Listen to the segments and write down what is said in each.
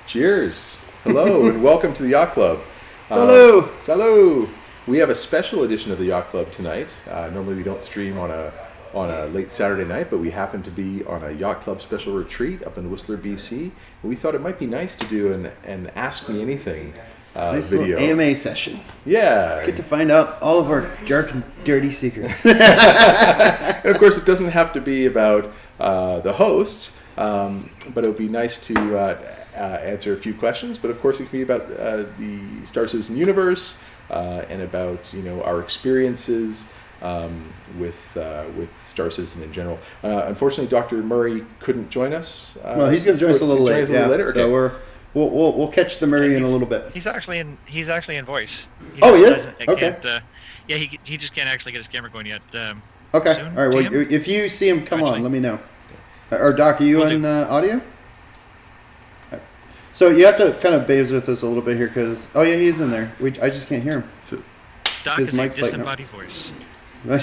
Cheers. Hello and welcome to the Yacht Club. Hello. Salut. We have a special edition of the Yacht Club tonight. Normally we don't stream on a late Saturday night, but we happen to be on a Yacht Club special retreat up in Whistler, BC. And we thought it might be nice to do an Ask Me Anything Nice video. little AMA session. Yeah. Get to find out all of our dark and dirty secrets. And of course, it doesn't have to be about the hosts, but it would be nice to answer a few questions. But of course, it can be about the Star Citizen universe and about our experiences with Star Citizen in general. Unfortunately, Dr. Murray couldn't join us. Well, he's going to join us a little late. Later. Okay. So we'll catch the Murray in a little bit. He's actually in voice. He is? Okay. He just can't actually get his camera going yet. Okay. Soon, all right. Well, DM? if you see him, come on. Let me know. Or Doc, are you on audio? Right. So you have to kind of base with us a little bit here, because he's in there. I just can't hear him. So, Doc his is a mic's disembodied voice.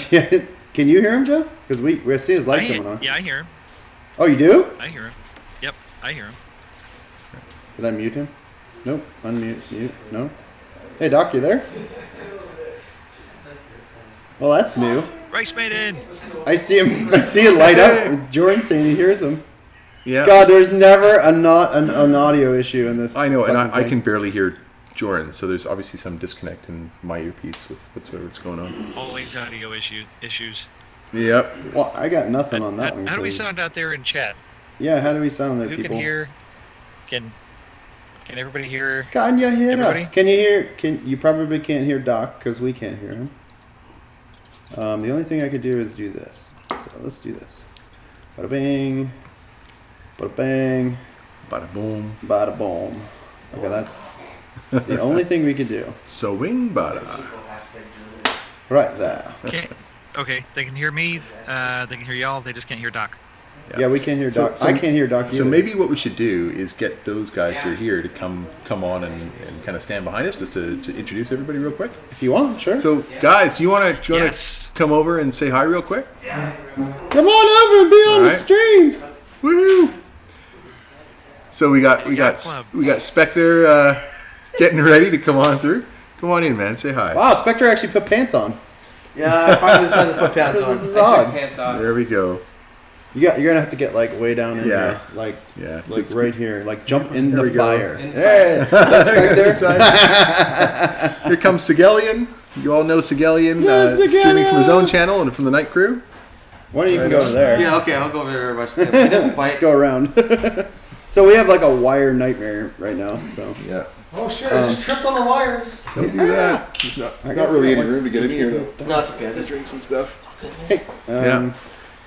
Can you hear him, Joe? Because we see his light coming on. Yeah, I hear him. Oh, you do? I hear him. Yep, I hear him. Did I mute him? Nope. Unmute. Mute. No. Hey, Doc, you there? Well, that's new. Rice Maiden! I see him. I see it light up. Jordan saying he hears him. Yeah. God, there's never an audio issue in this. I know, and I thing. can barely hear Joran, so there's obviously some disconnect in my earpiece with what's going on. Always audio issues. Yep. Well, I got nothing on that one. How do we sound out there in chat? Yeah, how do we sound there, Who people? can hear? Can everybody hear? Can you hear everybody? us? Can you hear? You probably can't hear Doc because we can't hear him. The only thing I could do is do this. So let's do this. Bada bing. Bada bang. Bada boom. Bada boom. Okay, that's the only thing we could do. So wing bada. Right there. Okay, they can hear me. They can hear y'all. They just can't hear Doc. Yeah, we can't hear Doc. I can't hear Doc either. So maybe what we should do is get those guys who are here to come on and kind of stand behind us just to introduce everybody real quick. If you want, sure. So guys, do you want to Yes. come over and say hi real quick? Come on over and be on the stream. Woohoo! So we got Spectre getting ready to come on through. Come on in, man. Say hi. Wow, Spectre actually put pants on. Yeah, I finally decided to put pants on. This is odd. Pants on. There we go. You're gonna have to get like way down in there, like right here, like jump in the fire. Hey, that's Spectre. Here comes Sigelian. You all know Sigelian, Sigelian. streaming from his own channel and from the Night Crew. Why don't you even go over there? Yeah, okay, I'll go over there. He doesn't bite. Just go around. So we have like a wire nightmare right now. So Yeah. Oh, sure. Just tripped on the wires. Don't do that. There's not really any room to get in here though. No, it's okay. There's drinks and stuff. hey, Yeah.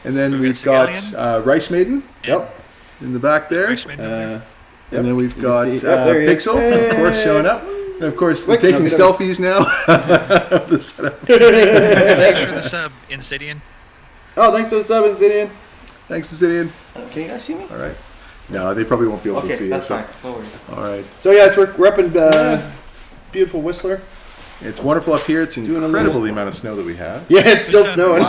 And then we've got got Rice Maiden Yep. in the back there. Rice Maiden over there. And then we've got see- there he is. Pixel, of course, showing up. And of course, Wait, taking no, get over. selfies now. of the setup. Thanks for the sub, Insidian. Oh, thanks for the sub, Insidian. Thanks, Obsidian. Can you guys see me? All right. No, they probably won't be able to Okay, see that's us. fine. No worries. All right. So yes, we're up in beautiful Whistler. It's wonderful up here. It's Doing a incredible little- the amount of snow that we have. Yeah, it's still snowing.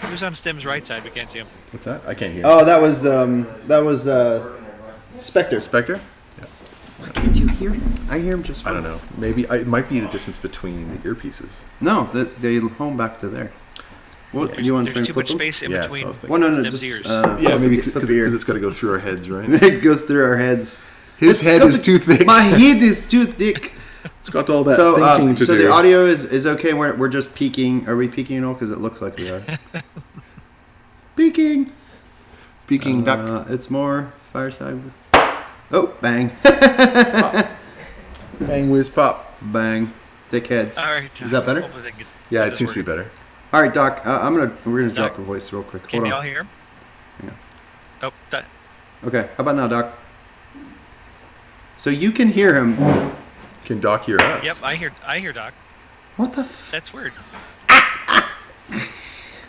Who's on Stim's right side? We can't see him. What's that? I can't hear. Oh, that was Spectre. Spectre? Why can't you hear him? I hear him just fine. I don't know. Maybe it might be the distance between the earpieces. No, they home back to there. What you want to try There's and too flip much them? space in Yeah, that's between. what I was thinking. Well, no, Stem's just ears. Yeah, maybe flip because the ear. it's got to go through our heads, right? It goes through our heads. His head is too thick. My head is too thick. It's got all that So, thinking to so do. the audio is okay. We're just peaking. Are we peaking at all? Because it looks like we are. Peaking. Peking duck. It's more fireside. Oh, bang. Bang, whiz, pop. Bang. Thick heads. All right. Is that better? Hopefully they can get Yeah, it this seems to be working. better. All right, Doc. We're gonna drop Doc, the voice real quick. Can Hold y'all on. hear him? Yeah. Oh, Okay. How about now, Doc? So you can hear him. Can Doc hear us? yep. I hear Doc. What the? That's weird.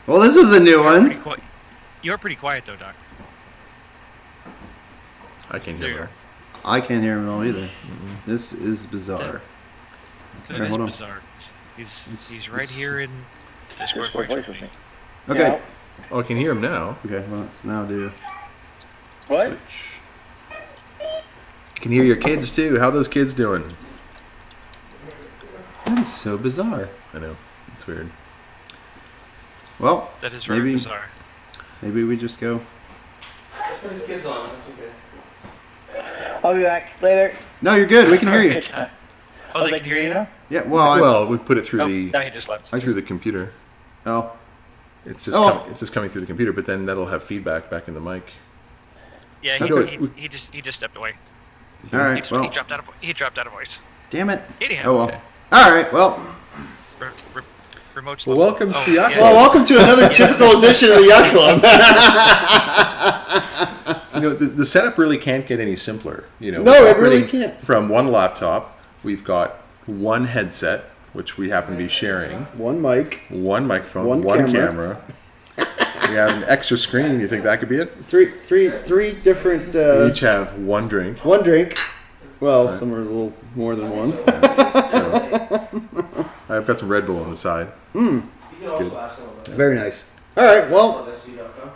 Well, this is a new Pretty one. quiet. You're pretty quiet though, Doc. I can There you hear are. her. I can't hear him at all either. This is bizarre. That Alright, is hold on. bizarre. He's right here in Discord voice with me. Okay. Oh, I can hear him now. Okay. Well, let's now do. What? Switch. Can hear your kids too. How are those kids doing? That is so bizarre. I know. It's weird. Well, That is very maybe bizarre. maybe we just go. Just put his kids on. That's okay. I'll be back later. No, you're good. We can hear you. Oh, they can hear you now? Yeah. Well, Well, we put it through Oh, the no, he just left. through the computer. oh, It's just Oh. it's just coming through the computer, but then that'll have feedback back in the mic. Yeah, Okay. he just stepped away. all He, right. just, Well, he dropped out of voice. damn it. Anyhow, Oh well. All right. Well. remote. Well, welcome to the Yacht Well, welcome to another typical edition of the Yacht Club. You know, the setup really can't get any simpler. You know, No, we're it really operating can't. From one laptop, we've got one headset, which we happen to be sharing, One mic, one microphone, One one camera. camera. We have an extra screen. You think that could be it? three different. We each have one drink. One drink. Well, some are a little more than one. So I've got some Red Bull on the side. You can also ask him about that. Very nice. All right. Well, On SC.com.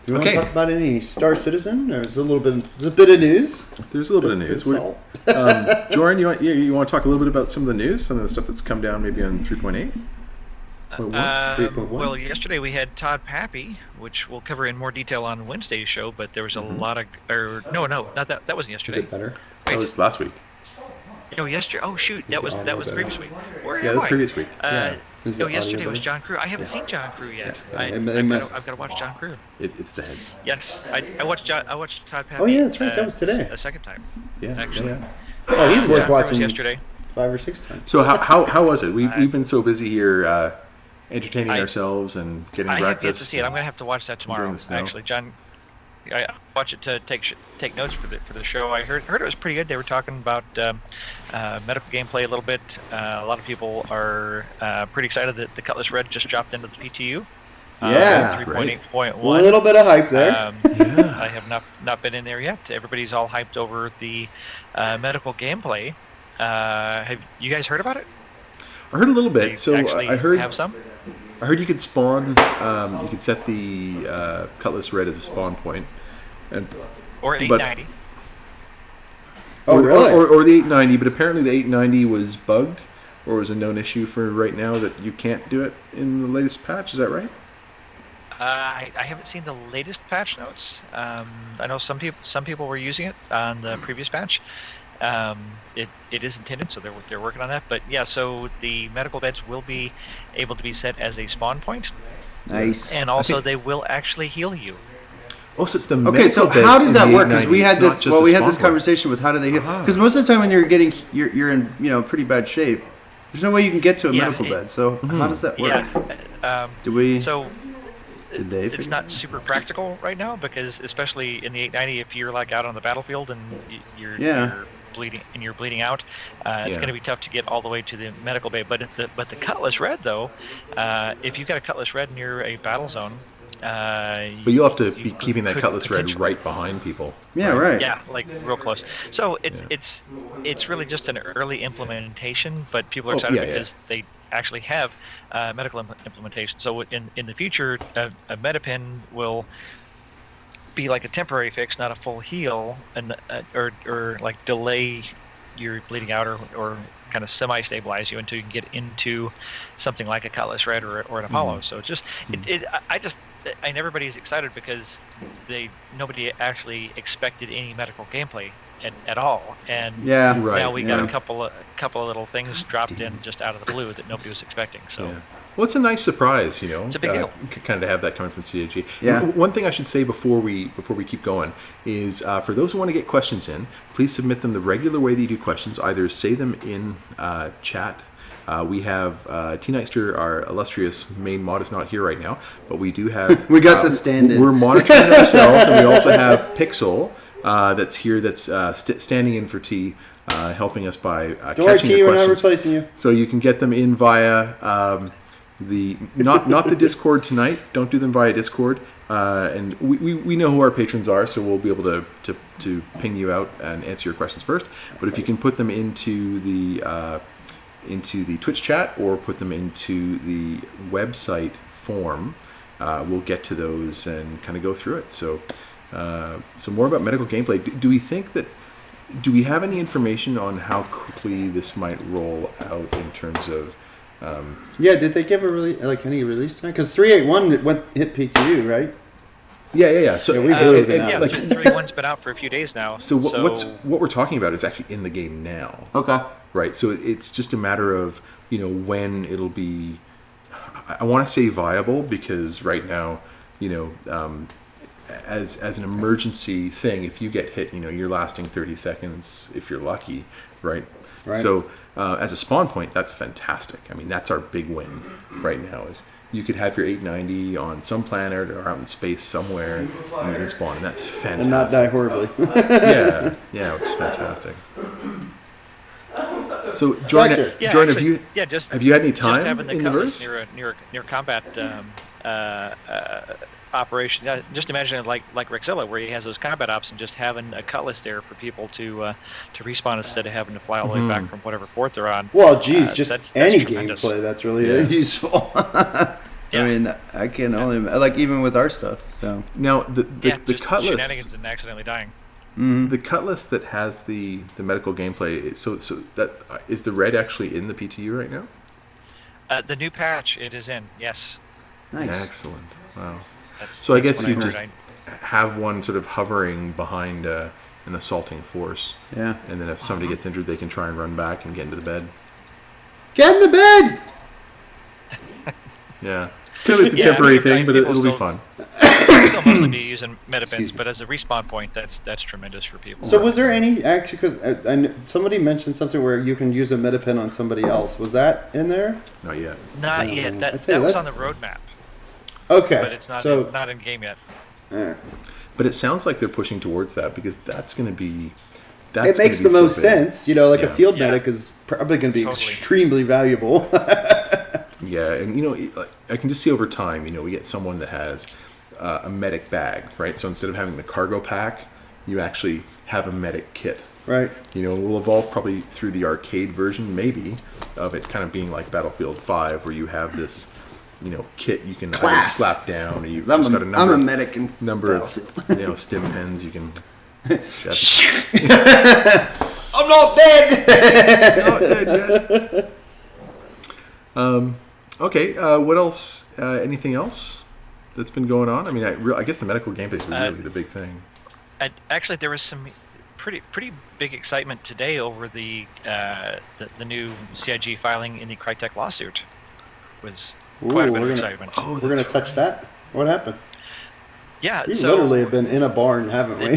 do you Okay. want to talk about any Star Citizen? There's a little bit. There's a bit of news. There's a little bit of news. Salt. Jordan, you want to talk a little bit about some of the news, some of the stuff that's come down maybe on 3.8? 3.1? Well, yesterday we had Todd Pappy, which we'll cover in more detail on Wednesday's show. But there was a lot of, no, not that. That wasn't Is yesterday. it better? That was last week. No, yesterday. Oh shoot, that was the previous week. Where Yeah, am that's I? previous week. Is the No, audio yesterday was better? John Crew. I haven't seen John Crew yet. It missed. I've got to watch John Crew. It's the head. Yes, I watched Todd Pappy. Oh, yeah, that's right, that was today. A second time. Yeah, Actually. yeah. Oh, he's John worth Crew was watching yesterday. 5 or 6 times. So how was it? We've been so busy here entertaining I- ourselves and getting I have yet breakfast. to see it. I'm gonna have to watch that tomorrow. enjoying the snow. Actually, John, I watch it to take notes for the show. I heard it was pretty good. They were talking about medical gameplay a little bit. A lot of people are pretty excited that the Cutlass Red just dropped into the PTU. Yeah, 3.8.1. A little bit of hype there. I have not been in there yet. Everybody's all hyped over the medical gameplay. Have you guys heard about it? I heard a little They bit. So actually I heard have some. I heard you could spawn. You could set the Cutlass Red as a spawn point, and Or 890. Oh, really? or the 890. But apparently the 890 was bugged, or was a known issue for right now that you can't do it in the latest patch. Is that right? I haven't seen the latest patch notes. I know some people were using it on the previous patch. It is intended, so they're working on that. But yeah, so the medical beds will be able to be set as a spawn point, Nice. and also they will actually heal you. Oh, so it's the Okay, medical so beds how does in that the work? Because we 890. had It's not this. just Well, a we had spawn this point. conversation with how do they heal? Uh-huh. Because most of the time when you're in pretty bad shape, there's no way you can get to a Yeah, medical it- bed. So how does that work? Yeah. Do we? So Did they it's figure not super practical right now because especially in the 890, if you're like out on the battlefield and you're bleeding out, it's Yeah. going to be tough to get all the way to the medical bay. But the Cutlass Red though, if you've got a Cutlass Red near a battle zone, But you'll have to be you keeping that could Cutlass Red potentially- right behind people. Yeah, right. Yeah, like real close. So it's really just an early implementation, but people are Oh, excited yeah, yeah. because they actually have medical implementation. So in the future, a Metapin will be like a temporary fix, not a full heal, and or like delay your bleeding out or kind of semi-stabilize you until you can get into something like a Cutlass Red or an Apollo. So it's just and everybody's excited because nobody actually expected any medical gameplay at all, and Yeah. Right. now we got yeah. a couple of little things dropped in just out of the blue that nobody was expecting. So Yeah. Well, it's a nice surprise, you know. It's a big deal. Kind of to have that coming from CAG. Yeah. One thing I should say before we keep going is for those who want to get questions in, please submit them the regular way that you do questions. Either say them in chat. We have T Nightster, our illustrious main mod, is not here right now, but we do have. We got the stand-in. We're monitoring ourselves, and we also have Pixel that's here. That's standing in for T. Helping us by Don't worry, catching T, the we're not questions. replacing you. So you can get them in via the not the Discord tonight. Don't do them via Discord. And we know who our patrons are, so we'll be able to ping you out and answer your questions first. But if you can put them into the Twitch chat or put them into the website form, we'll get to those and kind of go through it. So more about medical gameplay. Do we think that do we have any information on how quickly this might roll out in terms of? Yeah, did they give any release time? Because 381 hit PTU, right? Yeah. So Yeah, we've really been out. Yeah, 3.1's been out for a few days now. So what we're talking about is actually in the game now. Okay. Right. So it's just a matter of when it'll be. I want to say viable because right now, as an emergency thing, if you get hit, you're lasting 30 seconds if you're lucky, right? Right. So as a spawn point, that's fantastic. I mean, that's our big win right now. Is you could have your 890 on some planet or out in space somewhere, and you can spawn, and that's fantastic. And not die horribly. yeah, it's fantastic. So, Jordan, have you had any time just having the in the cutlass verse? near combat operation? Yeah, just imagine it like Rexilla, where he has those combat ops, and just having a cutlass there for people to respawn instead of having to fly all the way back from whatever fort they're on. Well, geez, just that's any tremendous. gameplay that's really useful. Yeah. I mean, I can only even with our stuff. So Now, the just cutlass, shenanigans and accidentally dying. the cutlass that has the medical gameplay. So that is the red actually in the PTU right now? The new patch, it is in. Yes. nice. Excellent. Wow. That's, So I that's guess what you heard. just have one sort of hovering behind an assaulting force, Yeah. and then if somebody gets injured, they can try and run back and get into the bed. Get in the bed. Yeah. Clearly it's a Yeah, temporary I mean, thing, but people it'll be still- fun. We'll still mostly be using Excuse metapins, me. but as a respawn point, that's tremendous for people. So was there any actually? Because somebody mentioned something where you can use a metapin on somebody else. Was that in there? Not yet. Not yet. I That tell you was that- on the roadmap, Okay. but it's not So, not in game yet. alright. But it sounds like they're pushing towards that because that's going to be. It makes the most sense. Like a Yeah. field Yeah. medic is probably going to be Totally. extremely valuable. Yeah, and I can just see over time, we get someone that has a medic bag, right? So instead of having the cargo pack, you actually have a medic kit. Right. We'll evolve probably through the arcade version, maybe, of it kind of being like Battlefield 5, where you have this, kit you can either Class. slap down, or you've I'm just got a I'm number, a medic in number of, Battlefield. stim pens you can. I'm not dead. Not dead yet. Okay. What else? Anything else that's been going on? I mean, I guess the medical gameplay is really the big thing. Actually, there was some pretty big excitement today over the new CIG filing in the Crytek lawsuit. Was quite a bit of excitement. Oh, We're going to touch that. What happened? Yeah, We so literally have been in a barn, haven't we?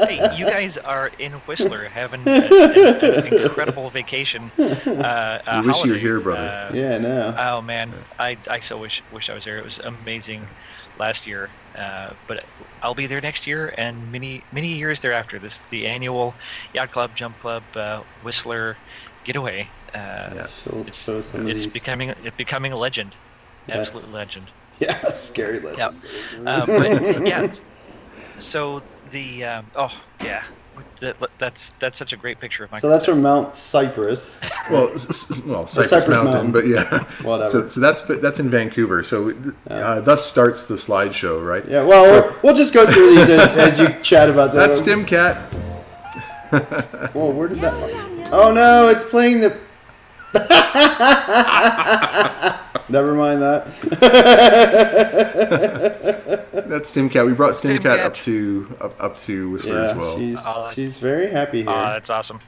hey, you guys are in Whistler having an incredible vacation. We wish you were holiday. here, brother. Yeah, no. Oh man, I so wish I was there. It was amazing last year, but I'll be there next year and many years thereafter. The annual Yacht Club, Jump Club, Whistler getaway. So some of It's these. becoming a legend, Yes. absolute legend. Yeah, scary legend. Yeah, but yeah. So the that's such a great picture of my. So that's from Mount Cypress. Well, Cypress Cypress Mountain, Mountain. but yeah. Whatever. So that's in Vancouver. So thus starts the slideshow, right? Yeah, well, we'll just go through these as you chat about that. That's StimCat. Whoa, where did that? Oh no, it's playing the. Never mind that. That's StimCat. We brought StimCat StimCat. up to Whistler as well. She's very happy here. That's awesome.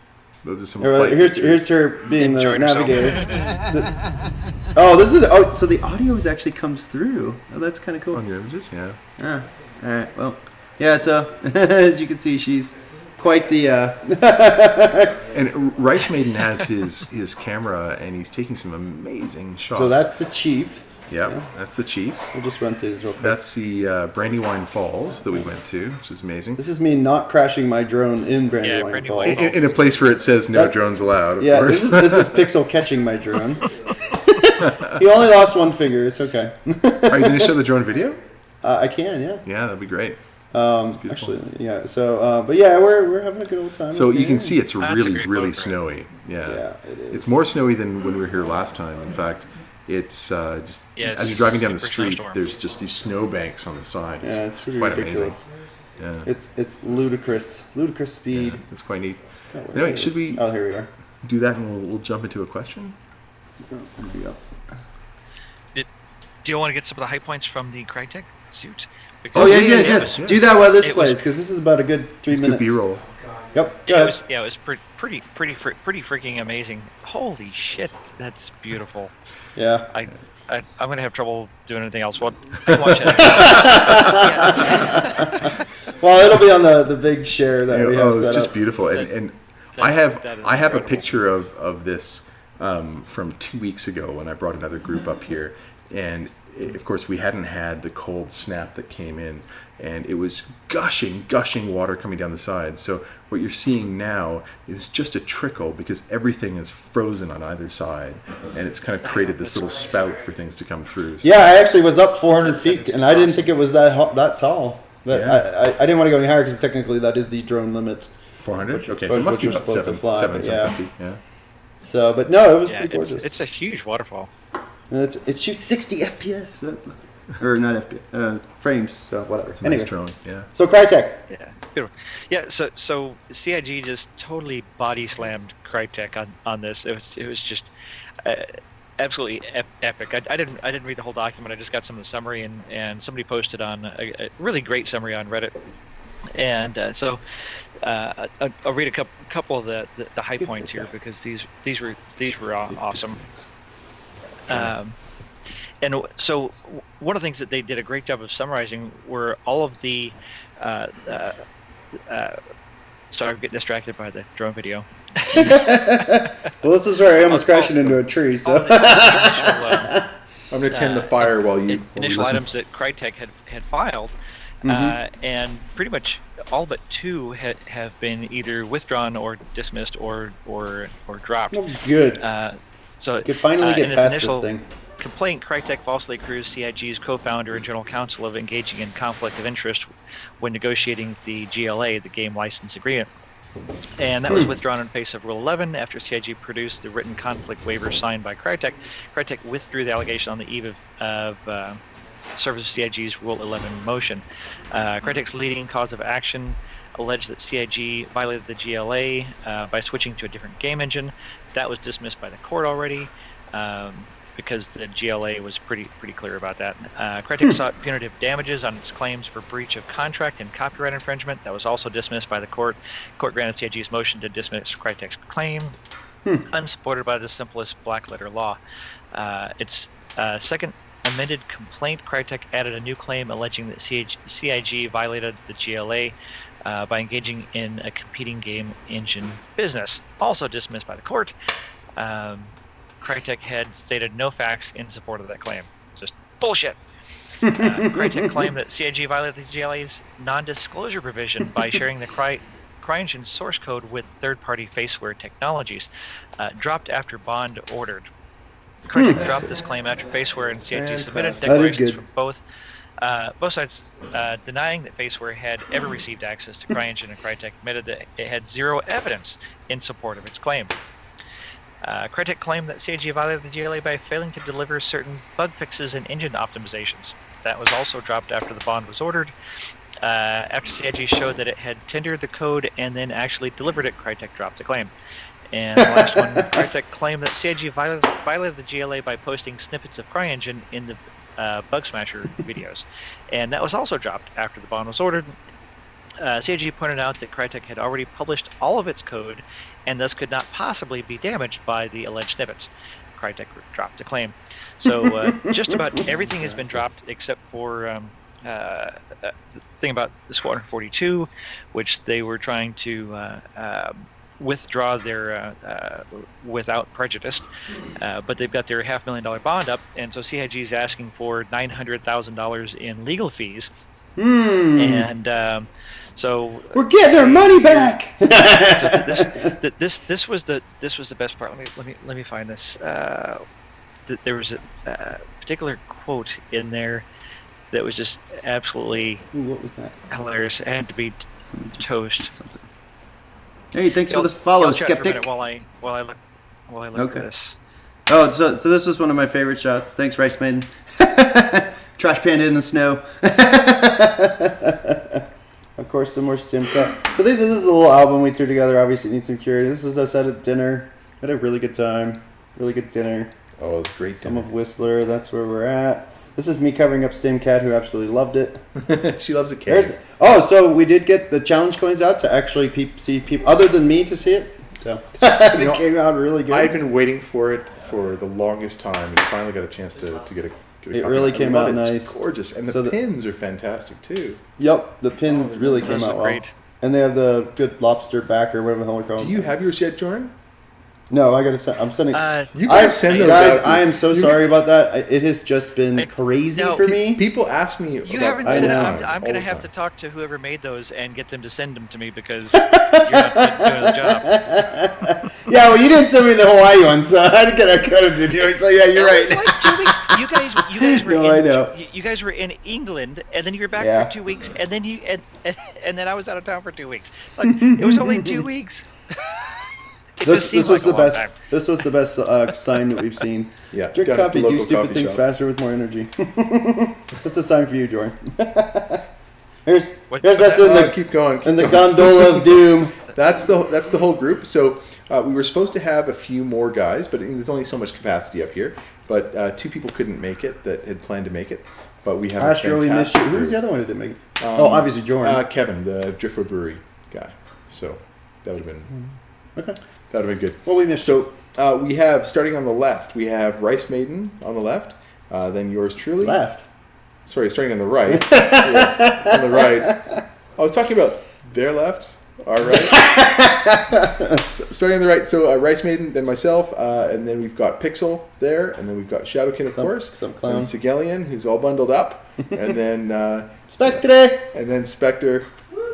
Those are some. Here, flight here's pictures. her being the Enjoying herself. navigator. So the audio actually comes through. Oh, that's kind of cool. on your images, yeah. Ah, all right. Well, yeah. So as you can see, she's quite the. And Rice Maiden has his camera, and he's taking some amazing shots. So that's the chief. yeah, that's the chief. We'll just run through these real quick. That's the Brandywine Falls that we went to, which is amazing. This is me not crashing my drone in Brandywine Brandywine Falls. In a place where it says no That's- drones allowed. Of Yeah, course. this is Pixel catching my drone. He only lost one finger. It's okay. Are you going to show the drone video? I can, yeah. Yeah, that'd be great. beautiful. Actually, yeah. So, but yeah, we're having a good old time. So up you here. can see it's That's a really, great really photograph. snowy. Yeah. Yeah, it is. It's more snowy than when we were here last time. In fact, it's just Yeah, as it's you're driving down the super street, snowstorm. there's just these snowbanks on the side. Yeah, it's pretty quite ridiculous. amazing. Yeah. It's ludicrous speed. Yeah, it's quite neat. Oh, where Anyway, is it? should we Oh, here we are. do that and we'll jump into a question? Oh, here we go. Do you want to get some of the high points from the Crytek suit? Oh Because yes. yeah. Do that while this It was- plays, because this is about a good 3 It's minutes. good B-roll. Yep. Go It ahead. was, it was pretty freaking amazing. Holy shit, that's beautiful. Yeah. I'm gonna have trouble doing anything else. Well, I can watch it. Yeah, Well, it'll be on the big share that we have Oh, it's set just up. beautiful. That- And that- I have that is a incredible. picture of this from 2 weeks ago when I brought another group up here, and of course we hadn't had the cold snap that came in, and it was gushing water coming down the sides. So what you're seeing now is just a trickle because everything is frozen on either side, and it's kind of created this little spout for things to come through. So, Yeah, I actually was up 400 feet, is and I didn't awesome. think it was that tall. But Yeah. I didn't want to go any higher because technically that is the drone limit. 400. Okay, which so it must be you're about supposed to fly, but yeah. 750. Yeah. So, but no, it was yeah, pretty gorgeous. it's a huge waterfall. And it shoots 60 FPS, or not FPS, frames. So whatever. It's a Anyway, nice drone. Yeah. so Crytek. Yeah, beautiful. Yeah, so CIG just totally body slammed Crytek on this. It was just absolutely epic. I didn't read the whole document. I just got some of the summary, and somebody posted on a really great summary on Reddit. And so I'll read a couple of the high Good points sit here down. because these were awesome. And so one of the things that they did a great job of summarizing were all of the sorry, I'm getting distracted by the drone video. Well, this is where I almost crashed into a tree. All So of the initial, I'm going to tend the fire while you initial listen. items that Crytek had filed, and pretty much all but two have been either withdrawn or dismissed or dropped. good. So Could finally in get its past initial this thing. complaint, Crytek falsely accused CIG's co-founder and general counsel of engaging in conflict of interest when negotiating the GLA, the game license agreement. And that was withdrawn in face of Rule 11 after CIG produced the written conflict waiver signed by Crytek. Crytek withdrew the allegation on the eve of service of CIG's Rule 11 motion. Crytek's leading cause of action alleged that CIG violated the GLA by switching to a different game engine. That was dismissed by the court already because the GLA was pretty clear about that. Crytek sought punitive damages on its claims for breach of contract and copyright infringement. That was also dismissed by the court. The court granted CIG's motion to dismiss Crytek's claim, unsupported by the simplest black letter law. Its second amended complaint, Crytek added a new claim alleging that CIG violated the GLA by engaging in a competing game engine business, also dismissed by the court. Crytek had stated no facts in support of that claim. Just bullshit. Crytek claimed that CIG violated the GLA's non-disclosure provision by sharing the CryEngine source code with third-party faceware technologies, dropped after bond ordered. Crytek dropped this claim after faceware and CIG submitted That is declarations good. from both sides denying that faceware had ever received access to CryEngine, and Crytek admitted that it had zero evidence in support of its claim. Crytek claimed that CIG violated the GLA by failing to deliver certain bug fixes and engine optimizations. That was also dropped after the bond was ordered. After CIG showed that it had tendered the code and then actually delivered it, Crytek dropped the claim. And the last one, Crytek claimed that CIG violated the GLA by posting snippets of CryEngine in the Bug Smasher videos. And that was also dropped after the bond was ordered. CIG pointed out that Crytek had already published all of its code and thus could not possibly be damaged by the alleged snippets. Crytek dropped the claim. So just about everything has been dropped except for the thing about the Squadron 42, which they were trying to withdraw their without prejudice, but they've got their $500,000 bond up, and so CIG is asking for $900,000 in legal fees. And so We're getting our money back. so this was the best part. Let me find this. There was a particular quote in there that was just absolutely Ooh, what was that? hilarious. It had to be Somebody just toast. something. Hey, thanks for I'll- the follow, I'll chat for a skeptic. minute while I look Okay. at this. Oh, so this is one of my favorite shots. Thanks, Rice Maiden. Trash panda in the snow. Of course, some more StimCat. So this is a little album we threw together. Obviously, it needs some curating. This is us at dinner. Had a really good time. Really good dinner. Oh, it's great. Some of Whistler. That's where we're at. This is me covering up StimCat, who absolutely loved it. She loves a cake. So we did get the challenge coins out to actually see people other than me to see it. So it came out really good. I've been waiting for it for the longest time, and finally got a chance to get a It really came out nice. It's gorgeous, and the pins are fantastic too. Yep, the pins really came out well. Great. And they have the good lobster back or whatever the hell we call them. Do you have yours yet, Jordan? No, I gotta send. I'm sending. You guys send those guys. out. I am so sorry about that. It has just been crazy for me. People ask me. You about haven't all said the it. time, I'm all going to the have to time. talk to whoever made those and get them to send them to me because you're not doing the job. Yeah, well, you didn't send me the Hawaii one, so I couldn't do it. So yeah, you're It was right. like 2 weeks. You guys were No, in, I know. You guys were in England, and then you were back Yeah. for 2 weeks, and then and then I was out of town for 2 weeks. Like it was only 2 weeks. This seemed was like the a long best. time. This was the best sign that we've seen. Yeah, Drink down at coffee, the do local stupid coffee things shop. faster with more energy. That's a sign for you, Jordan. here's What's us that? in the Keep going. in the gondola of doom. That's the whole group. So we were supposed to have a few more guys, but there's only so much capacity up here. But 2 people couldn't make it that had planned to make it. But we have Astro, a we missed you. fantastic Who's the group. other one who didn't make it? Obviously Jordan. Kevin, the Driftwood Brewery guy. So that would have been Okay. that would have been good. Well, we missed. So we have, starting on the left, we have Rice Maiden on the left, then yours truly. Left. Sorry, starting on the right. Yeah, on the right. I was talking about their left, our right. Starting on the right, so Rice Maiden, then myself, and then we've got Pixel there, and then we've got Shadowkin, of course. Some clown. And Sigelian, who's all bundled up, and then Spectre. and then Spectre,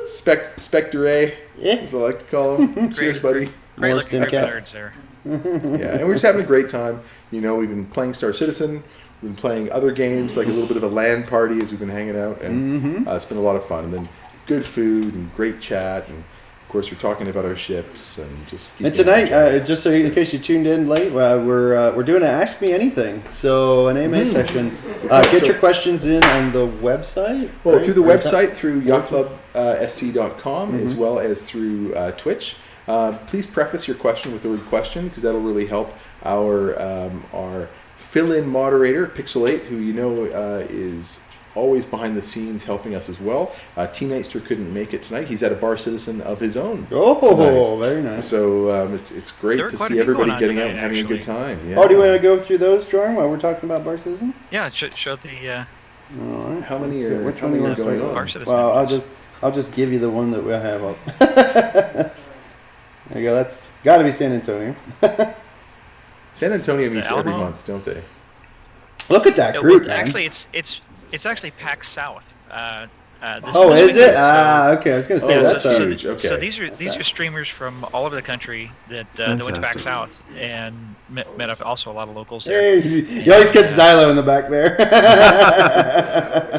Spectre, Yeah. as I like to call him. Cheers, buddy. Great More looking StimCat. nerds there. Yeah, and we're just having a great time. You know, we've been playing Star Citizen, we've been playing other games, like a little bit of a LAN party as we've been hanging out, and it's been a lot of fun. And then good food and great chat, and of course we're talking about our ships and just. And tonight, just so in case you tuned in late, we're doing an Ask Me Anything. So an AMA session. Get your questions in on the website. Well, right? through the Or is that- website, through yachtclubsc.com, as well as through Twitch. Please preface your question with the word question, because that'll really help our fill-in moderator, Pixel8, who you know is always behind the scenes helping us as well. Teenightster couldn't make it tonight. He's at a Bar Citizen of his own. Oh, tonight. very nice. So it's great There were to quite a see few everybody going on getting out tonight, and having a good actually. time. Yeah. Oh, do you want to go through those, Jordan, while we're talking about Bar Citizen? Yeah, show the All right. How many Let's see, are- which how one do you many want to are going start on? Bar with? Citizen Well, images. I'll just give you the one that we have up. There you go. That's got to be San Antonio. San Antonio meets every Alamo? month, don't they? Look at that No, group, well, man. actually, it's actually PAX South. This Oh, this is weekend, it? so- Okay. I was gonna say Oh, that's so- a. huge. Okay. So these are streamers from all over the country that went to PAX Fantastic. South and met up also a lot of locals there. Hey, you always catch Xylo in the back there.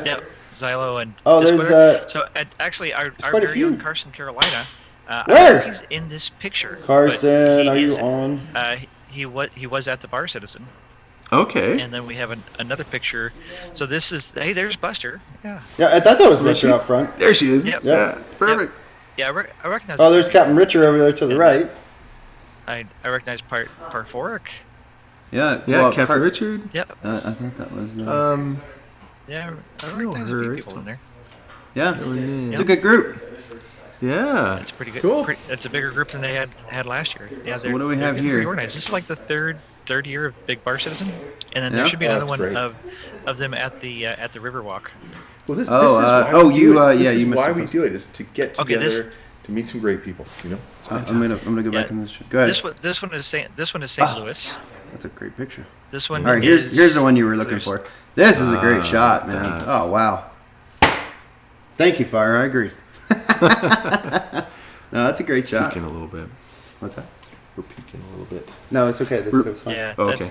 Yep, Xylo and Oh, there's, Disquitter. So actually, our quite a very own few. Carson, Carolina. I Where? think he's in this picture. but Carson, he are you is- on? He was at the Bar Citizen, Okay. and then we have another picture. So this is there's Buster. Yeah, Yeah, I thought that was Where Buster she? out front. There she is. Yep. Yeah. Perfect. yeah. I recognize. Oh, there's Captain Richard over there to the right. I recognize Parforic. Yeah, Yeah, well, Captain Richard. Yep. I thought that was. Yeah, I know recognize a her. few people in there. Yeah, Yeah. it's a good group. Yeah. It's pretty good. Cool. It's a bigger group than they had last year. Yeah, So what do we have getting here? pretty organized. This is like the third year of Big Bar Citizen, and then Yeah? there should be Oh, another that's one great. of them at the Riverwalk. Well, this Oh, is why oh, we do you, it. yeah, This you is must why have we posted. do it, is to get Okay, together this- to meet some great people. You know, it's I'm fantastic. gonna go back Yeah. in this. Go ahead. This one is St. Louis. That's a great picture. This one. All right, is, here's the one you were looking for. This is a great Ah, shot, man. that. Oh wow. Thank you, Fire. I agree. No, that's a great shot. Peeking a little bit. What's that? We're peeking a little bit. No, it's okay. This Ru- goes fine. Yeah. Oh, that's, okay.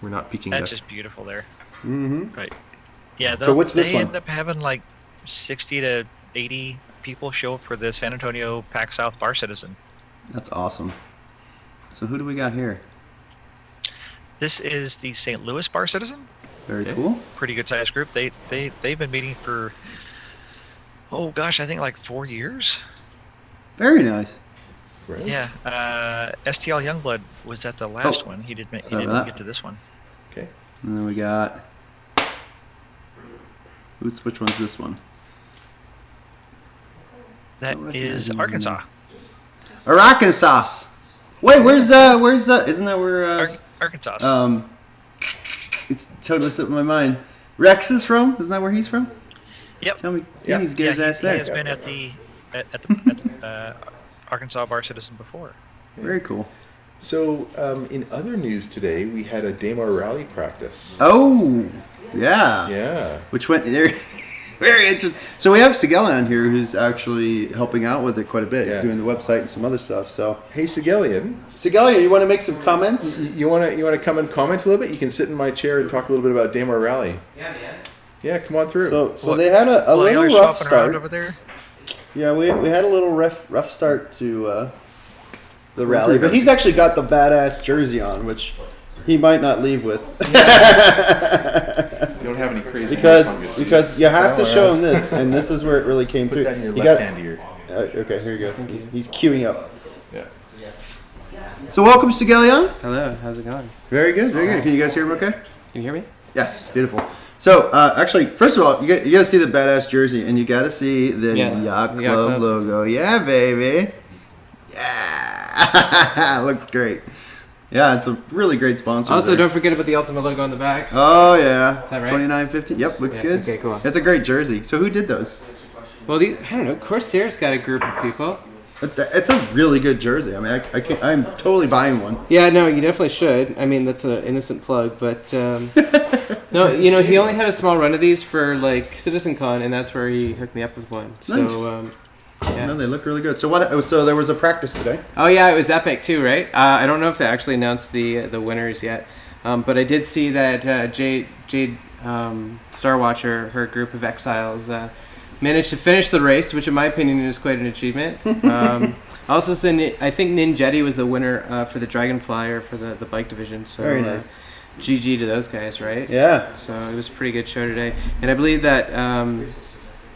We're not peeking. That's That. just beautiful there. Mm-hmm. Right. Yeah. So what's this they one? end up having like 60 to 80 people show up for the San Antonio PAX South Bar Citizen. That's awesome. So who do we got here? This is the St. Louis Bar Citizen. Very Okay. cool. Pretty good sized group. They've been meeting for Oh gosh, I think like 4 years. Very nice. Right. Yeah. STL Youngblood was at the last one. He sorry didn't about that. get to this one. Okay. And then we got. Which one's this one? That don't is recognize Arkansas. Arkansas. Wait, where's isn't that where Arkansas. it's totally slipped my mind. Rex is from? Isn't that where he's from? Yep. Tell me, Yeah. he needs to get his ass he there. has been at the Arkansas Bar Citizen before. Very cool. So, in other news today, we had a Daymar rally practice. Oh, yeah. Yeah. Which went there. Very interesting. So we have Sigella on here who's actually helping out with it quite a bit, Yeah. doing the website and some other stuff. So, Hey, Sigelian, Sigella, you want to make some comments? you wanna come and comment a little bit? You can sit in my chair and talk a little bit about Daymar rally. Yeah, man. Yeah, come on through. So they had a While little you're rough shopping around start. over there. Yeah, we had a little rough start to the Well, rally, pretty but much. he's actually got the badass jersey on, which he might not leave with. You don't have any crazy because you have to Oh, show yeah. him this, and this is where it really came Put through. that in your You left got- hand here. Okay, here you go. He's queuing up. Yeah. So welcome, Sigelion. Hello, how's it going? Very good, very good. Can you guys hear him okay? Can you hear me? Yes, beautiful. So, actually, first of all, you got to see the badass jersey, and you got to see the Yeah, Yacht the Yacht Club Club. logo. Yeah, baby. Yeah, looks great. Yeah, it's a really great sponsor. Also, there. don't forget about the Ultimate logo on the back. Oh yeah, Is that right? 29.50. Yep, looks Yeah, good. okay, cool. That's a great jersey. So who did those? Well, I don't know. Corsair's got a group of people. It's a really good jersey. I mean, I can't. I'm totally buying one. Yeah, no, you definitely should. I mean, that's an innocent plug, but no, he only had a small run of these for like CitizenCon, and that's where he hooked me up with one. So, yeah. No, they look really good. So what? So there was a practice today. Oh yeah, it was epic too, right? I don't know if they actually announced the winners yet, but I did see that Jade Star Watcher, her group of exiles, managed to finish the race, which in my opinion is quite an achievement. Also, I think Ninjetti was the winner for the Dragonfly or for the bike division. So Very nice. GG to those guys, right? Yeah. So it was a pretty good show today, and I believe that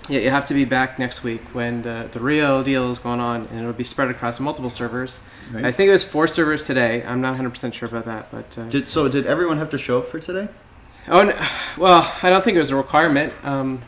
yeah, you have to be back next week when the real deal is going on, and it'll be spread across multiple servers. Right. I think it was 4 servers today. I'm not 100% sure about that, but Did everyone have to show up for today? oh no, well, I don't think it was a requirement.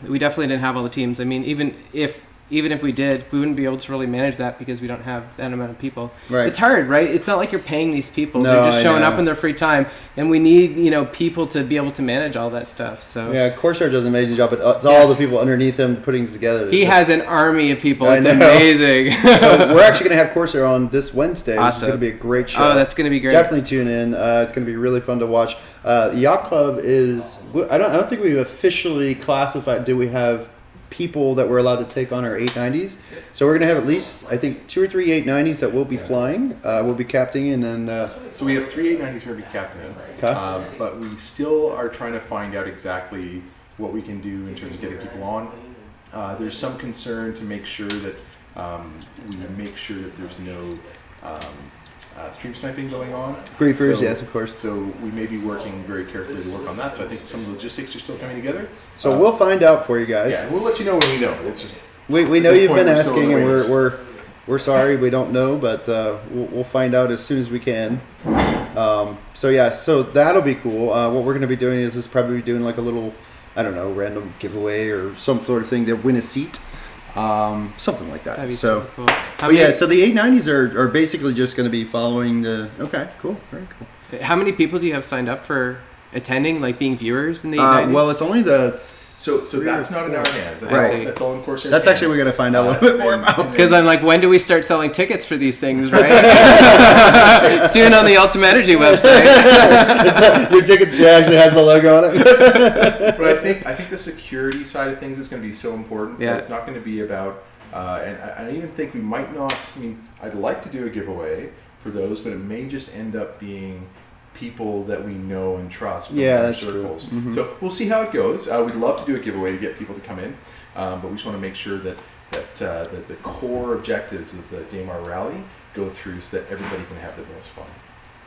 We definitely didn't have all the teams. I mean, even if we did, we wouldn't be able to really manage that because we don't have that amount of people. Right. It's hard, right? It's not like you're paying these people. No, They're just I showing know. up in their free time, and we need people to be able to manage all that stuff. So Yeah, Corsair does an amazing job, but it's all Yes. the people underneath him putting it together. he has an army of people. I It's know. amazing. So we're actually going to have Corsair on this Wednesday. Which is Awesome. going to be a great show. Oh, that's going to be great. Definitely tune in. It's going to be really fun to watch. Yacht Club is. I don't think we've officially classified. Do we have people that we're allowed to take on our 890s? So we're going to have at least, I think, 2 or 3 890s that will be flying. We'll be captaining, and then. So we have 3 890s we're going to be captaining, Okay. but we still are trying to find out exactly what we can do in terms of getting people on. There's some concern to make sure that we make sure that there's no stream sniping going on. Griefers, So- yes, of course. So we may be working very carefully to work on that. So I think some of the logistics are still coming together. So we'll find out for you guys. Yeah, we'll let you know when we know. It's just We know At this you've point, been we're still asking, in and the wings. we're sorry we don't know, but we'll find out as soon as we can. So yeah, so that'll be cool. What we're gonna be doing is probably doing like a little, I don't know, random giveaway or some sort of thing to win a seat, something like that. That'd be So. super cool. How But many, yeah, so the 890s are basically just going to be following the. Okay, cool, very cool. how many people do you have signed up for attending, like being viewers in the 890? Well, it's only the. so that's not in our hands. That's, Right. that's all in Corsair's That's actually we're hands. going to find out a little bit more about. Because I'm like, when do we start selling tickets for these things, right? Soon on the Ultimate Energy website. Your ticket actually has the logo on it. But I think the security side of things is going to be so important. Yeah. That it's not going to be about, and I even think we might not. I mean, I'd like to do a giveaway for those, but it may just end up being people that we know and trust from Yeah, our that's true. circles. Mhm. So we'll see how it goes. We'd love to do a giveaway to get people to come in, but we just want to make sure that the core objectives of the Daymar Rally go through so that everybody can have the most fun.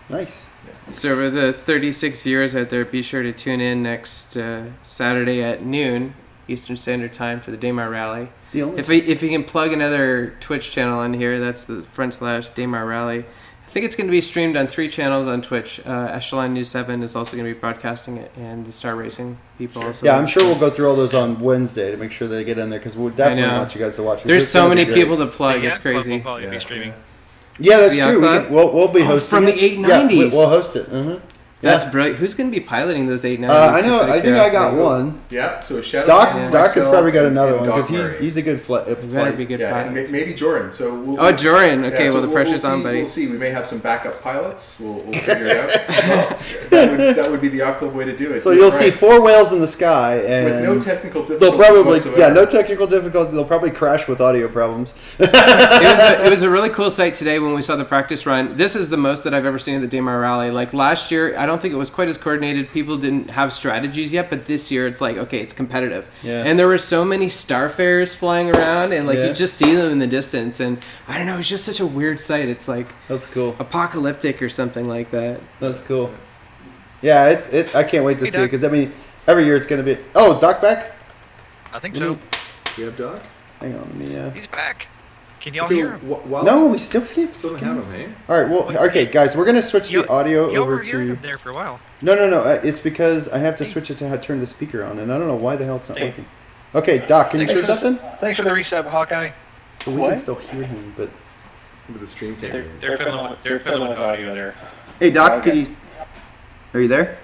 Nice. So for the 36 viewers out there, be sure to tune in next Saturday at noon Eastern Standard Time for the Daymar Rally. The only If you can plug another Twitch channel in here, that's the /Daymar Rally. I think it's going to be streamed on 3 channels on Twitch. Echelon News 7 is also going to be broadcasting it, and the Star Racing people also. Yeah, I'm sure we'll go through all those on Wednesday to make sure they get in there because we'll definitely know. want you guys to watch it. There's It's so gonna be many great. people to plug. The It's Yacht Club crazy. will probably be streaming. Yeah, that's The Yacht true. Club? We'll be hosting from it. the 890s. Yeah, we'll host it. Mm-hmm. That's brilliant. Who's going to be piloting those 890s? I Just know. out of I think I got curiosity. one. Yeah, so Shadow Doc Man, Doc has myself, probably got and another one Doc because Murray. he's a good You better be good Yeah, and pilots. maybe Joran. So we'll, Oh, Joran. Okay, so well, the pressure's see, on, buddy. We'll see. We may have some backup pilots. We'll figure it out. Well, that would be the Yacht Club way to do it. So You're you'll see right. 4 whales in the sky, and With no technical difficulties they'll probably whatsoever. no technical difficulties. They'll probably crash with audio problems. It was a really cool sight today when we saw the practice run. This is the most that I've ever seen at the Daymar Rally. Like last year, I don't think it was quite as coordinated. People didn't have strategies yet, but this year it's like, okay, it's competitive. Yeah. And there were so many starfares flying around, and like Yeah. you just see them in the distance, and I don't know, it's just such a weird sight. It's like That's cool. apocalyptic or something like that. That's cool. Yeah, it's I can't wait to Hey, see it Doc. because I mean every year it's going to be. Oh, Doc back. I think Let so. me- We have Doc. Hang on, let me. He's back. Can y'all hear him? Well, No, we still can't. still don't have him, hey? All right, well, okay, guys, we're gonna switch the audio Y'all over were hearing to. him there for a while. No. It's because I have to switch it to how to turn the speaker on, and I don't know why the hell it's not Hey. working. Okay, Doc, can you say Thanks for something? Thanks for the resub, Hawkeye. So we What? can still hear him, but With the stream They're, camera. they're fiddling with audio there. hey, Doc, Okay. could you? Are you there?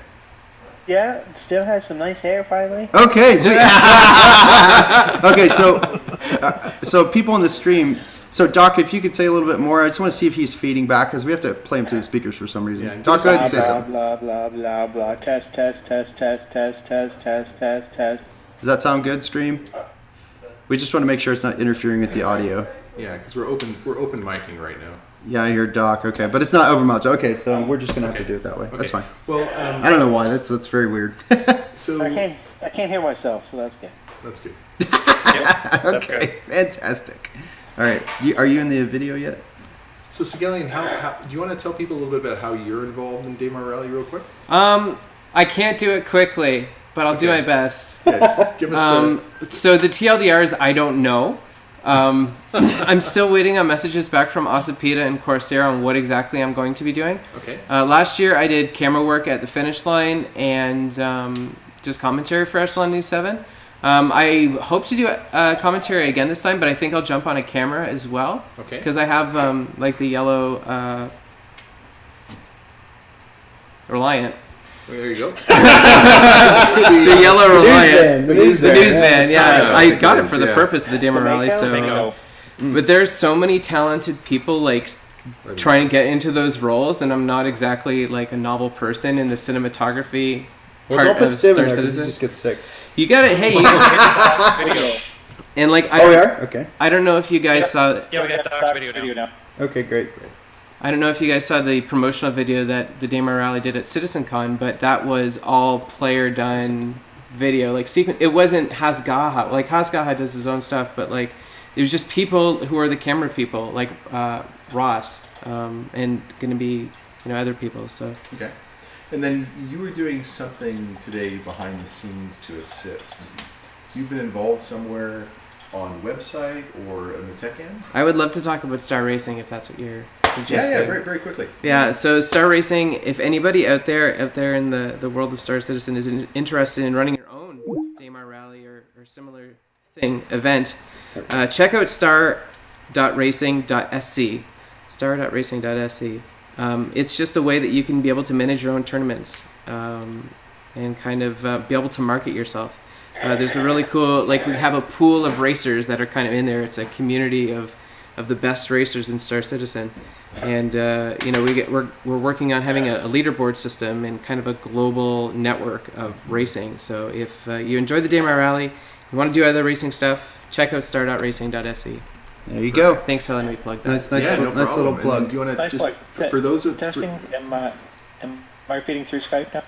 Yeah, still has some nice hair finally. Okay, so okay, so people on the stream. So Doc, if you could say a little bit more, I just want to see if he's feeding back because we have to play him to the speakers for some reason. Yeah, Doc, go ahead and say blah, something. blah, blah, blah, blah. Test, test, test, test, test, test, test, test, test. Does that sound good, stream? We just want to make sure it's not interfering with the audio. Yeah, because we're open micing right now. Yeah, I hear Doc. Okay, but it's not over much. Okay, so we're just gonna have to Okay. do it that way. That's Okay. fine. Well, I don't know why. That's very weird. so I can't hear myself, so that's good. that's good. Okay, fantastic. All right, are you in the video yet? So Sigelian, how do you want to tell people a little bit about how you're involved in Daymar Rally, real quick? I can't do it quickly, but I'll do Okay. my best. Yeah, give us So the TLDRs, I don't know. I'm still waiting on messages back from Asapita and Corsair on what exactly I'm going to be doing. Okay. Last year, I did camera work at the finish line and just commentary for Echelon News 7. I hope to do commentary again this time, but I think I'll jump on a camera as well. Okay. Because I have like the yellow Reliant. Well, there you go. The yellow Reliant. The news The van. news van, yeah. Yeah, I the got it goods, for the yeah. purpose of the Daymar Rally, so... Bingo. But there's so many talented people like trying to get into those roles, and I'm not exactly like a novel person in the cinematography Well, part don't put of Stiv in Star there because he Citizen. just gets sick. You got it. Hey, Video. and like Oh, we are? Okay. I don't know if you guys saw. Yeah, we got Doc's video now. Okay, great. I don't know if you guys saw the promotional video that the Daymar Rally did at CitizenCon, but that was all player done video. Like it wasn't Hasgaha. Like Hasgaha does his own stuff, but like it was just people who are the camera people, like Ross, and going to be other people. So Okay. And then you were doing something today behind the scenes to assist. So you've been involved somewhere on website or in the tech end? I would love to talk about Star Racing if that's what you're suggesting. Yeah, very, very quickly. Yeah, so Star Racing, if anybody out there in the world of Star Citizen is interested in running your own Daymar Rally or similar event, check out star.racing.sc. Star.racing.sc. It's just a way that you can be able to manage your own tournaments and kind of be able to market yourself. There's a really cool, we have a pool of racers that are kind of in there. It's a community of the best racers in Star Citizen. And, we're working on having a leaderboard system and kind of a global network of racing. So if you enjoy the Daymar Rally, you want to do other racing stuff, check out star.racing.sc. There you go. Thanks for letting me plug that. Nice, Yeah, no nice little problem. And then plug. do you want to Nice just plug. for those of Testing. Am I feeding through Skype now?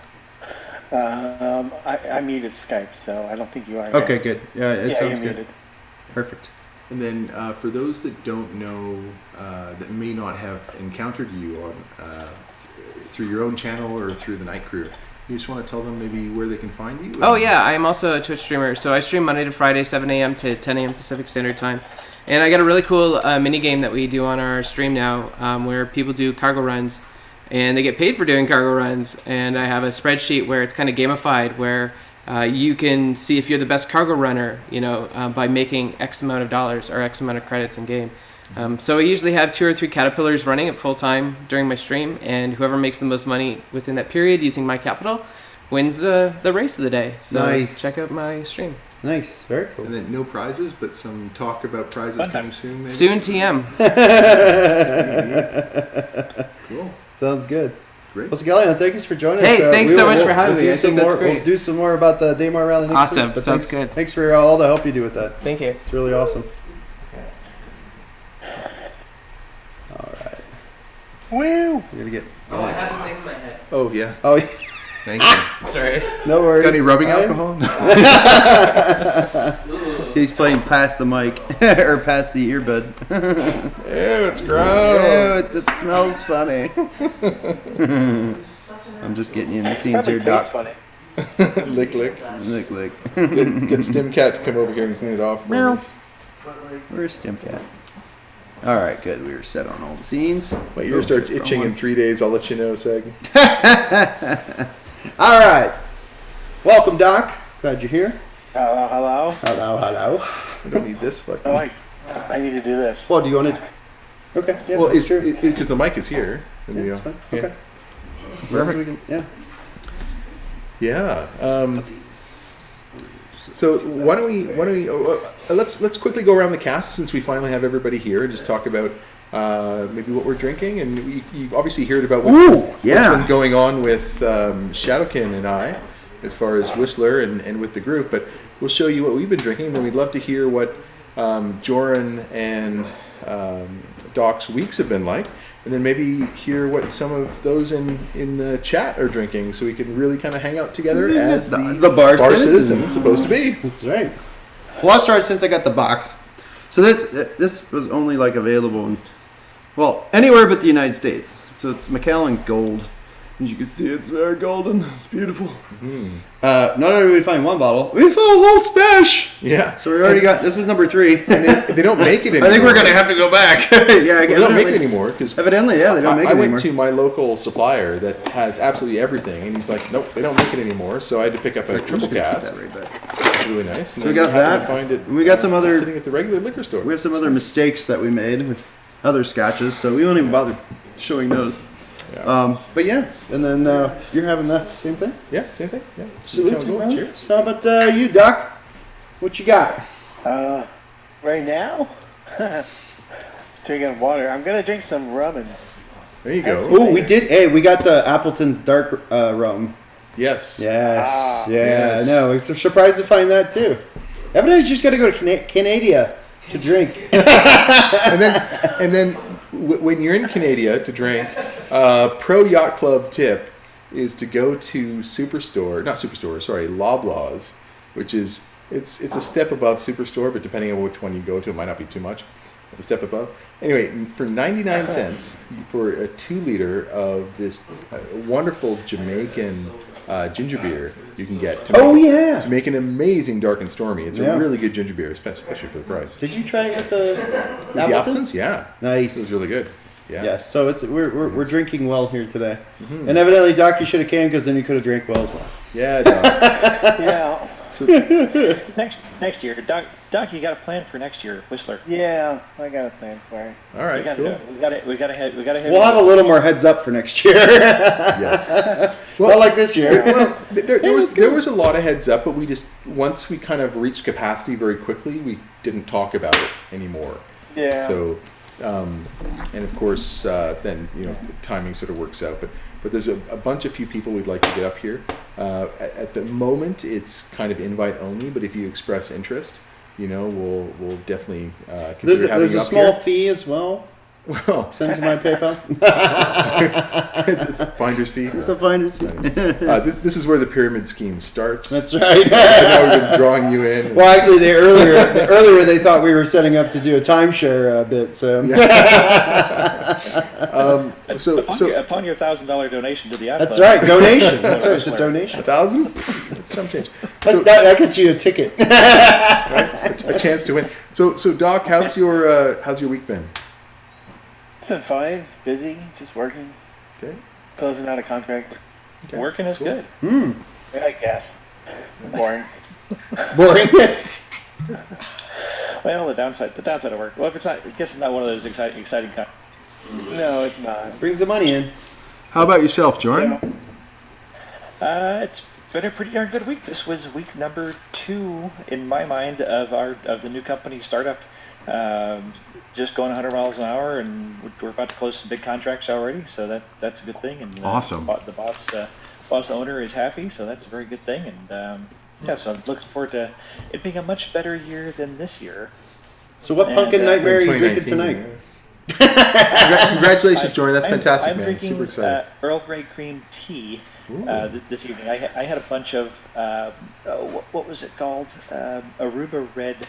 I muted Skype, so I don't think you are. Okay, good. Yeah, it Yeah, sounds you're good. muted. Perfect. And then for those that don't know, that may not have encountered you on through your own channel or through the night crew, You just want to tell them maybe where they can find you? Oh yeah, I'm also a Twitch streamer. So I stream Monday to Friday, 7 a.m. to 10 a.m. Pacific Standard Time. And I got a really cool mini game that we do on our stream now, where people do cargo runs, and they get paid for doing cargo runs. And I have a spreadsheet where it's kind of gamified, where you can see if you're the best cargo runner, by making X amount of dollars or X amount of credits in game. So I usually have 2 or 3 caterpillars running at full time during my stream, and whoever makes the most money within that period using my capital wins the race of the day. So Nice. check out my stream. Nice, very cool. And then no prizes, but some talk about prizes coming soon. Maybe? Soon TM. Cool. Sounds good. Great. Well, Scallion, thank you for joining us. Hey, thanks so much for having we'll me. do I some think that's more, great. We'll do some more about the Daymar Rally next Awesome. week. But Sounds thanks, good. Thanks for all the help you do with that. Thank you. It's really awesome. All right. Woo! We're gonna get. Oh, I had the thing in my head. Oh, yeah. Oh, Thank you. Sorry. no worries. Got any rubbing I- alcohol? No. He's playing past the mic or past the earbud. Ew, it's Oh, gross. it just smells funny. I'm just getting you in the scenes Probably here, tastes Doc. funny. Lick, lick. Lick, lick. Get Stimcat to come over here and clean it off for me. Where's Stimcat? All right, good. We were set on all the scenes. My ear starts itching in 3 days. I'll let you know, Seg. All right. Welcome, Doc. Glad you're here. Hello, hello. Hello, hello. I don't need this fucking. Oh, I need to do this. Well, do you want to? Okay. Yeah, well, that's it's true. because the mic is here. And Yeah, you that's know, fine. yeah. Okay. Wherever we can, yeah. Yeah. So why don't we let's quickly go around the cast since we finally have everybody here and just talk about maybe what we're drinking, and you've obviously heard about what's been going on with Shadowkin and I as far as Whistler and with the group, but we'll show you what we've been drinking, and then we'd love to hear what Joran and Doc's weeks have been like, and then maybe hear what some of those in the chat are drinking, so we can really kind of hang out together as the bar citizen is supposed to be. That's right. Well, I'll start since I got the box. So this was only like available in, well, anywhere but the United States. So it's Macallan Gold. As you can see, it's very golden. It's beautiful. Not only did we find one bottle, we found a whole stash. Yeah. So we already got. This is number 3. And they don't make it anymore. I think we're gonna have to go back. Yeah, They don't make it anymore because Evidently, yeah, they don't make it I anymore. went to my local supplier that has absolutely everything, and he's like, nope, they don't make it anymore. So I had to pick up a triple cask. It's really nice. And So we then got happened that. to find it. We got some other- sitting at the regular liquor store. We have some other mistakes that we made with other scotches, so we won't even bother showing those. Yeah. But yeah, and then you're having the same thing. Yeah, same thing. Yeah. Salute, Count gold. brother. Cheers. So how about you, Doc? What you got? Right now, drinking water. I'm gonna drink some rum and There you go. Oh, we did. Hey, we got the Appleton's dark rum. Yes. Yes. Yeah. Yes. I know. We're surprised to find that too. Evidently, you just got to go to Canada to drink. And then when you're in Canada to drink, pro yacht club tip is to go to Loblaws, which is it's a step above Superstore, but depending on which one you go to, it might not be too much. A step above. Anyway, for 99 cents for a 2 liter of this wonderful Jamaican ginger beer, you can get. To make an amazing dark and stormy. It's a really good ginger beer, especially for the price. Did you try it with the The Appleton's? Appleton's, yeah. Nice. This is really good. Yeah. Yes. So we're drinking well here today, and evidently, Doc, you should have came because then you could have drank well as well. Yeah. Doc. yeah. So, Next year, Doc, you got a plan for next year, Whistler? Yeah, I got a plan for it. all right, cool. We gotta hit. We'll have a little more heads up for next year. Yes. Well, not like this year. Well, there was a lot of heads up, but we just once we kind of reached capacity very quickly, we didn't talk about it anymore. Yeah. So, and of course, then timing sort of works out. But there's a few people we'd like to get up here. At the moment, it's kind of invite only. But if you express interest, we'll definitely consider having There's you a up small here. fee as well. Well, Send to my PayPal. it's a finder's fee. It's a finder's fee. This is where the pyramid scheme starts. That's right. So now we've been drawing you in. Well, actually, earlier they thought we were setting up to do a timeshare bit. So Upon your $1,000 donation to the Yacht That's Club, right, donation. That's right, it's a donation. 1,000? That's some change. That gets you a ticket. A chance to win. So Doc, how's your week been? It's been fine. Busy. Just working. Okay. Closing out a contract. Okay. working is good. Yeah, I guess. Boring. Boring. Well, the downside of work. Well, if it's not, I guess it's not one of those exciting kind. No, it's not. Brings the money in. How about yourself, Jordan? It's been a pretty darn good week. This was week number 2 in my mind of the new company startup. Just going 100 miles an hour, and we're about to close some big contracts already. So that's a good thing. And Awesome. The boss owner is happy, so that's a very good thing. And so I'm looking forward to it being a much better year than this year. So what pumpkin nightmare are you drinking 2019, tonight? Congratulations, Jordan. That's fantastic, I'm man. drinking Super excited. Earl Grey cream tea this evening. I had a bunch of what was it called? Aruba Red,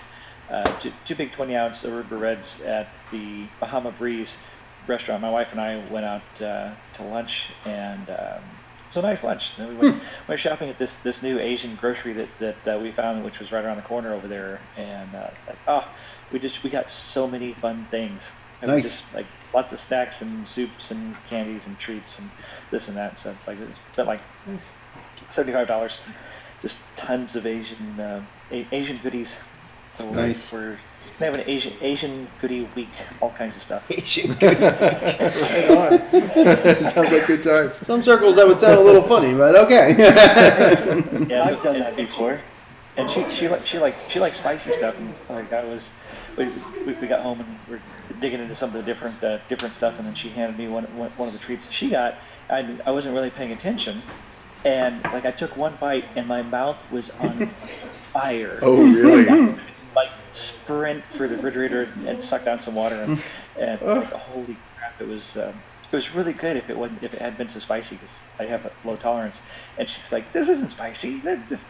two big 20-ounce Aruba Reds at the Bahama Breeze restaurant. My wife and I went out to lunch, and it was a nice lunch. And we went shopping at this new Asian grocery that we found, which was right around the corner over there. And it's like, we got so many fun things. And Nice. just, like lots of snacks and soups and candies and treats and this and that. So it's like spent like $75. Just tons of Asian goodies. So Nice. we're gonna have an Asian goodie week. All kinds of stuff. Asian. Sounds like good times. Some circles that would sound a little funny, but okay. Yeah, I've done that before. And she likes spicy stuff. And we got home and we're digging into some of the different stuff. And then she handed me one of the treats that she got. I wasn't really paying attention, and like I took one bite and my mouth was on fire. Oh, really? Like sprint for the refrigerator and suck down some water and like, holy crap, it was really good if it had been so spicy, because I have a low tolerance. And she's like, this isn't spicy,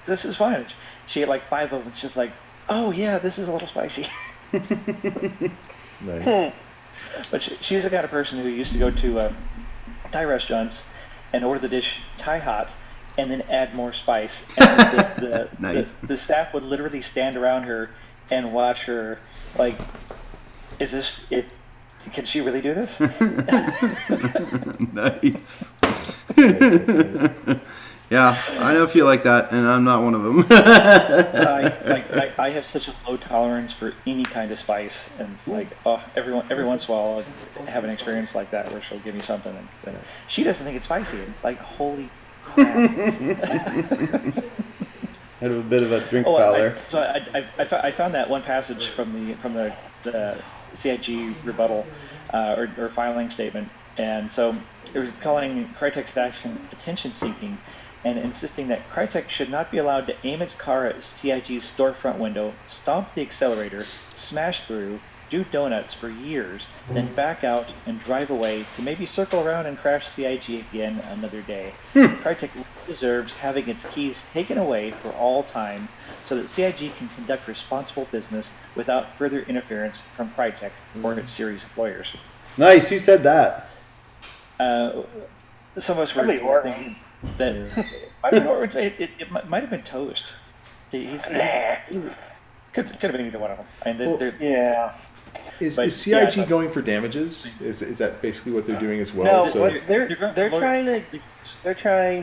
this is fine. She ate like 5 of them. She's like, oh yeah, this is a little spicy. Nice. But she's the kind of person who used to go to Thai restaurants and order the dish Thai hot and then add more spice. And Nice. the staff would literally stand around her and watch her like, is this it? Can she really do this? Nice. Yeah, I know if you like that, and I'm not one of them. I have such a low tolerance for any kind of spice, and like every once in a while I have an experience like that where she'll give me something, and she doesn't think it's spicy, and it's like, holy crap. Had a bit of a drink foul there. I found that one passage from the CIG rebuttal or filing statement, and so it was calling Crytek's action attention-seeking and insisting that Crytek should not be allowed to aim its car at CIG's storefront window, stomp the accelerator, smash through, do donuts for years, then back out and drive away to maybe circle around and crash CIG again another day. Crytek deserves having its keys taken away for all time so that CIG can conduct responsible business without further interference from Crytek or its series of lawyers. Nice. Who said that? Some of us were thinking that it might have been Toast. Could have been either one of them. I mean, Yeah. Is But, CIG yeah, going for damages? Is that basically what they're doing as well? No, So they're trying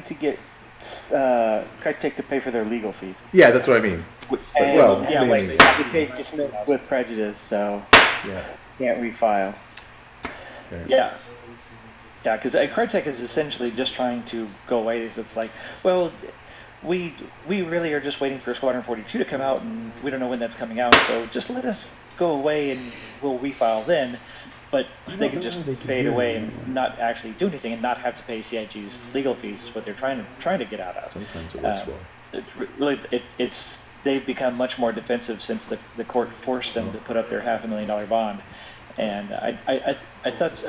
to get Crytek to pay for their legal fees. yeah, that's what I mean. And Well, yeah, mainly. the case dismissed with prejudice, so Yeah. can't refile. Okay. Yeah. Yeah, because Crytek is essentially just trying to go away. It's like, well, we really are just waiting for Squadron 42 to come out, and we don't know when that's coming out, so just let us go away and we'll refile then. But they can just fade away and not actually do anything and not have to pay CIG's legal fees is what they're trying to get out of. Sometimes it works well. It's they've become much more defensive since the court forced them to put up their $500,000 bond. And I thought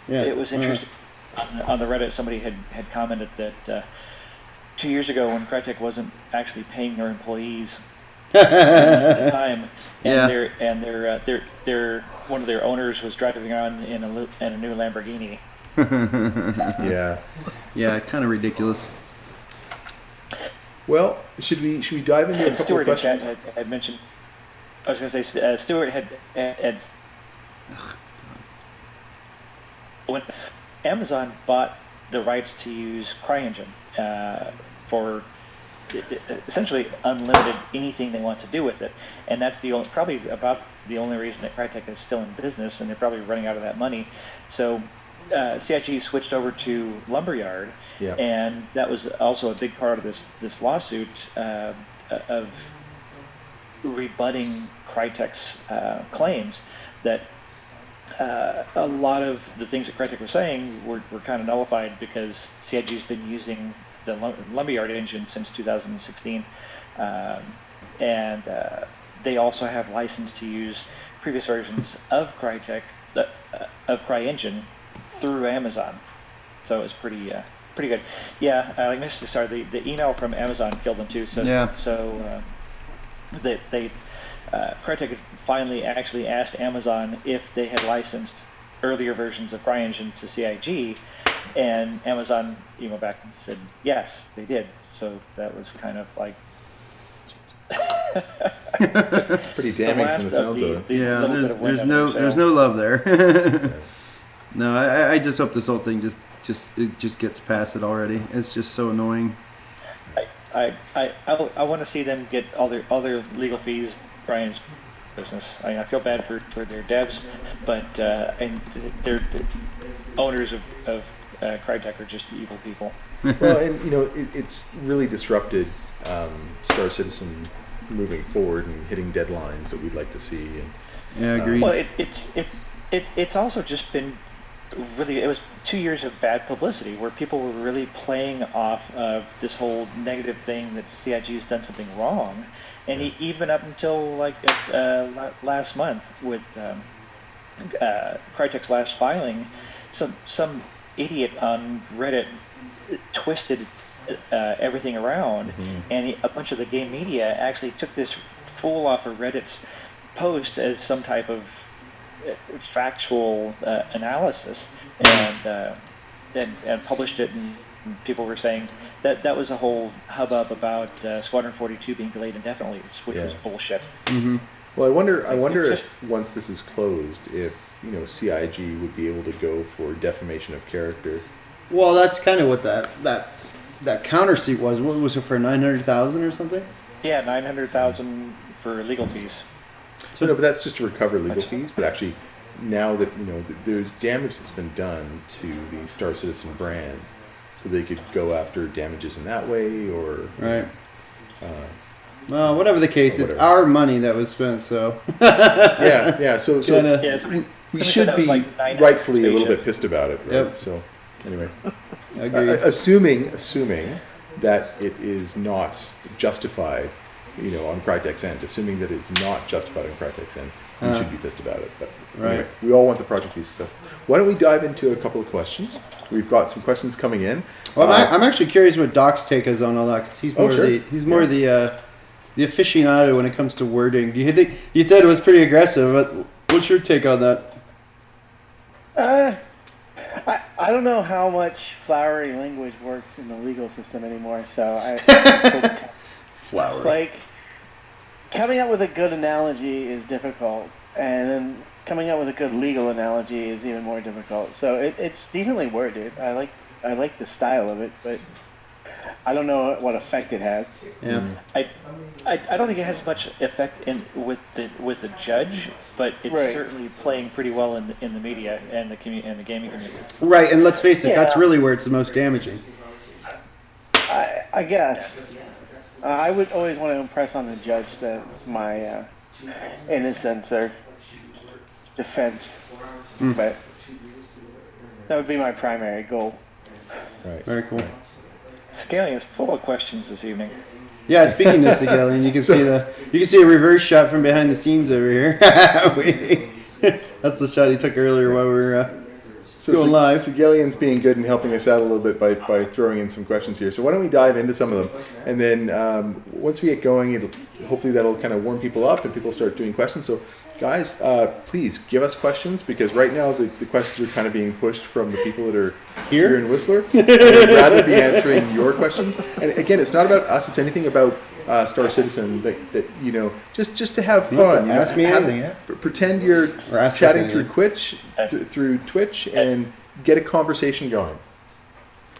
it was interesting. On the Reddit, somebody had commented that 2 years ago, when Crytek wasn't actually paying their employees at the time, and their one of their owners was driving around in a new Lamborghini, Yeah. Yeah, kind of ridiculous. Well, should we dive into a And couple of Stuart in chat questions? had mentioned. I was going to say Stuart had when Amazon bought the rights to use CryEngine for essentially unlimited anything they want to do with it, and that's probably about the only reason that Crytek is still in business, and they're probably running out of that money. So CIG switched over to Lumberyard, Yeah. and that was also a big part of this lawsuit of rebutting Crytek's claims that a lot of the things that Crytek was saying were kind of nullified because CIG's been using the Lumberyard engine since 2016, and they also have license to use previous versions of Crytek of CryEngine through Amazon. So it's pretty good. Yeah, like Mr. Sorry, the email from Amazon killed them too. So Yeah. So they Crytek had finally actually asked Amazon if they had licensed earlier versions of CryEngine to CIG, and Amazon emailed back and said yes, they did. So that was kind of like Pretty damning from the sounds of it. Yeah, little bit of wind there's under no their there's sail. no love there. No, I just hope this whole thing just gets past it already. It's just so annoying. I want to see them get all their legal fees, Brian's business. I feel bad for their devs, but and their owners of Crytek are just evil people. Well, and it's really disrupted Star Citizen moving forward and hitting deadlines that we'd like to see. And Yeah, agreed. Well, it's also just been really, it was 2 years of bad publicity where people were really playing off of this whole negative thing that CIG has done something wrong, and even up until like last month with Crytek's last filing, some idiot on Reddit twisted everything around, and a bunch of the game media actually took this fool off of Reddit's post as some type of factual analysis, and published it, and people were saying that was a whole hubbub about Squadron 42 being delayed indefinitely, which was bullshit. well, I wonder if once this is closed, if CIG would be able to go for defamation of character. Well, that's kind of what that countersuit was. What was it for, 900,000 or something? Yeah, 900,000 for legal fees. So no, but that's just to recover legal fees. But actually, now that there's damage that's been done to the Star Citizen brand, so they could go after damages in that way, or Right. Well, whatever the case, it's whatever. our money that was spent. So yeah. So Kinda- Yeah, we somebody said should that was be like 900 rightfully a little pages. bit pissed about it, right? Yep. So anyway, agreed. assuming that it is not justified, on Crytek's end, assuming that it's not justified on Crytek's end, we should be pissed about it. But anyway, Right. we all want the project to be successful. Why don't we dive into a couple of questions? We've got some questions coming in. Well, I'm actually curious what Doc's take is on all that, because he's more sure. the aficionado when it comes to wording. Do you think you said it was pretty aggressive? But what's your take on that? I don't know how much flowery language works in the legal system anymore, so I Flower. like coming up with a good analogy is difficult, and then coming up with a good legal analogy is even more difficult. So it's decently worded. I like the style of it, but I don't know what effect it has. Yeah. I don't think it has much effect with the judge, but it's Right. certainly playing pretty well in the media and the gaming community. Right, and let's face it, that's Yeah. really where it's the most damaging. I guess. I would always want to impress on the judge that my innocence or defense, but that would be my primary goal. Right. Very cool. Scaling is full of questions this evening. Yeah, speaking of Sigelian, you can see a reverse shot from behind the scenes over here. That's the shot he took earlier while we were going live. Sigelian's being good and helping us out a little bit by throwing in some questions here. So why don't we dive into some of them, and then once we get going, hopefully that'll kind of warm people up and people start doing questions. So Guys, please give us questions because right now the questions are kind of being pushed from the people that are here in Whistler. I'd rather be answering your questions. And again, it's not about us. It's anything about Star Citizen that just to have fun. Ask me anything. Yeah. Pretend you're chatting through Twitch, and get a conversation going.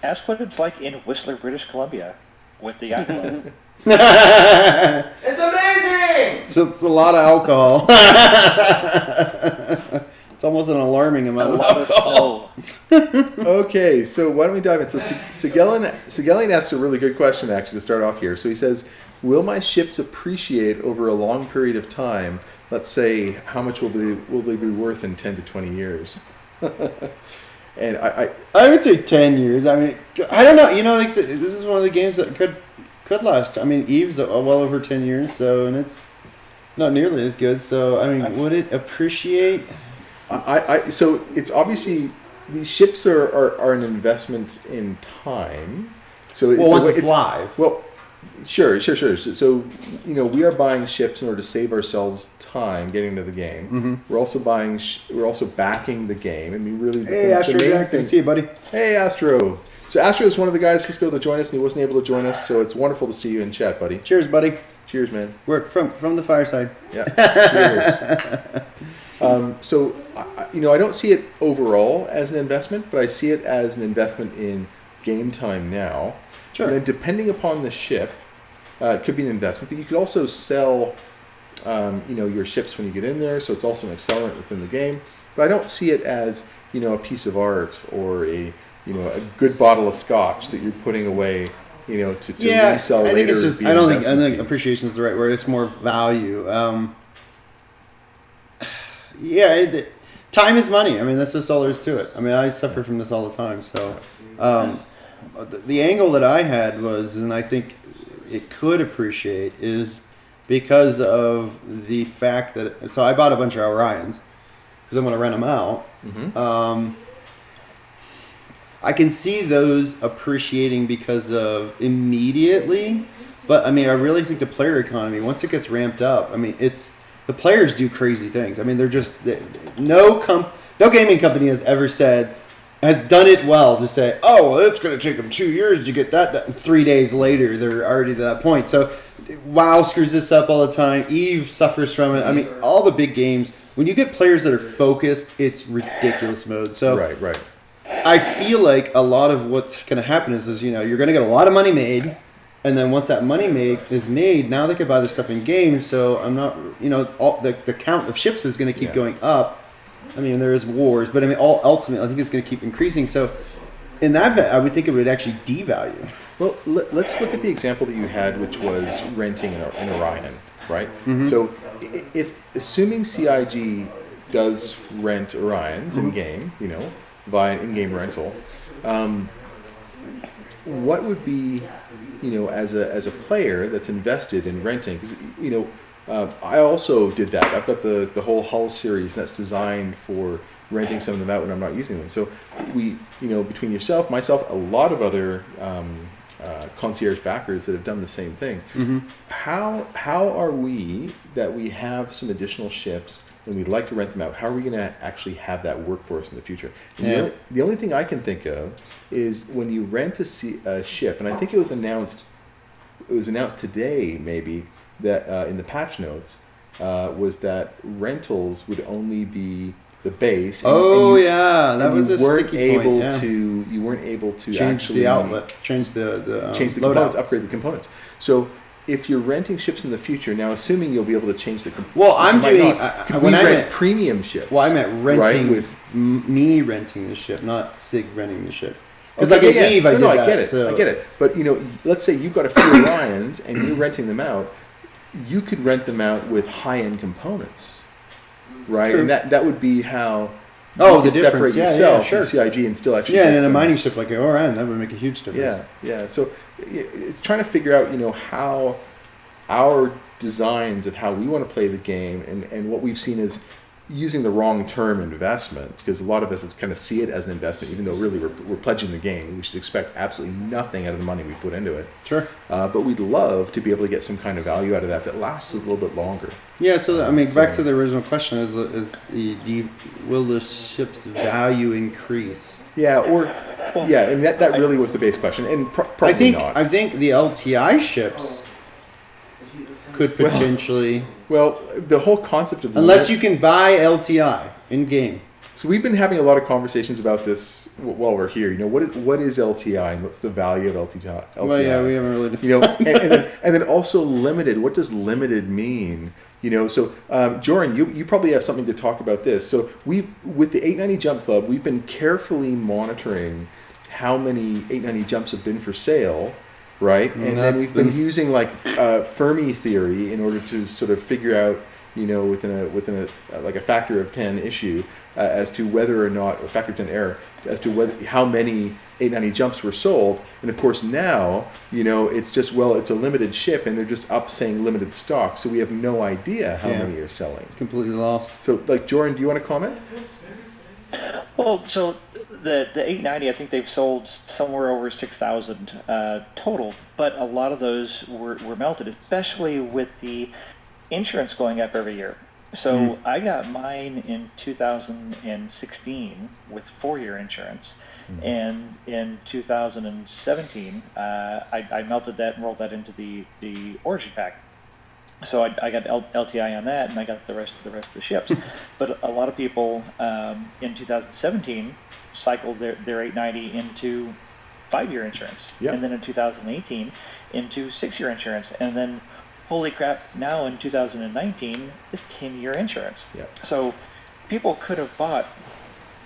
Ask what it's like in Whistler, British Columbia, with the Yacht Club. It's amazing! So it's a lot of alcohol. It's almost an alarming amount of alcohol. Okay, so why don't we dive in? So Sigelian asks a really good question actually to start off here. So he says, will my ships appreciate over a long period of time? Let's say, how much will they be worth in 10 to 20 years? And I would say 10 years. I mean, I don't know. Like, this is one of the games that could last. I mean, Eve's well over 10 years, and it's not nearly as good. So, I mean, would it appreciate? So it's obviously these ships are an investment in time. So once it's live. Well, sure. So we are buying ships in order to save ourselves time getting into the game. Mm-hmm. We're also backing the game. I mean, really. Hey, Astro, good to see you, buddy. Hey, Astro. So Astro is one of the guys who's able to join us, and he wasn't able to join us. So it's wonderful to see you in chat, buddy. Cheers, buddy. Cheers, man. We're from the fireside. Yeah. Cheers. So I don't see it overall as an investment, but I see it as an investment in game time now. Sure. And then depending upon the ship, it could be an investment, but you could also sell, your ships when you get in there. So it's also an accelerant within the game. But I don't see it as a piece of art or a good bottle of scotch that you're putting away, to resell later. I think it's just I don't think appreciation is the right word. It's more value. Time is money. I mean, that's just all there is to it. I mean, I suffer from this all the time. So, the angle that I had was, and I think it could appreciate, is because of the fact that. So I bought a bunch of Orions because I'm going to rent them out. Mm-hmm. I can see those appreciating because of immediately, but I mean, I really think the player economy, once it gets ramped up, I mean, the players do crazy things. I mean, they're just no gaming company has done it well to say, oh, well, it's going to take them 2 years to get that done. 3 days later, they're already to that point. So, WoW screws this up all the time. Eve suffers from it. I mean, all the big games, when you get players that are focused, it's ridiculous mode. So, right. I feel like a lot of what's going to happen is you're going to get a lot of money made, and then once that money is made, now they can buy their stuff in game. So I'm not, the count of ships is going to keep going up. I mean, there is wars, but I mean, ultimately, I think it's going to keep increasing. So in that, I would think it would actually devalue. Well, let's look at the example that you had, which was renting an Orion, right? Mm-hmm. So if assuming CIG does rent Orions in game, via an in-game rental, what would be, as a player that's invested in renting? Because I also did that. I've got the whole Hull series that's designed for renting some of them out when I'm not using them. So we, between yourself, myself, a lot of other concierge backers that have done the same thing. Mm-hmm. How are we that we have some additional ships and we'd like to rent them out? How are we going to actually have that work for us in the future? And the only thing I can think of is when you rent a ship, and I think it was announced today maybe that in the patch notes was that rentals would only be the base. That was a sticky point. You weren't able to change actually the outlet, change the components, upgrade the components. So if you're renting ships in the future, now assuming you'll be able to change the components. Well, I'm doing when I rent premium ships. Well, I meant renting, right? With me renting the ship, not Sig renting the ship. Because Eve, I get it. I get it. But let's say you've got a few Orions and you're renting them out. You could rent them out with high-end components, right? True. And that would be how you could separate yourself sure. from CIG and still actually and in a mining ship like Orion, that would make a huge difference. Yeah. So it's trying to figure out, how our designs of how we want to play the game and what we've seen is, using the wrong term investment, because a lot of us kind of see it as an investment, even though really we're pledging the game. We should expect absolutely nothing out of the money we put into it. Sure. But we'd love to be able to get some kind of value out of that lasts a little bit longer. Yeah, so I mean, back to the original question: will the ship's value increase? Yeah, and that really was the base question, and probably not. I think the LTI ships could potentially. Well, the whole concept of unless you can buy LTI in game. So we've been having a lot of conversations about this while we're here. You know, what is LTI and what's the value of LTI? Well, yeah, we haven't really defined. You know, and then also limited. What does limited mean? You know, so Joran, you probably have something to talk about this. So with the 890 Jump Club, we've been carefully monitoring how many 890 jumps have been for sale, right? And then we've been using like Fermi theory in order to sort of figure out, you know, within a like a factor of 10 issue as to whether or not, a factor of 10 error, as to how many 890 jumps were sold. And of course now, you know, it's just, it's a limited ship and they're just up saying limited stock. So we have no idea how many are selling. It's completely lost. So like, Joran, do you want to comment? Well, so the 890, I think they've sold somewhere over 6,000 total, but a lot of those were melted, especially with the insurance going up every year. So I got mine in 2016 with 4-year insurance, and in 2017 I melted that and rolled that into the Origin pack. So I got LTI on that, and I got the rest of the ships. But a lot of people in 2017 cycled their 890 into 5-year insurance, and then in 2018 into 6-year insurance, and then holy crap! Now in 2019 it's 10-year insurance. So people could have bought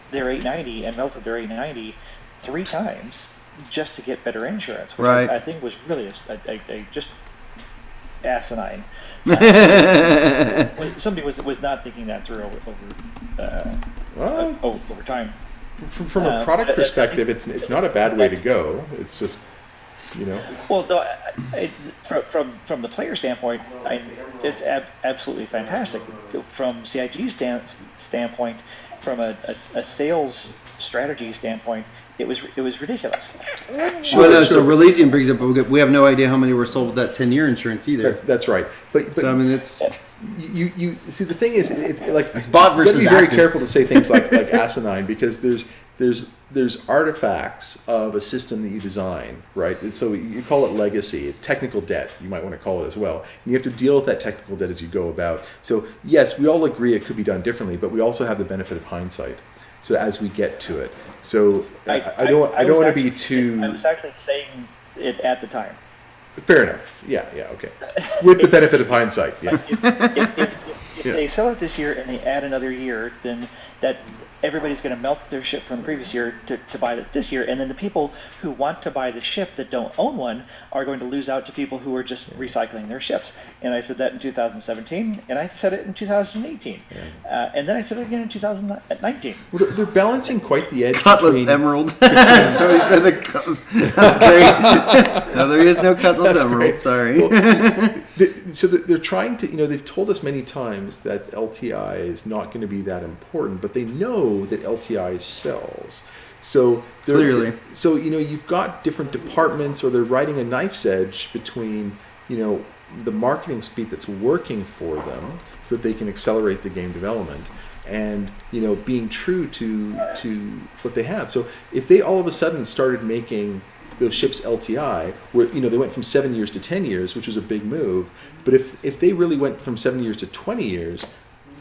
their 890 and melted their 890 3 times just to get better insurance, which I think was really a just asinine. Somebody was not thinking that through over time. From a product perspective, it's not a bad way to go. It's just, you know. Well, from the player standpoint, it's absolutely fantastic. From CIG's standpoint, from a sales strategy standpoint, it was ridiculous. So Relasian brings up, we have no idea how many were sold with that 10-year insurance either. That's right. But so I mean, it's you see, the thing is, it's like it's bot versus you have to be very active. careful to say things like asinine, because there's artifacts of a system that you design, right? And so you call it legacy, technical debt, you might want to call it as well. And you have to deal with that technical debt as you go about. So yes, we all agree it could be done differently, but we also have the benefit of hindsight. So as we get to it, so I don't want to be too. I was actually saying it at the time. Fair enough. Yeah. Okay. With the benefit of hindsight. Yeah. If they sell it this year and they add another year, then that everybody's going to melt their ship from the previous year to buy it this year, and then the people who want to buy the ship that don't own one are going to lose out to people who are just recycling their ships. And I said that in 2017, and I said it in 2018, and then I said it again in 2019. Well, they're balancing quite the edge. Cutlass Emerald. Somebody said the Cutlass. That's great. No, there is no Cutlass Emerald. Great. Sorry. Well, so they're trying to, they've told us many times that LTI is not going to be that important, but they know that LTI sells. So clearly, you've got different departments, or they're riding a knife's edge between, the marketing speed that's working for them, so that they can accelerate the game development, and being true to what they have. So if they all of a sudden started making those ships LTI, where they went from 7 years to 10 years, which was a big move, but if they really went from 7 years to 20 years,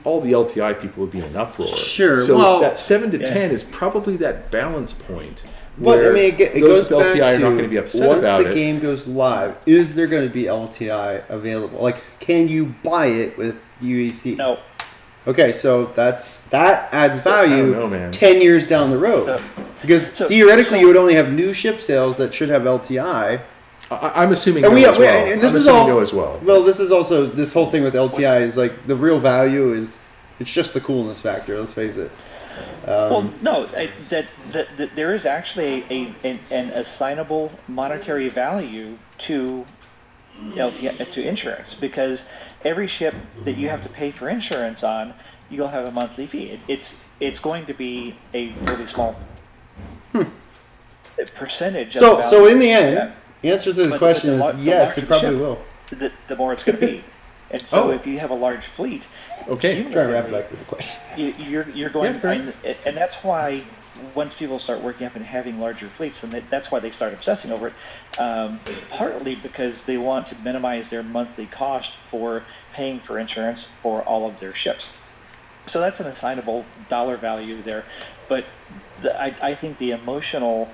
all the LTI people would be in an uproar. Sure. So that 7 to 10 is probably that balance point. But I mean, it goes with back LTI to are not going to be upset once about the game goes live, is there going to be LTI available? Like, can you buy it with UEC? No. Okay, so that adds value I don't know, man. 10 years down the road. Because theoretically, you would only have new ship sales that should have LTI. I'm assuming and as well. And this I'm is assuming all, no as well. Well, this is also, this whole thing with LTI is like, the real value is, it's just the coolness factor, let's face it. Well, no, that there is actually an assignable monetary value to LTI, to insurance, because every ship that you have to pay for insurance on you'll have a monthly fee. It's going to be a fairly small percentage. So, of the so value. in the end, Yeah. the answer to the But question the is the yes, larger it probably ship, will. The more it's going to be. And so Oh. if you have a large fleet, Okay. Try to wrap it back to the question. you're going, Yeah, fair. and that's why once people start working up and having larger fleets, and that's why they start obsessing over it. Partly because they want to minimize their monthly cost for paying for insurance for all of their ships. So that's an assignable dollar value there, but I think the emotional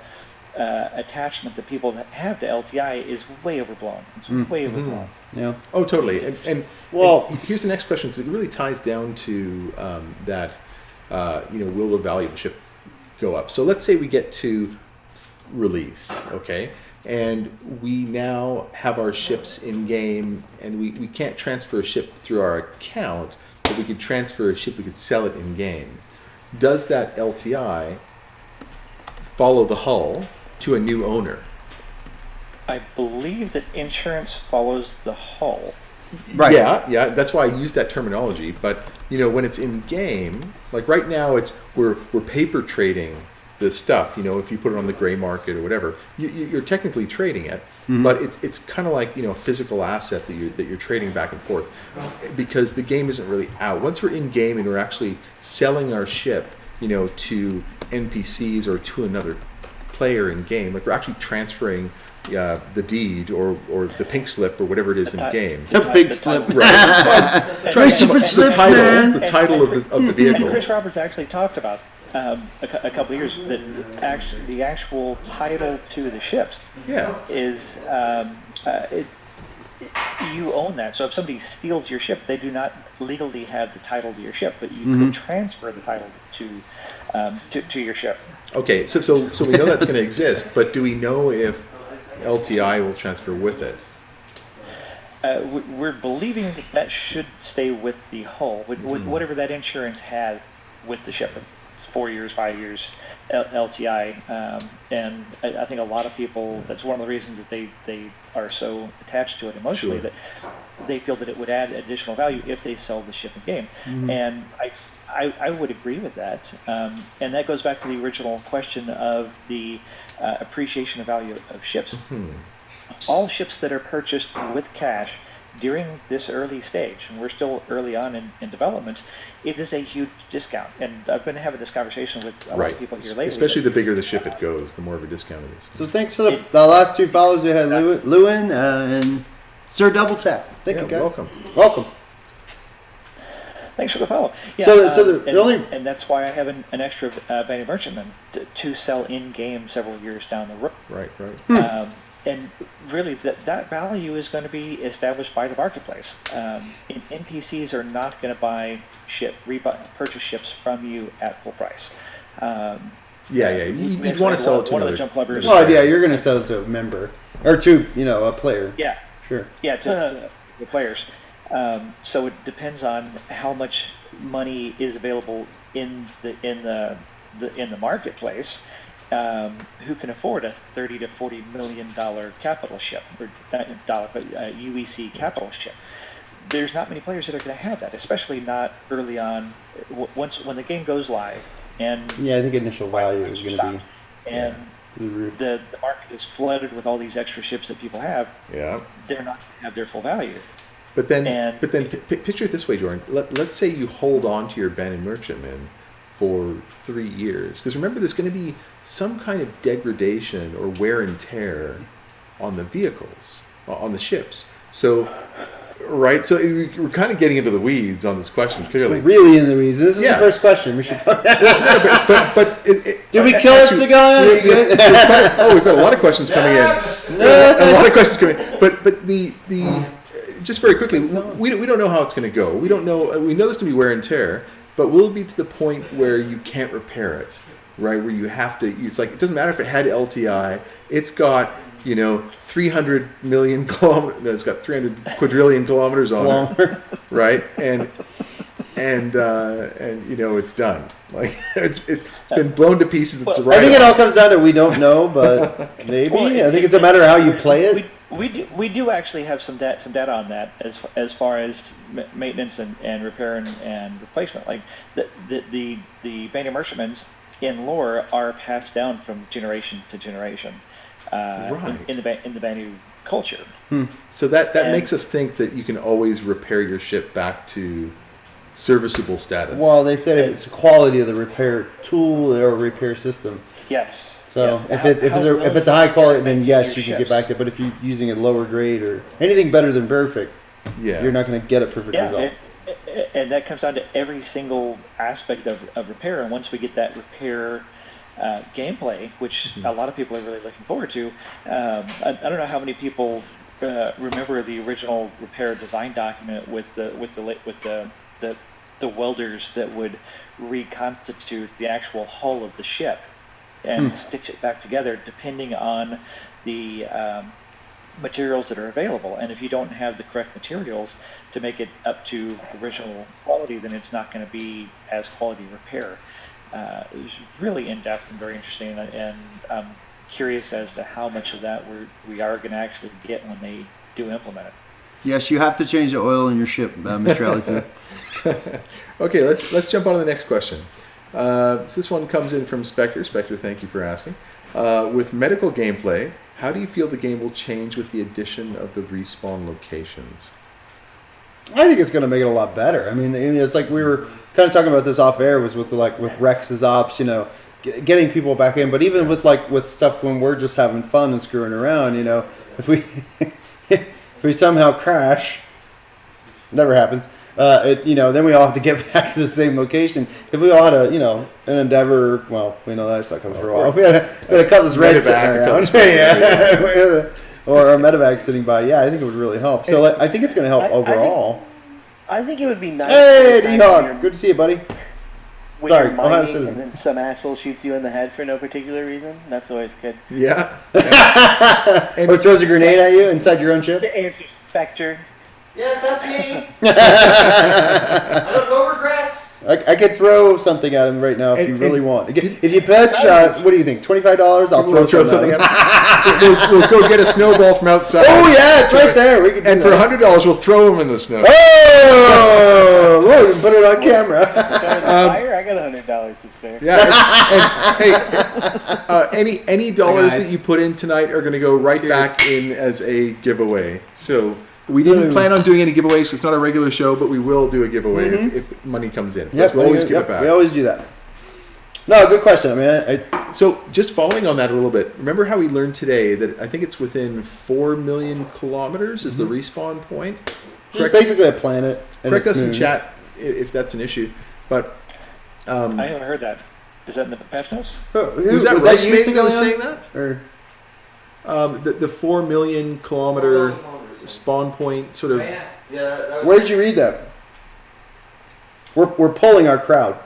attachment that people have to LTI is way overblown. It's way overblown. Yeah. Oh, totally. And Well- and here's the next question, because it really ties down to that. Will the value of the ship go up? So let's say we get to release, okay, and we now have our ships in game, and we can't transfer a ship through our account, but we could transfer a ship, we could sell it in game. Does that LTI follow the hull to a new owner? I believe that insurance follows the hull. Right. Yeah, that's why I use that terminology. But when it's in game, like right now, we're paper trading this stuff. If you put it on the gray market or whatever, you're technically trading it, but it's kind of like a physical asset that you're trading back and forth, because the game isn't really out. Once we're in game and we're actually selling our ship, to NPCs or to another player in game, like we're actually transferring the deed or the pink slip or whatever it is in game. A big slip. Right. Tracy for slips, man. The title of the And vehicle. Chris Roberts actually talked about a couple of years that the actual title to the ships Yeah. is you own that. So if somebody steals your ship, they do not legally have the title to your ship, but you could transfer the title to your ship. Okay, so we know that's going to exist, but do we know if LTI will transfer with it? We're believing that should stay with the hull, with whatever that insurance has with the ship. It's 4 years, 5 years LTI, and I think a lot of people, that's one of the reasons that they are so attached to it emotionally, Sure. that they feel that it would add additional value if they sell the ship in game. And I would agree with that. And that goes back to the original question of the appreciation of value of ships. All ships that are purchased with cash during this early stage, and we're still early on in development, it is a huge discount. And I've been having this conversation with a lot of people here lately. Especially the bigger the ship it goes, the more of a discount it is. So thanks for the last two follows you had, Lewin and Sir Double Tap. Thank you, guys. Welcome. Thanks for the follow. Yeah, So the only and that's why I have an extra Vanity Merchantman to sell in game several years down the road. Right. And really, that value is going to be established by the marketplace. NPCs are not going to purchase ships from you at full price. You'd want to sell it to one another. of the jump clubbers. well, yeah, you're going to sell it to a member or to a player. Yeah, Sure. yeah, to the players. So it depends on how much money is available in the marketplace. Who can afford a $30 to $40 million capital ship, or UEC capital ship? There's not many players that are going to have that, especially not early on. When the game goes live, and Yeah, I think initial value is going to be. and the market is flooded with all these extra ships that people have. Yeah. They're not going to have their full value. But then picture it this way, Jordan. Let's say you hold on to your Bannon Merchantman for 3 years, because remember, there's going to be some kind of degradation or wear and tear on the vehicles, on the ships. So, right. So we're kind of getting into the weeds on this question. Clearly, Really in the weeds. This is the first question. We should. but Did we kill it, Segal? Are you good? we've got a lot of questions coming in. A lot of questions coming in. But the just very quickly, we don't know how it's going to go. We don't know. We know there's going to be wear and tear, but will it be to the point where you can't repair it, right? Where you have to. It's like, it doesn't matter if it had LTI. It's got 300 million kilometers. No, it's got 300 quadrillion kilometers on it, right? And it's done. Like it's been blown to pieces. It's I think it all comes down to we don't know, but maybe. I think it's a matter of how you play it. We do actually have some data on that as far as maintenance and repair and replacement. Like the Banu Mershemans in lore are passed down from generation to generation Right. in the Banu culture. So that And- makes us think that you can always repair your ship back to serviceable status. Well, they said it's the quality of the repair tool or repair system. Yes. So yes. if it's a high quality, then yes, your you can get ships. back to it. But if you're using a lower grade or anything better than perfect, Yeah. you're not going to get a perfect Yeah, result. and that comes down to every single aspect of repair. And once we get that repair gameplay, which a lot of people are really looking forward to, I don't know how many people remember the original repair design document with the welders that would reconstitute the actual hull of the ship and stitch it back together depending on the materials that are available. And if you don't have the correct materials to make it up to the original quality, then it's not going to be as quality repair. It was really in-depth and very interesting, and I'm curious as to how much of that we are going to actually get when they do implement it. Yes, you have to change the oil in your ship, Mr. Alleyfield. Okay, let's jump on to the next question. So this one comes in from Spectre. Spectre, thank you for asking. With medical gameplay, how do you feel the game will change with the addition of the respawn locations? I think it's going to make it a lot better. I mean, it's like we were kind of talking about this off air was with Rex's ops, getting people back in. But even with stuff when we're just having fun and screwing around, if we if we somehow crash, never happens. Then we all have to get back to the same location. If we all had an Endeavor, well, we know that's not coming for a while. If we had a Cutlass Red sitting around, or a medevac sitting by, I think it would really help. So I think it's going to help overall. I think it would be nice. Hey, D-Hawk, good to see you, buddy. When Sorry, you're Ohio mining citizen. and then some asshole shoots you in the head for no particular reason. That's always good. Yeah. Or throws a grenade at you inside your own ship. The answer Spectre. Yes, that's me. I have no regrets. I could throw something at him right now if you And- really want. If you bet shot, what do you think? $25? I'll We'll throw something at him. We'll go get a snowball from outside. Oh yeah, it's right there. We could do And for that. $100, we'll throw him in the snow. Oh, look, we can put it on camera. Fire? I got $100 to spare. Yeah. Any dollars guys. that you put in tonight are going to go right back in as a giveaway. So we didn't plan on doing any giveaways. So it's not a regular show, but we will do a giveaway if money comes in. Yes, we'll always give it back. We always do that. No, good question. I mean, So just following on that a little bit, remember how we learned today that I think it's within 4 million kilometers is the respawn point? it's basically a planet. and Correct it's us in moons. chat if that's an issue. But I haven't heard that. Is that in the patch notes? was that Rice you, Maiden that was Sigallion? saying that? Or The 4 million kilometer spawn point sort of. Yeah, that was where'd you read that? We're pulling our crowd.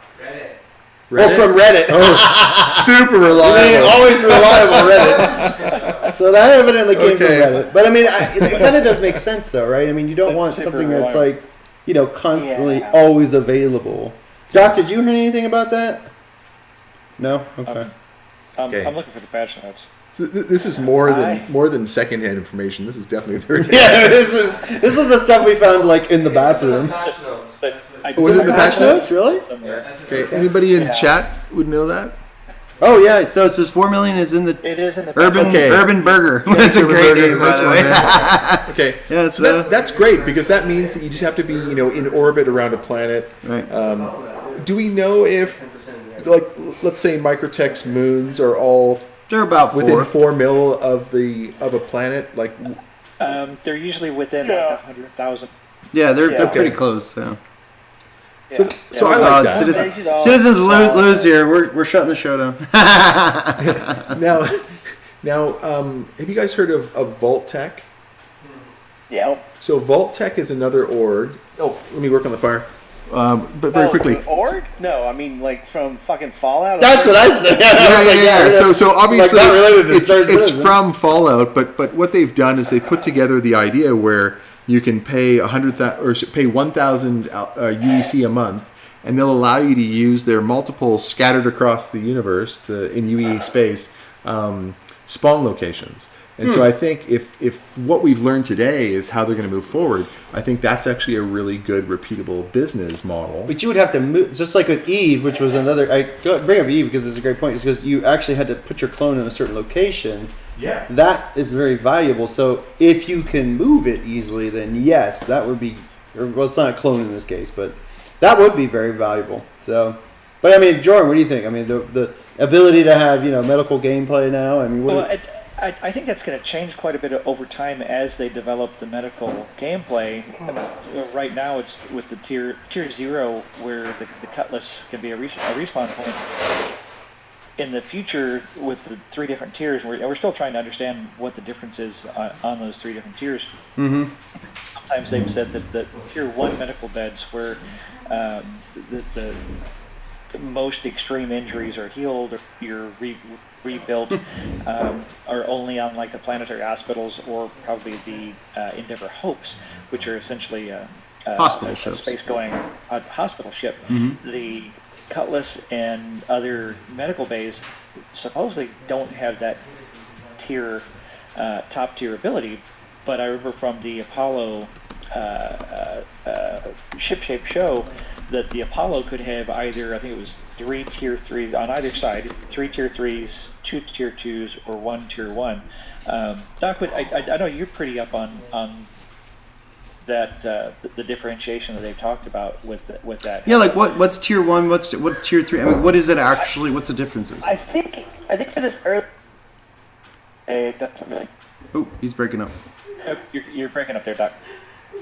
Reddit? Oh, from Reddit. Oh, super reliable. Always reliable Reddit. So that evidently came Okay. from Reddit. But I mean, it kind of does make sense, though, right? I mean, you don't That's want super something that's reliable. like, constantly Yeah. always available. Doc, did you hear anything about that? No. Okay. Okay. I'm looking for the patch notes. So this is more than secondhand information. This is definitely third. Yeah, this is the stuff we found like in the bathroom. Patch notes. But I Was it in the patch notes? Really? somewhere. Okay. Anybody in chat would know that? Oh yeah. So it says 4 million is in the It is in the Urban Okay. Urban Burger. That's a Urban great Burger, name, by nice the one, way. man. Okay. Yeah, So that's great because that means that you just have to be in orbit around a planet. Right. Do we know if let's say Microtech's moons are all They're about within 4. 4 mil of a planet? Like They're usually within Yeah. like 100,000. Yeah, they're Yeah. pretty close. So, so I like that. They should all citizens solve- lose here. We're shutting the show down. Now, have you guys heard of Vault Tech? Yeah. So Vault Tech is another org. Oh, let me work on the fire. But very quickly. the Org? No, I mean like from fucking Fallout. That's what I said. Yeah. So obviously not related to it's Star Citizen. from Fallout, but what they've done is they've put together the idea where you can pay 1,000 UEC a month, and they'll allow you to use their multiple scattered across the universe, in UEE space, spawn locations. And so I think if what we've learned today is how they're going to move forward, I think that's actually a really good repeatable business model. But you would have to move, just like with Eve, which was another. I bring up Eve because it's a great point. It's because you actually had to put your clone in a certain location. Yeah. That is very valuable. So if you can move it easily, then yes, that would be. Well, it's not a clone in this case, but that would be very valuable. So, but I mean, Jordan, what do you think? I mean, the ability to have medical gameplay now. I mean, what? I think that's going to change quite a bit over time as they develop the medical gameplay. Right now, it's with the tier 0 where the Cutlass can be a respawn point. In the future, with the 3 different tiers, we're still trying to understand what the difference is on those 3 different tiers. Mm-hmm. Sometimes they've said that the tier 1 medical beds where the most extreme injuries are healed or you're rebuilt are only on like the planetary hospitals or probably the Endeavour Hopes, which are essentially a space-going hospital ship. Mm-hmm. The Cutlass and other medical bays supposedly don't have that top tier ability, but I remember from the Apollo ship-shaped show that the Apollo could have either, I think it was 3 tier 3s on either side, 3 tier 3s, 2 tier 2s, or 1 tier 1. Doc, I know you're pretty up on that the differentiation that they've talked about with that. Yeah, like what's tier 1? What tier 3? I mean, what is it actually? What's the differences? I think for this early, that's really. Oh, he's breaking up. You're breaking up there, Doc.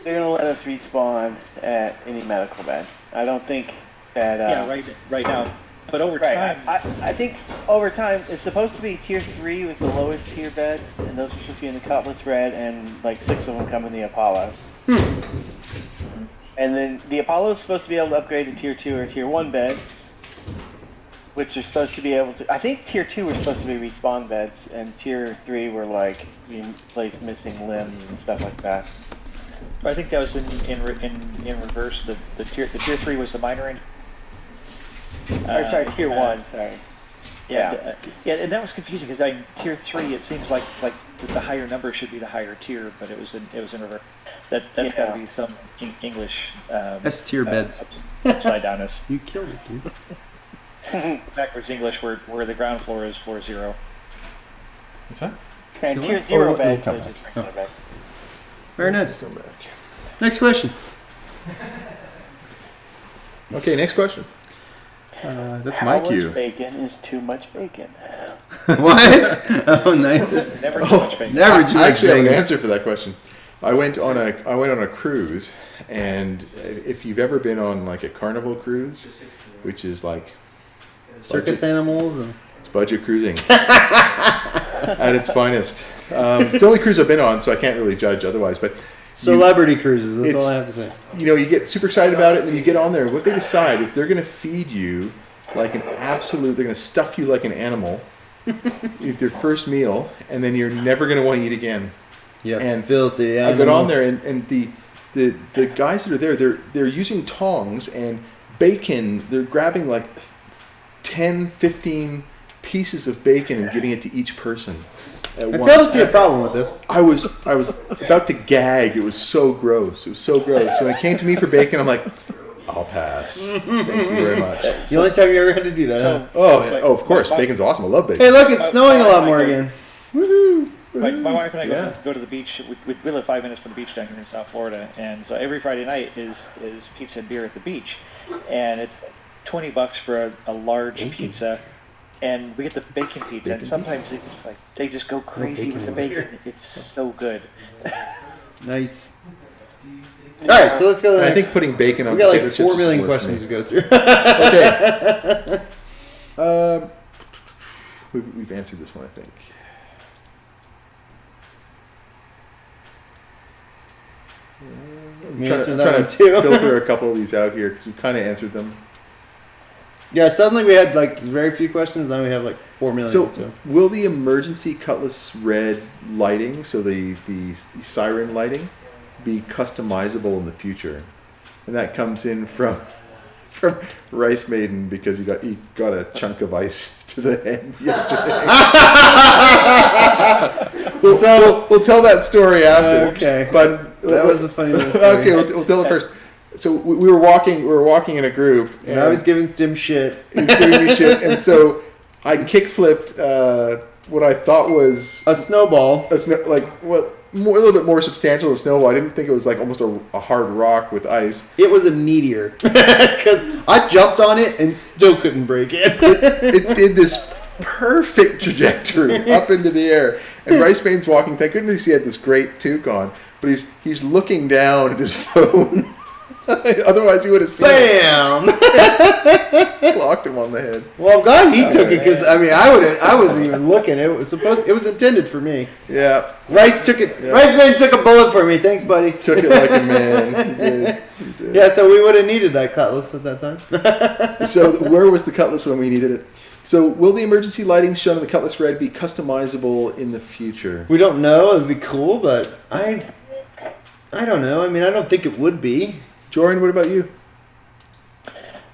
They're gonna let us respawn at any medical bed. I don't think that. Right now. But over time, I think over time it's supposed to be tier 3 was the lowest tier beds, and those are supposed to be in the Cutlass Red, and like 6 of them come in the Apollo. And then the Apollo is supposed to be able to upgrade to tier 2 or tier 1 beds, which are supposed to be able to. I think tier 2 were supposed to be respawn beds, and tier 3 were like replace missing limbs and stuff like that. I think that was in reverse. The tier 3 was the minor tier 1. Sorry. Yeah, and that was confusing because tier 3 it seems like the higher number should be the higher tier, but it was in reverse. That's got to be some English S tier beds. Upside downness. You killed it, dude. Backwards English where the ground floor is floor 0. What's that? And tier 0 beds are just regular beds. Very nice. Next question. Okay, next question. That's How my much cue. bacon is too much bacon? What? Oh, nice. Never too much bacon. Never too I much actually have an bacon. answer for that question. I went on a cruise, and if you've ever been on like a Carnival cruise, which is like Circus animals and. it's budget cruising at its finest. It's the only cruise I've been on, so I can't really judge otherwise. But Celebrity cruises, that's it's- all I have to say. you get super excited about it, and then you get on there. What they decide is they're going to feed you like an absolute. They're going to stuff you like an animal. Eat their first meal, and then you're never going to want to eat again. Yeah, And filthy I animal. got on there, and the guys that are there, they're using tongs and bacon. They're grabbing like 10, 15 pieces of bacon and giving it to each person at I once. fail to see a problem with this. I was about to gag. It was so gross. It was so gross. So when it came to me for bacon, I'm like, I'll pass. Thank you very much. The only time you ever had to do that. Huh? Oh, of course. Bacon's awesome. I love bacon. Hey, look, it's snowing a lot more again. Woohoo! My wife and I go to the beach. We live 5 minutes from the beach down here in South Florida, and so every Friday night is pizza and beer at the beach, and it's $20 for a large pizza, and we get the bacon pizza. And sometimes they just go crazy with the bacon. It's so good. Nice. All right, so let's go to the I next. think putting bacon on We got like potato chips 4 is million worth questions me. to go through. Okay. We've answered this one, I think. I'm We trying answered to, that trying one to too. filter a couple of these out here because we kind of answered them. Yeah, suddenly we had like very few questions. Now we have like 4 million. So, will the emergency Cutlass Red lighting, so the siren lighting, be customizable in the future? And that comes in from from Rice Maiden because he got a chunk of ice to the head yesterday. We'll tell that story after. Okay. But That was a funny little story. Okay, we'll tell it first. So we were walking in a group, And I was giving Stim shit. he was giving me shit, and so I kickflipped what I thought was A snowball. a little bit more substantial than a snowball. I didn't think it was like almost a hard rock with ice. It was a meteor. Because I jumped on it and still couldn't break it. It did this perfect trajectory up into the air. And Rice Main's walking. Thank goodness he had this great toque on, but he's looking down at his phone. Otherwise, he would have seen Bam! it. Clocked him on the head. Well, I'm glad he took it because I wasn't even looking. It was intended for me. Yeah, Rice took it. Yeah. Rice Man took a bullet for me. Thanks, buddy. took it like a man. He did. Yeah, so we would have needed that cutlass at that time. So where was the cutlass when we needed it? So will the emergency lighting shown on the Cutlass Red be customizable in the future? We don't know. It'd be cool, but I don't know. I mean, I don't think it would be. Jordan, what about you?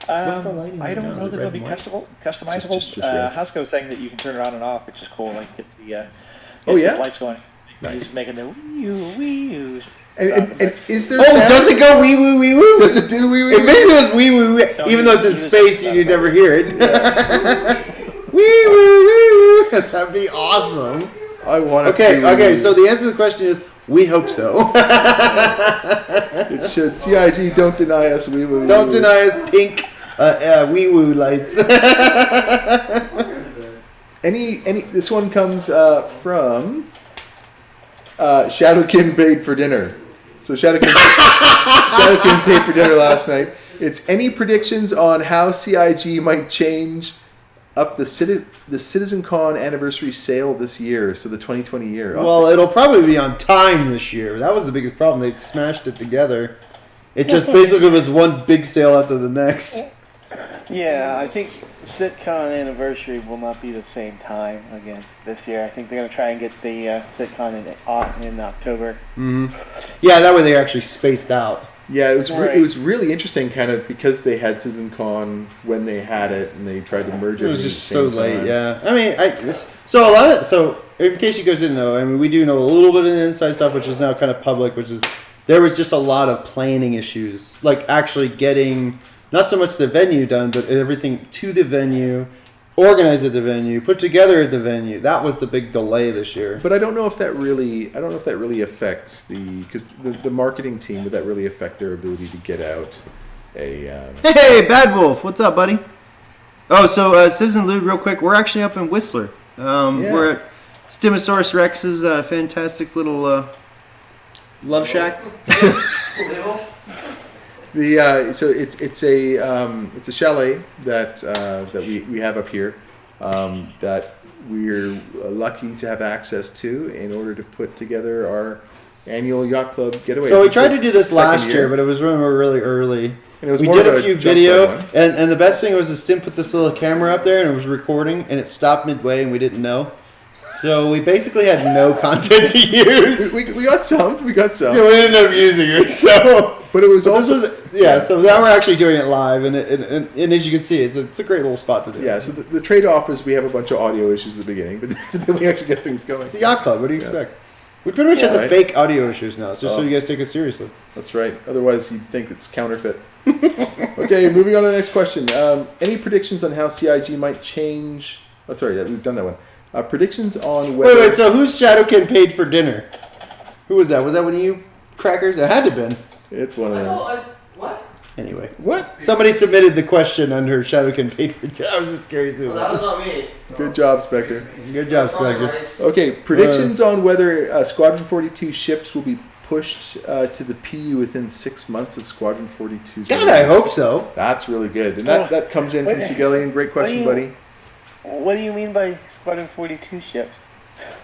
What's the lighting I right don't now? know Is it that it'll red be and white? customizable. Just red. Hasco's saying that you can turn it on and off, which is cool. Like get the Oh, yeah? the lights going. Nice. He's making the wee-oo. And is there Oh, sound? does it go wee woo wee woo? Does it do wee wee? It maybe does wee woo wee, No, even though it's in he was space, just you never hear it. Wee woo wee woo. That'd be awesome. I want it to Okay, be okay. wee-wee. So the answer to the question is we hope so. It should. CIG, don't deny us wee woo. Don't deny us pink wee woo lights. Any this one comes from Shadowkin paid for dinner. So Shadowkin paid for dinner last night. It's any predictions on how CIG might change up the CitizenCon anniversary sale this year, so the 2020 year. Well, it'll probably be on time this year. That was the biggest problem. They smashed it together. It just basically was one big sale after the next. Yeah, I think SitCon anniversary will not be the same time again this year. I think they're going to try and get the SitCon in October. Mm-hmm. Yeah, that way they're actually spaced out. Yeah, it was Right. it was really interesting, kind of because they had CitizenCon when they had it, and they tried to merge It was everything just at the so same late, time. yeah. I mean, so in case you guys didn't know, I mean, we do know a little bit of the inside stuff, which is now kind of public, which is there was just a lot of planning issues, like actually getting not so much the venue done, but everything to the venue, organized at the venue, put together at the venue. That was the big delay this year. But I don't know if that really affects because the marketing team, would that really affect their ability to get out a Hey, Bad Wolf, what's up, buddy? Oh, so Citizen Lude, real quick, we're actually up in Whistler. We're at Stimosaurus Rex's fantastic little love shack. so it's a chalet that we have up here that we're lucky to have access to in order to put together our annual yacht club getaway. So we It's tried the to do this second last year, but it was really early. And it was We more did of a few jump video, start one. and the best thing was is Stim put this little camera up there, and it was recording, and it stopped midway, and we didn't know. So we basically had no content to use. We got some. We got some. Yeah, we ended up using it. So, But it was but also So now we're actually doing it live, and as you can see, it's a great little spot to do. yeah. So the trade-off is we have a bunch of audio issues at the beginning, but then we actually get things going. It's a yacht club. What do you expect? We pretty much have to Right. fake audio issues now, it's just so Oh. you guys take us seriously. That's right. Otherwise, you'd think it's counterfeit. Okay, moving on to the next question. Any predictions on how CIG might change? Oh, sorry, we've done that one. Predictions on whether. Wait. So who's Shadowkin paid for dinner? Who was that? Was that one of you crackers? It had to have been. It's one of them. What? Anyway. What? Somebody submitted the question under Shadowkin paid for dinner. I was just curious who it Well, that was. was not me. Good job, Spectre. Good job, Fine, Spectre. Rice. Okay, predictions on whether Squadron 42 ships will be pushed to the PU within 6 months of Squadron 42's God, release. I hope so. That's really good. And that comes in from Wait. Sigelian. Great question, What do you- buddy. What do you mean by Squadron 42 ships?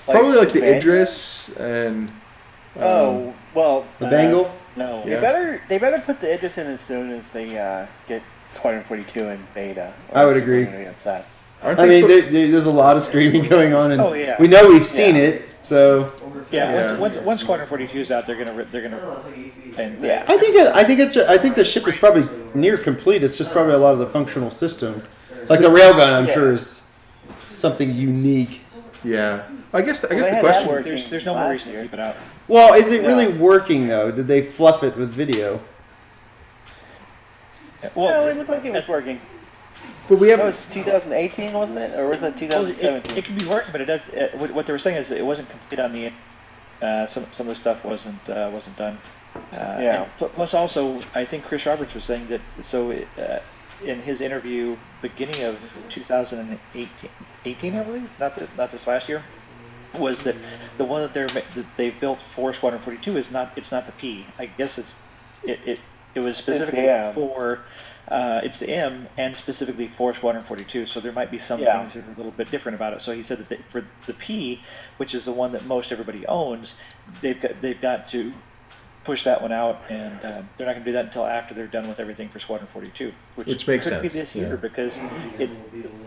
Probably like the Japan? Idris and. Oh well. The Bengal? No, Yeah. they better put the Idris in as soon as they get Squadron 42 in beta. I would agree. I'm against that. Aren't I they mean, still- there's a lot of streaming going on, and Oh, yeah. we know we've seen it. So Yeah, once Squadron 42 is out, they're gonna and Yeah. I think the ship is probably near complete. It's just probably a lot of the functional systems, like the railgun. I'm sure is something unique. Yeah. I guess they the had that question. work. there's no more reason to keep it out. Well, is it really working though? Did they fluff it with video? No, it looked like it was working. But we That have. was 2018, wasn't it? Or was it Well, 2017? it can be working, but it does. What they were saying is it wasn't complete on the. Some of the stuff wasn't done. Yeah. And plus, also, I think Chris Roberts was saying that. So, in his interview, beginning of 2018, I believe, not this last year, was that the one that they built for Squadron 42 is not. It's not the P. I guess it was specifically M. for. It's the M and specifically for Squadron 42, so there might be some Yeah. things that are a little bit different about it. So he said that for the P, which is the one that most everybody owns, they've got to push that one out, and they're not going to do that until after they're done with everything for Squadron 42, Which makes could be sense, this year yeah. because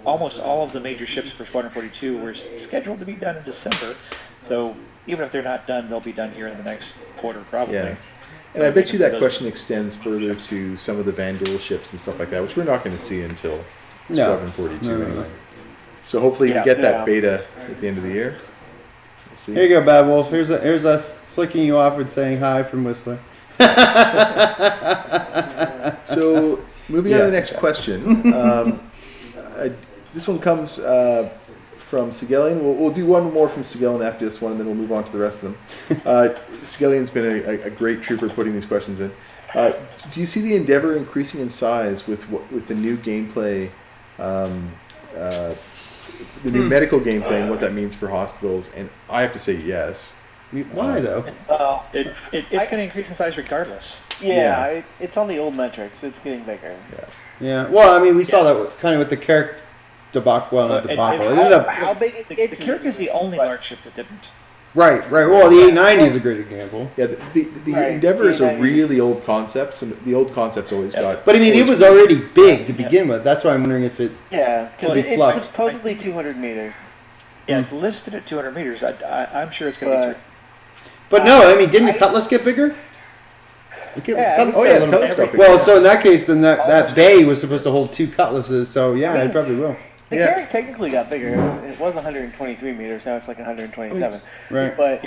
almost all of the major ships for Squadron 42 were scheduled to be done in December. So even if they're not done, they'll be done here in the next quarter probably. Yeah. And I bet you that question extends further to some of the Vandal ships and stuff like that, which we're not going to see until Squadron 42 No. anyway. So hopefully we Yeah. get that Yeah. beta at the end of the year. We'll see. Here you go, Bad Wolf. Here's us flicking you off and saying hi from Whistler. So moving on to the Yes. next question. This one comes from Sigelian. We'll do one more from Sigelian after this one, and then we'll move on to the rest of them. Sigelian's been a great trooper putting these questions in. Do you see the Endeavor increasing in size with the new gameplay, the new medical gameplay, and what that means for hospitals? And I have to say yes. Why though? It's going to increase in size regardless. Yeah, it's on the old metrics. It's getting bigger. Yeah. Well, I mean, we saw that kind of with the Carrick debacle. Well, not debacle. It ended up How big The Kirk is the only large ship that didn't. right. Well, the 890 is a great example. Yeah, the Right. Endeavor is a Yeah. really old concept, so the old concept's always got. But I mean, it was already big to begin with. That's why I'm wondering if it. Yeah, Could because be it's fluffed. supposedly 200 meters. Yeah, it's listed at 200 meters. I'm sure it's going to be. But But no, I mean, didn't the Cutlass get bigger? Yeah, Cutlass Oh got a yeah, little- Cutlass got bigger. Well, so in that case, then that bay was supposed to hold 2 Cutlasses. So yeah, it probably will. the Yeah. Carrick technically got bigger. It was 123 meters. Now it's like 127. Right. But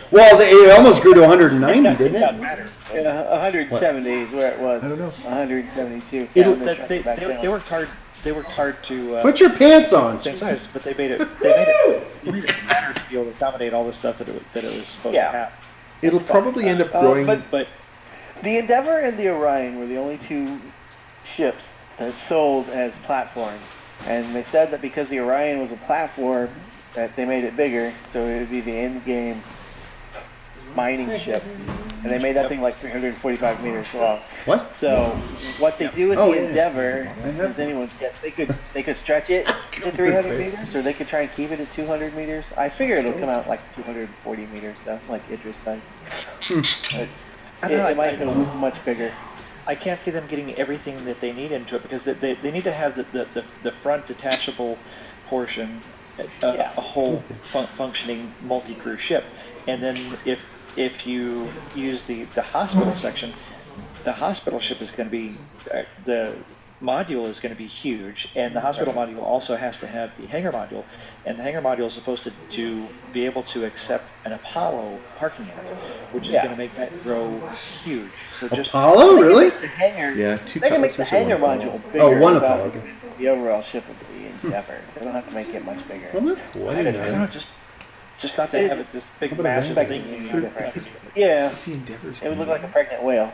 Well, it almost grew to 190, didn't it? 170 is where it was. I don't know. 172. It'll, Yeah, that, back down. they worked hard. They worked hard to Put your pants on. same size, but they made it better to be able to accommodate all the stuff that it was supposed Yeah. to have. It'll probably end up growing. But The Endeavor and the Orion were the only 2 ships that sold as platforms. And they said that because the Orion was a platform, that they made it bigger, so it would be the end game mining ship. And they made that thing like 345 meters long. What? So what they do with Oh, the yeah. Endeavor have- is anyone's guess. They could stretch it to 300 meters, or they could try and keep it at 200 meters. I figure it'll come out like 240 meters though, like Idris size. But I don't know, it might go much bigger. I can't see them getting everything that they need into it because they need to have the front detachable portion, a whole functioning multi-crew ship, and then if you use the hospital section, the hospital ship is going to be the module is going to be huge, and the hospital module also has to have the hangar module, and the hangar module is supposed to be able to accept an Apollo parking unit, which is going to make that grow huge. So just Apollo, really? The hangar, Yeah, 2 they can make the Cutlasses or hangar 1 module Apollo. bigger. Oh, one without Apollo, okay. The overall ship of the Endeavor. They don't have to make it much bigger. Well, that's cool. I I didn't don't know know, that. just not to have it this big massive thing. Yeah, The Endeavor's it would look like a pregnant whale.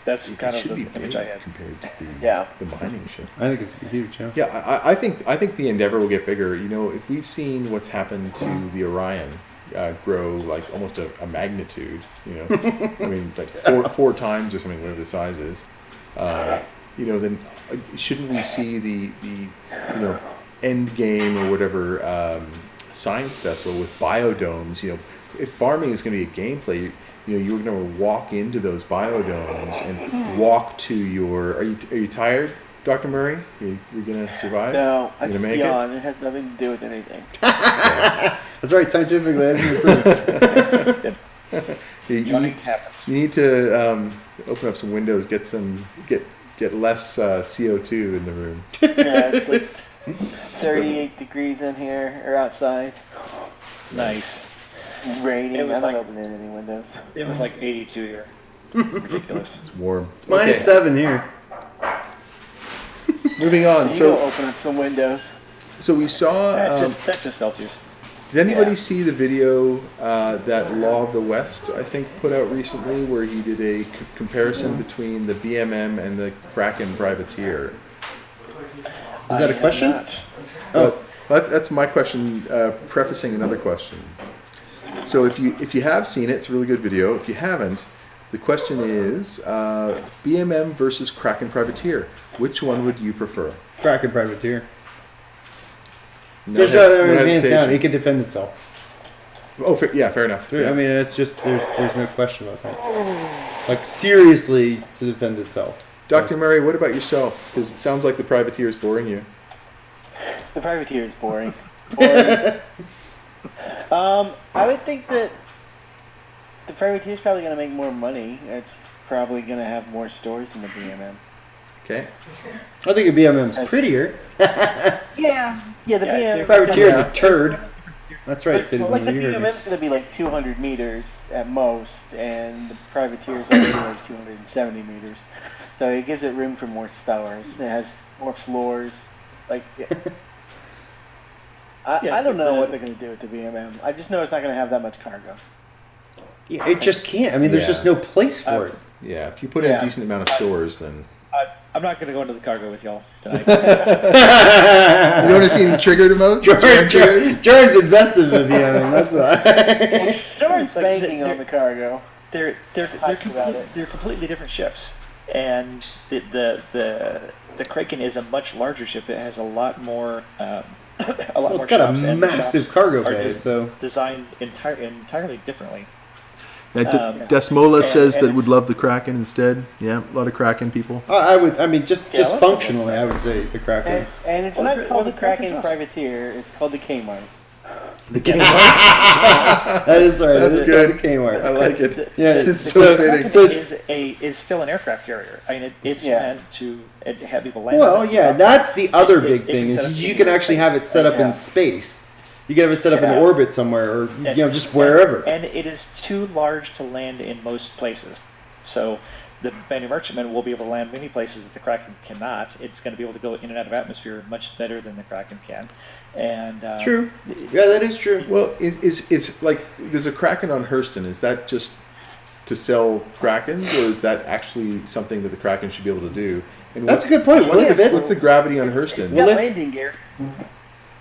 That's It kind of should the be image big I had. compared to Yeah. the mining ship. I think it's huge. Yeah. Yeah, I think the Endeavor will get bigger. You know, if we've seen what's happened to the Orion grow like almost a magnitude, you know, I mean like four times or something, whatever the size is, you know, then shouldn't we see the end game or whatever science vessel with biodomes? You know, if farming is going to be a gameplay, you're going to walk into those biodomes and walk to your. Are you tired? Dr. Murray, you gonna survive? No, I You just gonna make yawn. It has nothing to do with anything. That's right. Scientifically, it hasn't been proven. Yawning happens. You need to open up some windows, get less CO2 in the room. Yeah, it's like 38 degrees in here or outside. Nice. Raining. It was I'm not like- opening any windows. It was like 82 here. Ridiculous. It's warm. Minus 7 here. Moving on. You go So open up some windows. we saw. That's just Celsius. Did anybody Yeah. see the video that Law of the West, I think, put out recently, where he did a comparison between the BMM and the Kraken privateer? Is that a question? Oh, that's my question, prefacing another question. So if you have seen it, it's a really good video. If you haven't, the question is BMM versus Kraken privateer. Which one would you prefer? Kraken privateer. No There's hes- no no hands down. hesitation. He can defend itself. Oh, fair enough. I mean, it's just there's no question about that. Like seriously, to defend itself. Dr. Murray, what about yourself? Because it sounds like the privateer is boring you. The privateer is boring. Boring. I would think that the privateer is probably going to make more money. It's probably going to have more stores than the BMM. Okay. I think the BMM's prettier. Yeah, the Yeah, BMM. Privateer is Yeah. a turd. That's right, citizen. Like the You heard me. BMM is going to be like 200 meters at most, and the privateer is only like 270 meters. So it gives it room for more stores. It has more floors. Like, I don't know what they're going to do with the BMM. I just know it's not going to have that much cargo. Yeah, it just can't. I mean, there's Yeah. just no place for it. Yeah, if you put in a Yeah. decent amount of stores, then I'm not going to go into the cargo with y'all tonight. you want to see any triggered emotes? Jordan's invested in the BMM. That's why. Jordan's Like, banking they're- on the cargo. they're about it. they're completely different ships, and the Kraken is a much larger ship. It has a lot more Well, more it's got a shops, and the massive shops cargo are bay, just so designed entirely differently. Desmola says and that would it's- love the Kraken instead. Yeah, a lot of Kraken people. I would. I mean, just well, functionally, I would say the Kraken. And it's Well, not the- called well, the the Kraken's Kraken awesome. Privateer. It's called the Kmart. The King. That is right. That's That's good. The Kmart. I like it. Yeah, It's so- so fitting. so- is still an aircraft carrier. I mean, it's Yeah. meant to have people land. Well, on it. yeah, that's the other It- big it thing can set is up you can in actually have it set up in Yeah. space. You can have it set up in Yeah. orbit somewhere, or And- just wherever. And it is too large to land in most places. So the Banner Merchantman will be able to land many places that the Kraken cannot. It's going to be able to go in and out of atmosphere much better than the Kraken can. And True. Yeah, that is true. Well, is like there's a Kraken on Hurston. Is that just to sell Krakens, or is that actually something that the Kraken should be able to do? And That's a good point. What's, What if it- what's the gravity on Hurston? Yeah, Well, if- landing gear.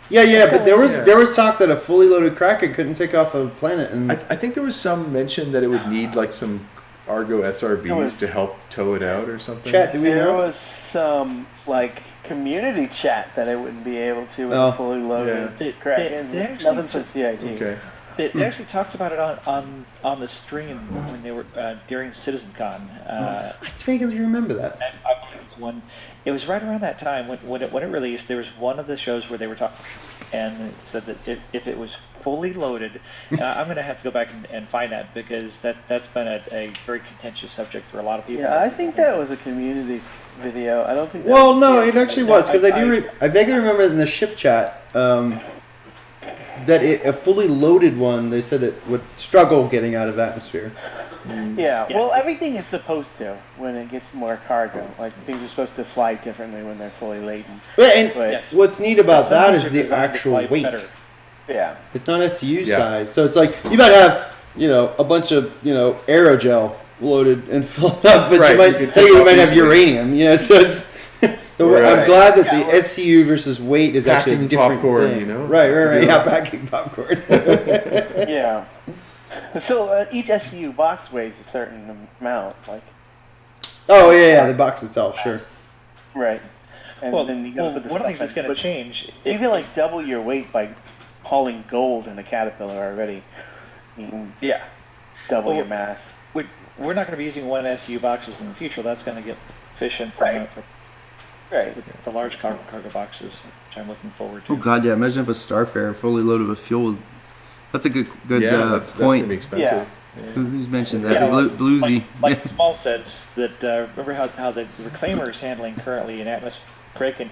Yeah, but there was Yeah. there was talk that a fully loaded Kraken couldn't take off a planet, and I think there was some mention that it would need like some Argo SRVs to help tow it out or something. chat. Do we There know? was some like community chat that it wouldn't be able to with Oh. a fully loaded Yeah. Kraken. They actually Nothing from CIG. Okay. they actually talked about it on the stream when they were during CitizenCon. I vaguely remember that. And I believe it was one. It was right around that time when it released. There was one of the shows where they were talking, and it said that if it was fully loaded, I'm going to have to go back and find that because that's been a very contentious subject for a lot of people. Yeah, I think that was a community video. I don't think. That Well, was no, CIG. it actually was because I vaguely remember in the ship chat that a fully loaded one. They said it would struggle getting out of atmosphere. Yeah, Yeah. well, everything is supposed to when it gets more cargo. Like things are supposed to fly differently when they're fully laden. And But Yes. what's neat about Some that things is are the designed to actual fly weight. better. yeah, It's not SCU Yeah. size, so it's like you might have a bunch of aerogel loaded and filled up, but Right, you might you could take you off might have easily. uranium. So it's. I'm Right. glad that Yeah, the SCU versus weight is actually a Packing different popcorn, thing. you know? Right. Yeah. Yeah, packing popcorn. yeah. So each SCU box weighs a certain amount, like Oh yeah, the box itself, sure. right. And Well, then you gotta put the one of the things stuff that's going in. to change. You can like double your weight by hauling gold in a Caterpillar already. You can Yeah. double Well, your mass. We're not going to be using one SU boxes in the future. That's going to get efficient from Right. Right. the large cargo boxes, which I'm looking forward to. Oh god, yeah. Imagine if a Starfarer fully loaded with fuel. That's a good Yeah, that's gonna point. be expensive. Who's mentioned that? Yeah, well, Bluesy. Like Small says that remember how the reclaimer is handling currently an atmospheric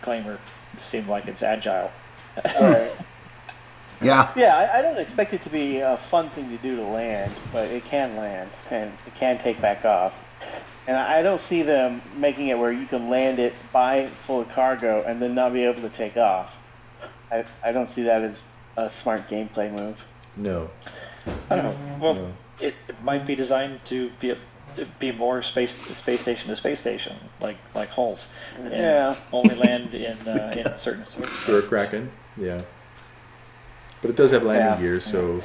reclaimer seemed like it's agile. Right. Yeah. Yeah, I don't expect it to be a fun thing to do to land, but it can land and it can take back off. And I don't see them making it where you can land it by full of cargo and then not be able to take off. I don't see that as a smart gameplay move. No. I don't know. Well, No. it might be designed to be more space station to space station, like hulls. And Yeah. only land in certain. For a Kraken, yeah. But it does have landing Yeah. gear, so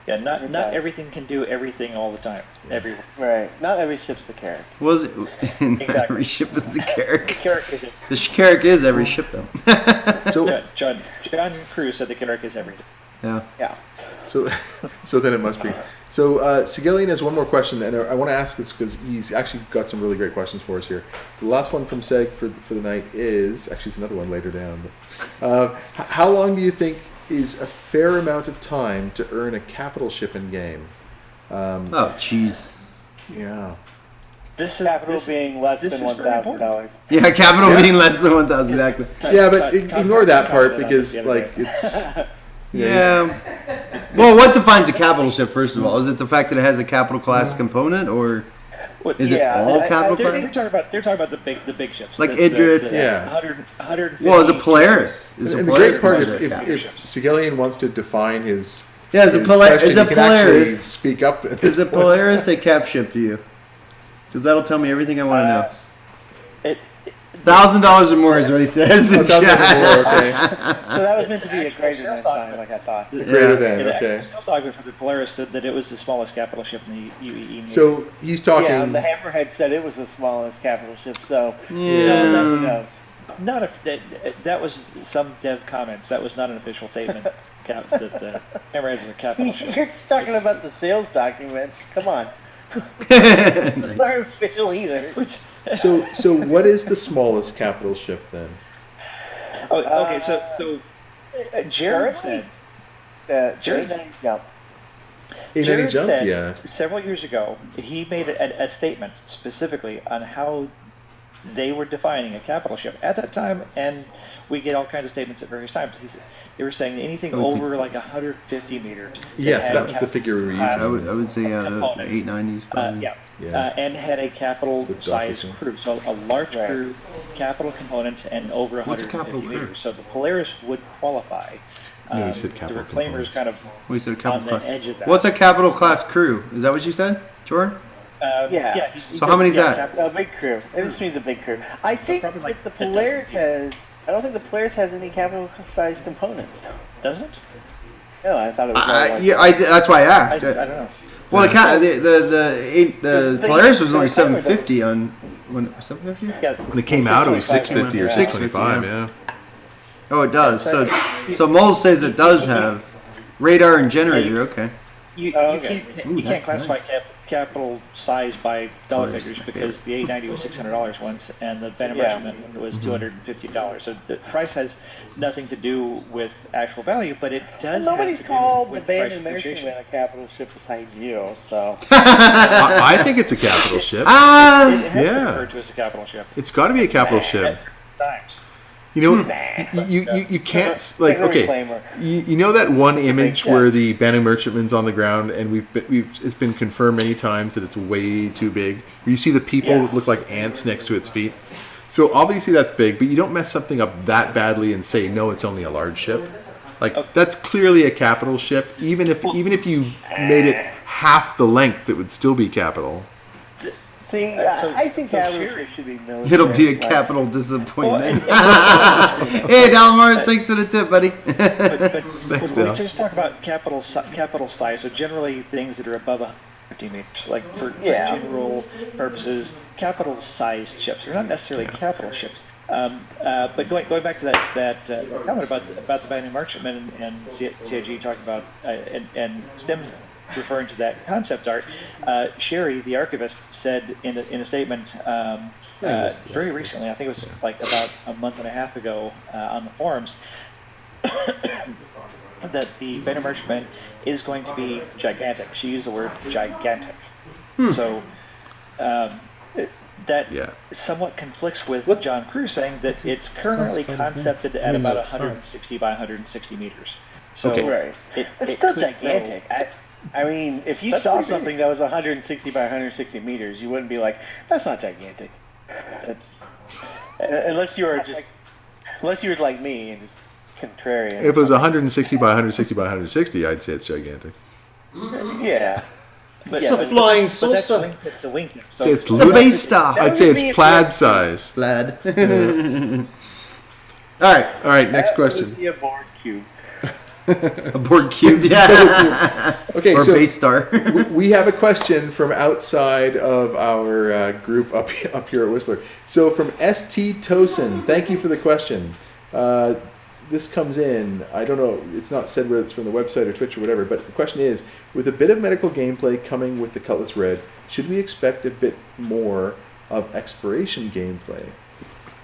Yeah, not does. everything can do everything all the time. Everywhere. Right. Not every ship's the Carrack. Was it? Exactly. Every ship is the Carrack. Carrack is it. The Carrack is every ship, though. so John Cruz said the Carrack is everything. Yeah. Yeah. so so then it must be. So Sigillian has one more question, and I want to ask this because he's actually got some really great questions for us here. So the last one from Seg for the night is actually it's another one later down. But, how long do you think is a fair amount of time to earn a capital ship in game? Oh, jeez. Yeah. This is Capital being less this than is very $1,000. Yeah, capital Yeah. being less than 1,000 exactly. Yeah, but ignore that part comment on because this the other like day. it's Yeah. Well, what defines a capital ship, first of all? Is it the fact that it has a capital class component, or is it Yeah, all I- capital They're class? talking about the big ships, Like the Idris. Yeah. 150. Well, is it Polaris? Is and it the Polaris great part considered if, a if, capital? if Sigillian wants to define his Yeah, is it his Polaris? question, Is it he can actually Polaris? speak up at this Is it point. Polaris a cap ship to you? Because that'll tell me everything I want to know. It, $1,000 or more is what he says. in Oh, $1,000 chat. more, okay. So that was meant to be a greater than sign, like I thought. Greater than, the okay. actual document from the Polaris said that it was the smallest capital ship in the UEE. So he's talking. Yeah, the Hammerhead said it was the smallest capital ship, so who Yeah. knows? Not a, that was some dev comments. That was not an official statement. That the Hammerhead is a capital ship. You're talking about the sales documents. Come on. Nice. Not official either. So what is the smallest capital ship then? Oh, okay. So Jared said. Jared said. Yeah. In any Jared jump? said Yeah. several years ago he made a statement specifically on how they were defining a capital ship at that time, and we get all kinds of statements at various times. They were saying anything over like 150 meters. Yes, had that was the figure we were using. I would say the 890s probably. Yeah. And had a capital Good size document. crew, so a large crew, capital components, and over What's a 150 capital crew? meters. So the Polaris would qualify. No, you said capital The Reclaimer's components. kind of What you said, a on capital the class. edge of that. What's a capital class crew? Is that what you said, Jordan? Yeah. So how many's that? A big crew. It just means a big crew. I think probably like the a dozen Polaris people. has. I don't think the Polaris has any capital sized components. Does it? No, I thought it was. more like Yeah, that's why I I asked. don't know. Well, the Polaris was only the 750 on when 750. Yeah, When it came out, it was 650 or 650, 625. yeah. Yeah. Oh, it does. So Moles says it does have radar and generator. Okay. you okay. can't that's classify nice. capital size by dollar Polaris figures is my because the 890 was $600 once and the Banner Yeah. Merchantman was $250. So the price has nothing to do with actual value, but it does. Nobody's have to called do the with price Band appreciation. American a capital ship besides you, so. I think it's a capital ship. It Ah, has been Yeah. referred to as a capital ship. It's got to be a capital ship. At times. You know, you can't like Like the okay. Reclaimer. You know that one image Makes where sense. the Banu Merchantman's on the ground, and it's been confirmed many times that it's way too big. Where you see the people Yeah. that look like ants next to its feet. So obviously that's big, but you don't mess something up that badly and say no, it's only a large ship. Like that's clearly a capital ship. Even if you made it half the length, it would still be capital. See, So- I think so capital Sherry- ship should be military. it'll be a like- capital disappointment. Well, Hey, Dalmars, thanks for the tip, buddy. But Thanks, when Dale. we just talk about capital size, so generally things that are above 150 meters, like for Yeah. general purposes, capital sized ships. They're not necessarily capital ships. But going back to that comment about the Banu Merchantman and CIG talking about and STEM referring to that concept art, Sherry, the archivist, said in a statement very recently, I think it was like about a month and a half ago on the forums, that the Venom Merchantman is going to be gigantic. She used the word gigantic. So that somewhat conflicts with John Crew saying that it's currently concepted at about 160 by 160 meters. So it's still gigantic. I mean, if you saw something that was 160 by 160 meters, you wouldn't be like, "That's not gigantic." That's unless you were like me and just contrarian. If it was 160 by 160 by 160, I'd say it's gigantic. Yeah. It's a flying saucer. It's the wing. So it's a base star. I'd say it's plaid size. Plaid. All right. Next question. Be a Borg cube. A Borg cube. Yeah. Okay, or so base star. we have a question from outside of our group up here at Whistler. So from ST Tosin, thank you for the question. This comes in, I don't know, it's not said whether it's from the website or Twitch or whatever, but the question is, with a bit of medical gameplay coming with the Cutlass Red, should we expect a bit more of exploration gameplay?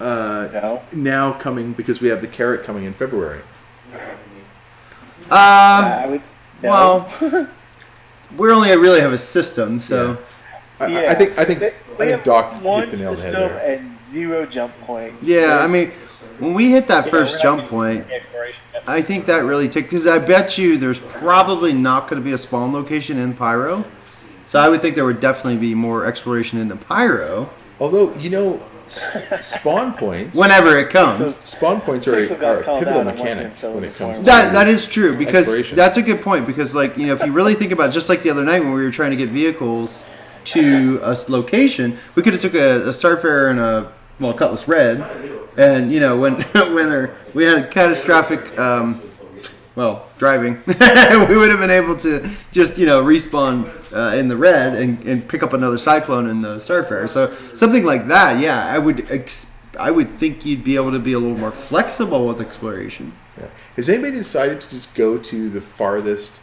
No. Now coming, because we have the Carrot coming in February. I would. No. Well, we only really have a system, so I think Doc hit the nail on the head system there. and 0 jump points. yeah. I mean, when we hit that first jump point, I think that really took, because I bet you there's probably not going to be a spawn location in Pyro. So I would think there would definitely be more exploration in the Pyro. Although, spawn points, whenever it comes. Spawn points are a pivotal mechanic when it comes to that is true, because exploration. that's a good point, because if you really think about it, just like the other night when we were trying to get vehicles to a location, we could have took a Starfarer and a Cutlass Red, and when we had a catastrophic driving, we would have been able to just respawn in the Red and pick up another Cyclone in the Starfarer. So something like that, yeah, I would think you'd be able to be a little more flexible with exploration. Yeah. Has anybody decided to just go to the farthest,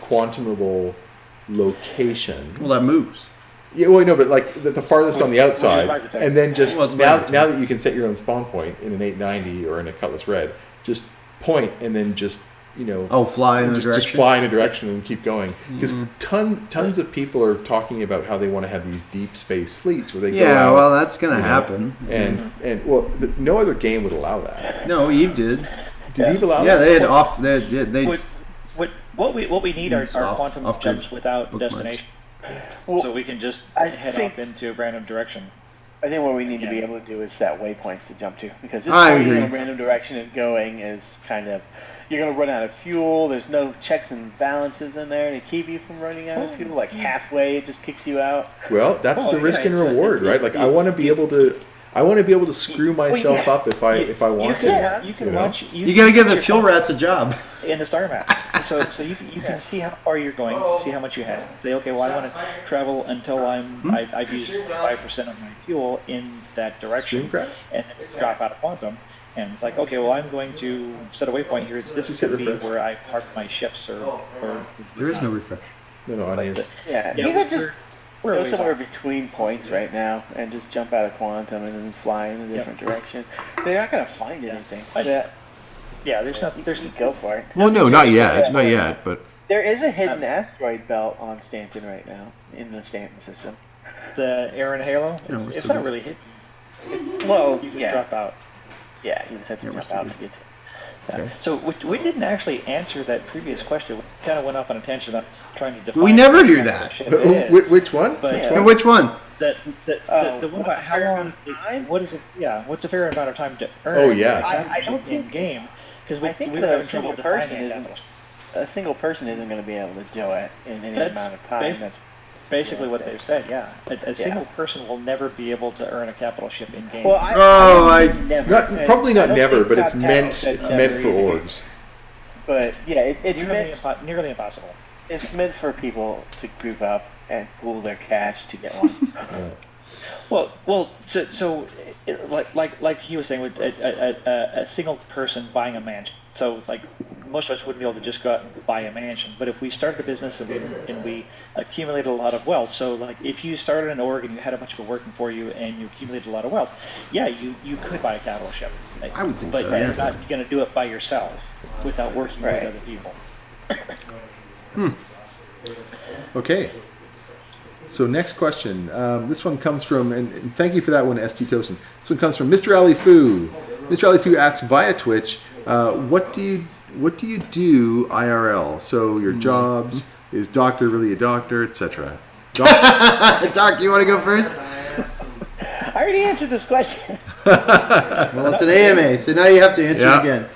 quantumable location? Well, that moves. Yeah, well, no, but the farthest on the outside, and then just now that you can set your own spawn point in an 890 or in a Cutlass Red, just point and then just fly in the direction. Just fly in a direction and keep going. Because tons of people are talking about how they want to have these deep space fleets where they go out. Well, that's gonna happen. And no other game would allow that. No, Eve did. Did Eve allow that? Yeah, they had off. They What we need are quantum jumps without destination. Well, so we can just head off into a random direction. I think what we need to be able to do is set waypoints to jump to, because just I going in agree. a random direction and going is kind of, you're going to run out of fuel. There's no checks and balances in there to keep you from running out of fuel. Like halfway, it just kicks you out. Well, that's the risk and reward, right? I want to be able to. I want to be able to screw myself up if I want to. You can watch. You got to give the fuel rats a job. In the star map, so you can see how far you're going, see how much you have. Say, okay, well, I want to travel until I've used 5% of my fuel in that direction, and then drop out of quantum. And it's like, okay, well, I'm going to set a waypoint here. This is going to be where I park my ships, or there is no refresh. No, audience. Yeah, you could just go somewhere between points right now and just jump out of quantum and then fly in a different direction. They're not going to find anything. Yeah, there's go for it. Well, no, not yet, but there is a hidden asteroid belt on Stanton right now in the Stanton system. The Aaron Halo, it's not really hidden. Well, you can drop out. Yeah, you just have to jump out to get to it. Okay. So we didn't actually answer that previous question. We kind of went off on a tangent on trying to define. We never do that. Which one? Which one? The one about how long? What is it? Yeah, what's a fair amount of time to earn? Oh yeah. I don't think game. Because I think a single person isn't going to be able to do it in any amount of time. That's basically what they've said. Yeah, a single person will never be able to earn a capital ship in game. Well, probably not never, but it's meant for orgs. But yeah, it's nearly impossible. It's meant for people to group up and pool their cash to get one. Well, so like he was saying, with a single person buying a mansion. So most of us wouldn't be able to just go out and buy a mansion. But if we started a business and we accumulated a lot of wealth, so like if you started an org and you had a bunch of people working for you and you accumulated a lot of wealth, yeah, you could buy a capital ship. I would think but so, you're yeah. not going to do it by yourself without working with other people. Okay. So next question. This one comes from, and thank you for that one, ST Tosin. This one comes from Mr. Ali Fu. Mr. Ali Fu asks via Twitch, what do you do IRL? So your jobs, is doctor really a doctor, etc. Doc, you want to go first? I already answered this question. Well, it's an AMA, so now you have to answer Yeah. it again.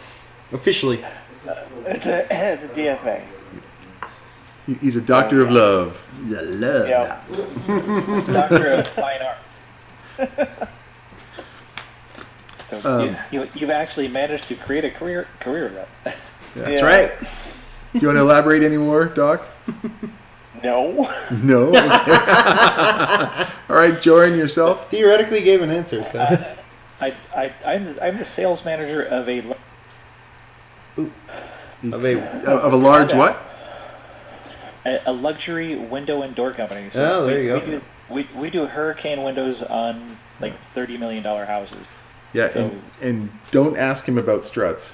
Officially. It's a DFA. He's a doctor of love. The love. Yeah. Doctor of fine art. So you've actually managed to create a career of that. That's right. Do you want to elaborate any more, Doc? No. No? All right, Joran, yourself? Theoretically gave an answer, so. I'm the sales manager of a Of a large what? a luxury window and door company. Oh, there you go. We do hurricane windows on like $30 million houses. Yeah, and don't ask him about struts.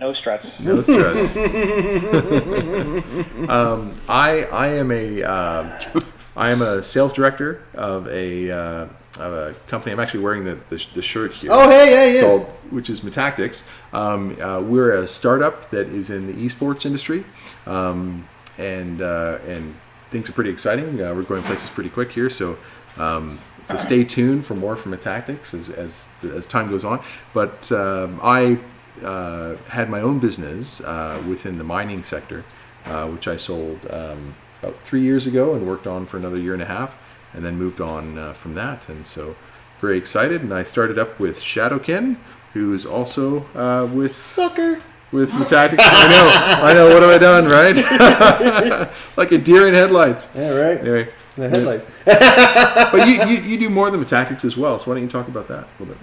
No struts. No struts. I am a sales director of a company. I'm actually wearing the shirt here. Oh, hey, yes. Which is Metactics. We're a startup that is in the esports industry, and things are pretty exciting. We're going places pretty quick here, so stay tuned for more from Metactics as time goes on. But I had my own business within the mining sector, which I sold about 3 years ago and worked on for another year and a half, and then moved on from that. And so very excited. And I started up with Shadowkin, who is also with Metactics. I know. What have I done, right? Like a deer in headlights. Yeah, right. Anyway, The headlights. but you do more than Metactics as well. So why don't you talk about that a little bit?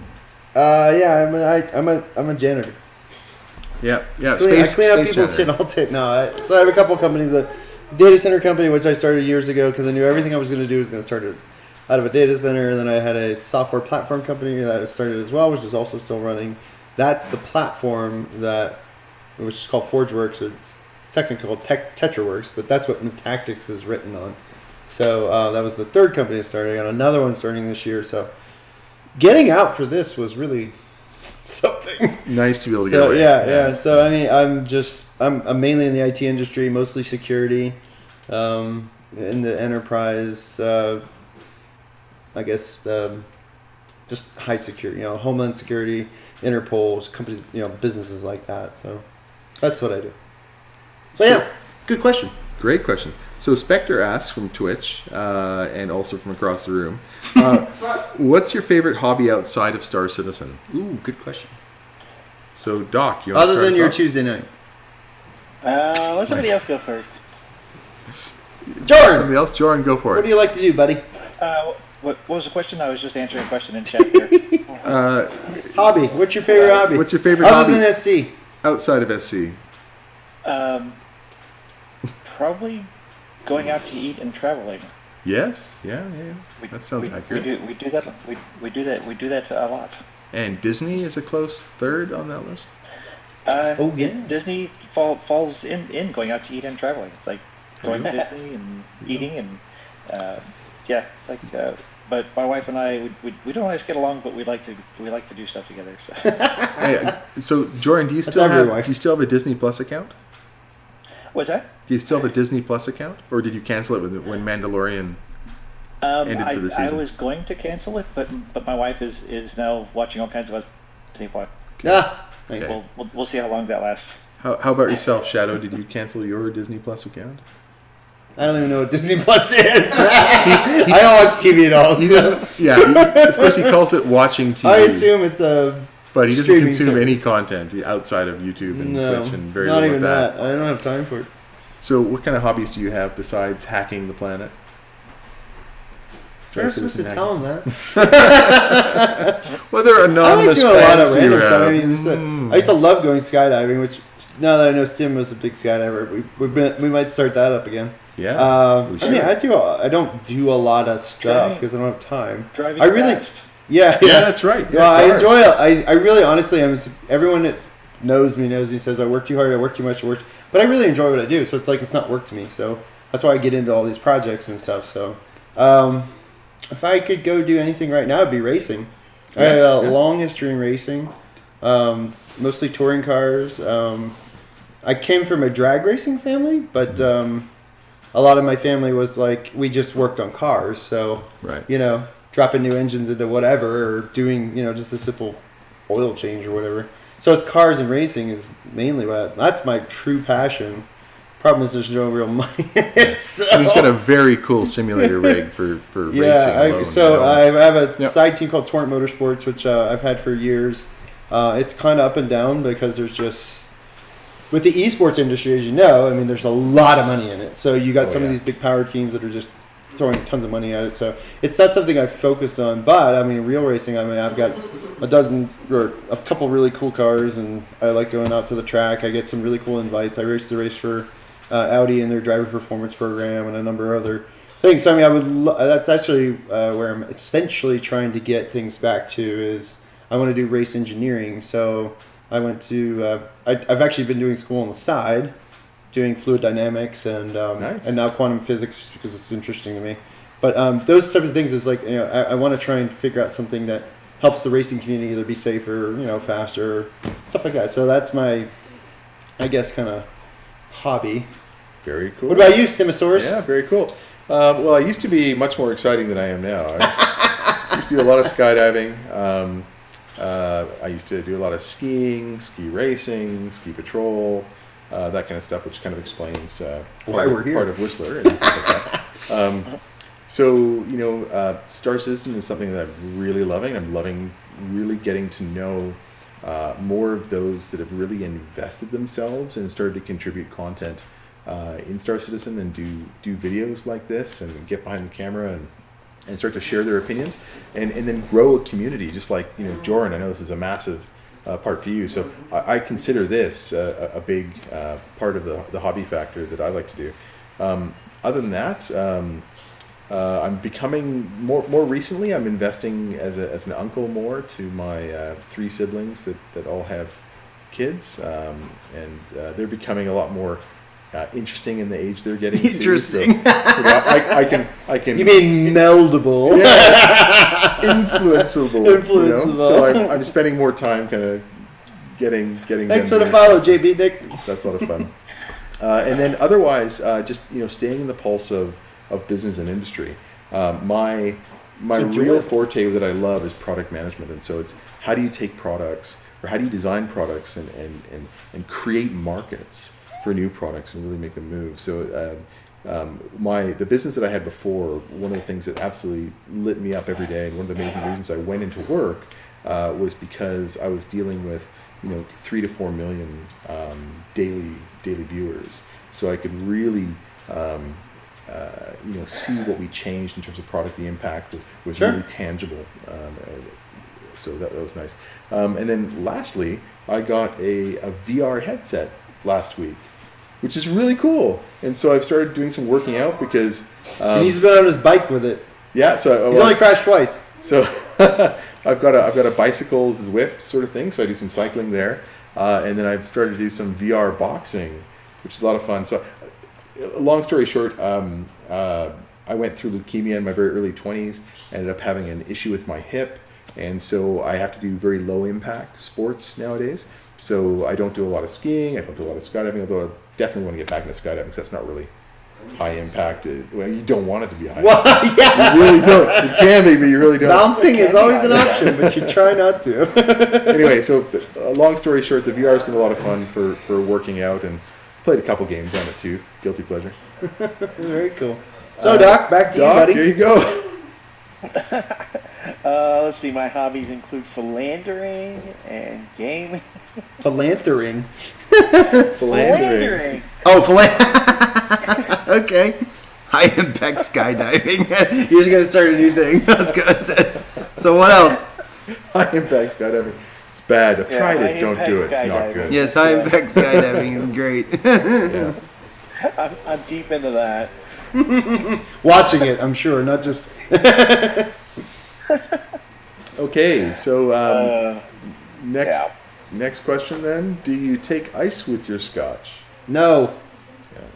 Yeah, I'm a janitor. Yeah. I clean up people's shit all day. No, so I have a couple companies, a data center company, which I started years ago because I knew everything I was going to do was going to start out of a data center. And then I had a software platform company that I started as well, which is also still running. That's the platform which is called ForgeWorks, or it's technically called TetraWorks, but that's what Metactics is written on. So that was the third company I started. I got another one starting this year. So getting out for this was really something. Nice to be able to get away. Yeah. So I mean, I'm mainly in the IT industry, mostly security, in the enterprise. I guess just high security, Homeland Security, Interpol, companies, businesses like that. So that's what I do. But yeah, good question. Great question. So Spectre asks from Twitch and also from across the room, what's your favorite hobby outside of Star Citizen? Ooh, good question. So Doc, you want to Other start than us your off? Tuesday night. Let somebody else go first. Jordan, Somebody else? Joran, go for what do it. you like to do, buddy? What was the question? I was just answering a question in chat here. Hobby. What's your favorite hobby? What's your favorite Other hobby than SC? outside of SC? Probably going out to eat and traveling. Yes. Yeah. That sounds accurate. We do that. We do that a lot. And Disney is a close third on that list. Oh, yeah. Disney falls in going out to eat and traveling. It's like going to Disney and eating and yeah. It's like, but my wife and I, we don't always get along, but we like to do stuff together. So, Hey, so Joran, do you That's still every have wife. a Disney Plus account? what's that? Do you still have a Disney Plus account, or did you cancel it when Mandalorian ended for the I season? was going to cancel it, but my wife is now watching all kinds of Disney Plus. Ah, nice. Okay. We'll see how long that lasts. How about yourself, Shadow? Did you cancel your Disney Plus account? I don't even know what Disney Plus is. I don't watch TV at all. He so doesn't. Yeah, of course he calls it watching TV. I assume it's a. but he doesn't streaming consume service. any content outside of YouTube and No, Twitch and very not little even of that. I don't have time for it. So, what kind of hobbies do you have besides hacking the planet? You're not supposed to tell him that. Well, they're I like anonymous doing a lot of fans to random you. stuff. I mean, just, I used to love going skydiving, which now that I know Tim was a big skydiver, we might start that up again. Yeah. I mean, I don't do a lot of stuff because I don't have time. Driving I really, fast. Yeah, that's right. Yeah, Well, I cars. enjoy it. I really, honestly, everyone that knows me says I work too hard, I work too much, but I really enjoy what I do. So it's like it's not work to me. So that's why I get into all these projects and stuff. So if I could go do anything right now, it'd be racing. I have a long history in racing, mostly touring cars. I came from a drag racing family, but a lot of my family was like we just worked on cars. So Right. dropping new engines into whatever or doing, just a simple oil change or whatever. So it's cars and racing is mainly that's my true passion. Problem is there's no real money in it. So. And he's got a very cool simulator rig for racing alone. I have a side team called Torrent Motorsports, which I've had for years. It's kind of up and down because there's just, with the esports industry, as you know, I mean, there's a lot of money in it. So you got some of these big power teams that are just throwing tons of money at it. So it's not something I focus on. But, I mean, real racing, I mean, I've got a couple really cool cars, and I like going out to the track. I get some really cool invites. I race for Audi in their driver performance program and a number of other things. So, I mean, that's actually where I'm essentially trying to get things back to is I want to do race engineering. So I went to I've actually been doing school on the side, doing fluid dynamics and now quantum physics because it's interesting to me. But those types of things is like I want to try and figure out something that helps the racing community either be safer, faster, stuff like that. So that's my, I guess, kind of hobby. Very cool. What about you, Stimosaurus? Yeah, very cool. Well, I used to be much more exciting than I am now. I used to do a lot of skydiving. I used to do a lot of skiing, ski racing, ski patrol, that kind of stuff, which kind of explains why we're here. Part of Whistler and stuff like that. So, Star Citizen is something that I'm really loving. I'm loving really getting to know more of those that have really invested themselves and started to contribute content in Star Citizen and do videos like this and get behind the camera and start to share their opinions and then grow a community just like, Joran, I know this is a massive part for you. So I consider this a big part of the hobby factor that I like to do. Other than that, I'm becoming more recently. I'm investing as an uncle more to my 3 siblings that all have kids, and they're becoming a lot more interesting in the age they're getting. Interesting. To, so, I can. You mean meldable? Yeah, influenceable. Influenceable. So I'm spending more time kind of getting. Thanks for them the follow, JB Nick. That's a lot of fun. And then otherwise, just staying in the pulse of business and industry. My real forte that I love is product management, and so it's how do you take products or how do you design products and create markets for new products and really make them move. So the business that I had before, one of the things that absolutely lit me up every day, and one of the main reasons I went into work was because I was dealing with 3 to 4 million daily viewers. So I could really see what we changed in terms of product. The impact was really tangible. So that was nice. And then lastly, I got a VR headset last week, which is really cool. And so I've started doing some working out because... and he's been on his bike with it. Yeah, so... He's only crashed twice. So I've got a bicycle Zwift sort of thing, so I do some cycling there. And then I've started to do some VR boxing, which is a lot of fun. So long story short, I went through leukemia in my very early 20s, ended up having an issue with my hip, and so I have to do very low impact sports nowadays. So I don't do a lot of skiing, I don't do a lot of skydiving, although I definitely want to get back into skydiving because that's not really high impact. Well, you don't want it to be high impact. Yeah. You really don't. You can be, but you really don't. Bouncing is always an option, but you try not to. Anyway, so long story short, the VR has been a lot of fun for working out, and played a couple games on it too. Guilty pleasure. Very cool. So, Doc, back to you, buddy. Here you go. Let's see. My hobbies include philandering and gaming. Philandering. Philandering. Oh, okay. High impact skydiving. You're just gonna start a new thing. I was gonna say. So what else? High impact skydiving. It's bad. I've Yeah, tried high it. Don't do it. impact It's not skydiving. good. Yes, high impact skydiving is great. Yeah. I'm deep into that. Watching it, I'm sure, not just. Okay, so next yeah. next question then. Do you take ice with your scotch? No.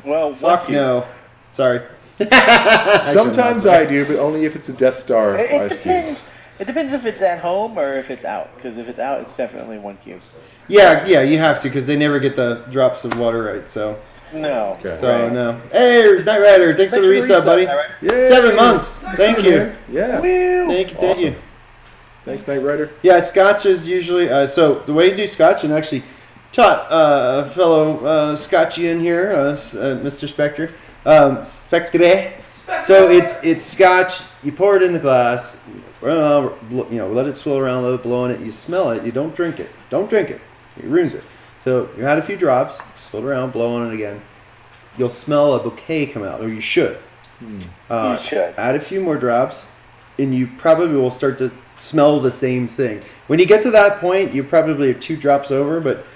Well, Fuck you. no. Sorry. Sometimes I do, but only if it's a Death Star It ice cube. depends. It depends if it's at home or if it's out. Because if it's out, it's definitely 1 cube. Yeah, you have to because they never get the drops of water right. So No. Okay. So no. Hey, Night Rider, thanks for the resub, buddy. Yay! 7 months. Thank you. Man. Yeah. Woo! Thank you. Awesome. Thanks, Knight Rider. Yeah, Scotch is usually so the way you do Scotch, and actually taught a fellow Scotchian here, Mr. Spectre, Spectre. So it's Scotch. You pour it in the glass. Let it swirl around, let it blow on it. You smell it. You don't drink it. Don't drink it. It ruins it. So you had a few drops. Swirl it around, blow on it again. You'll smell a bouquet come out, or you should. You should. Add a few more drops, and you probably will start to smell the same thing. When you get to that point, you probably are 2 drops over, but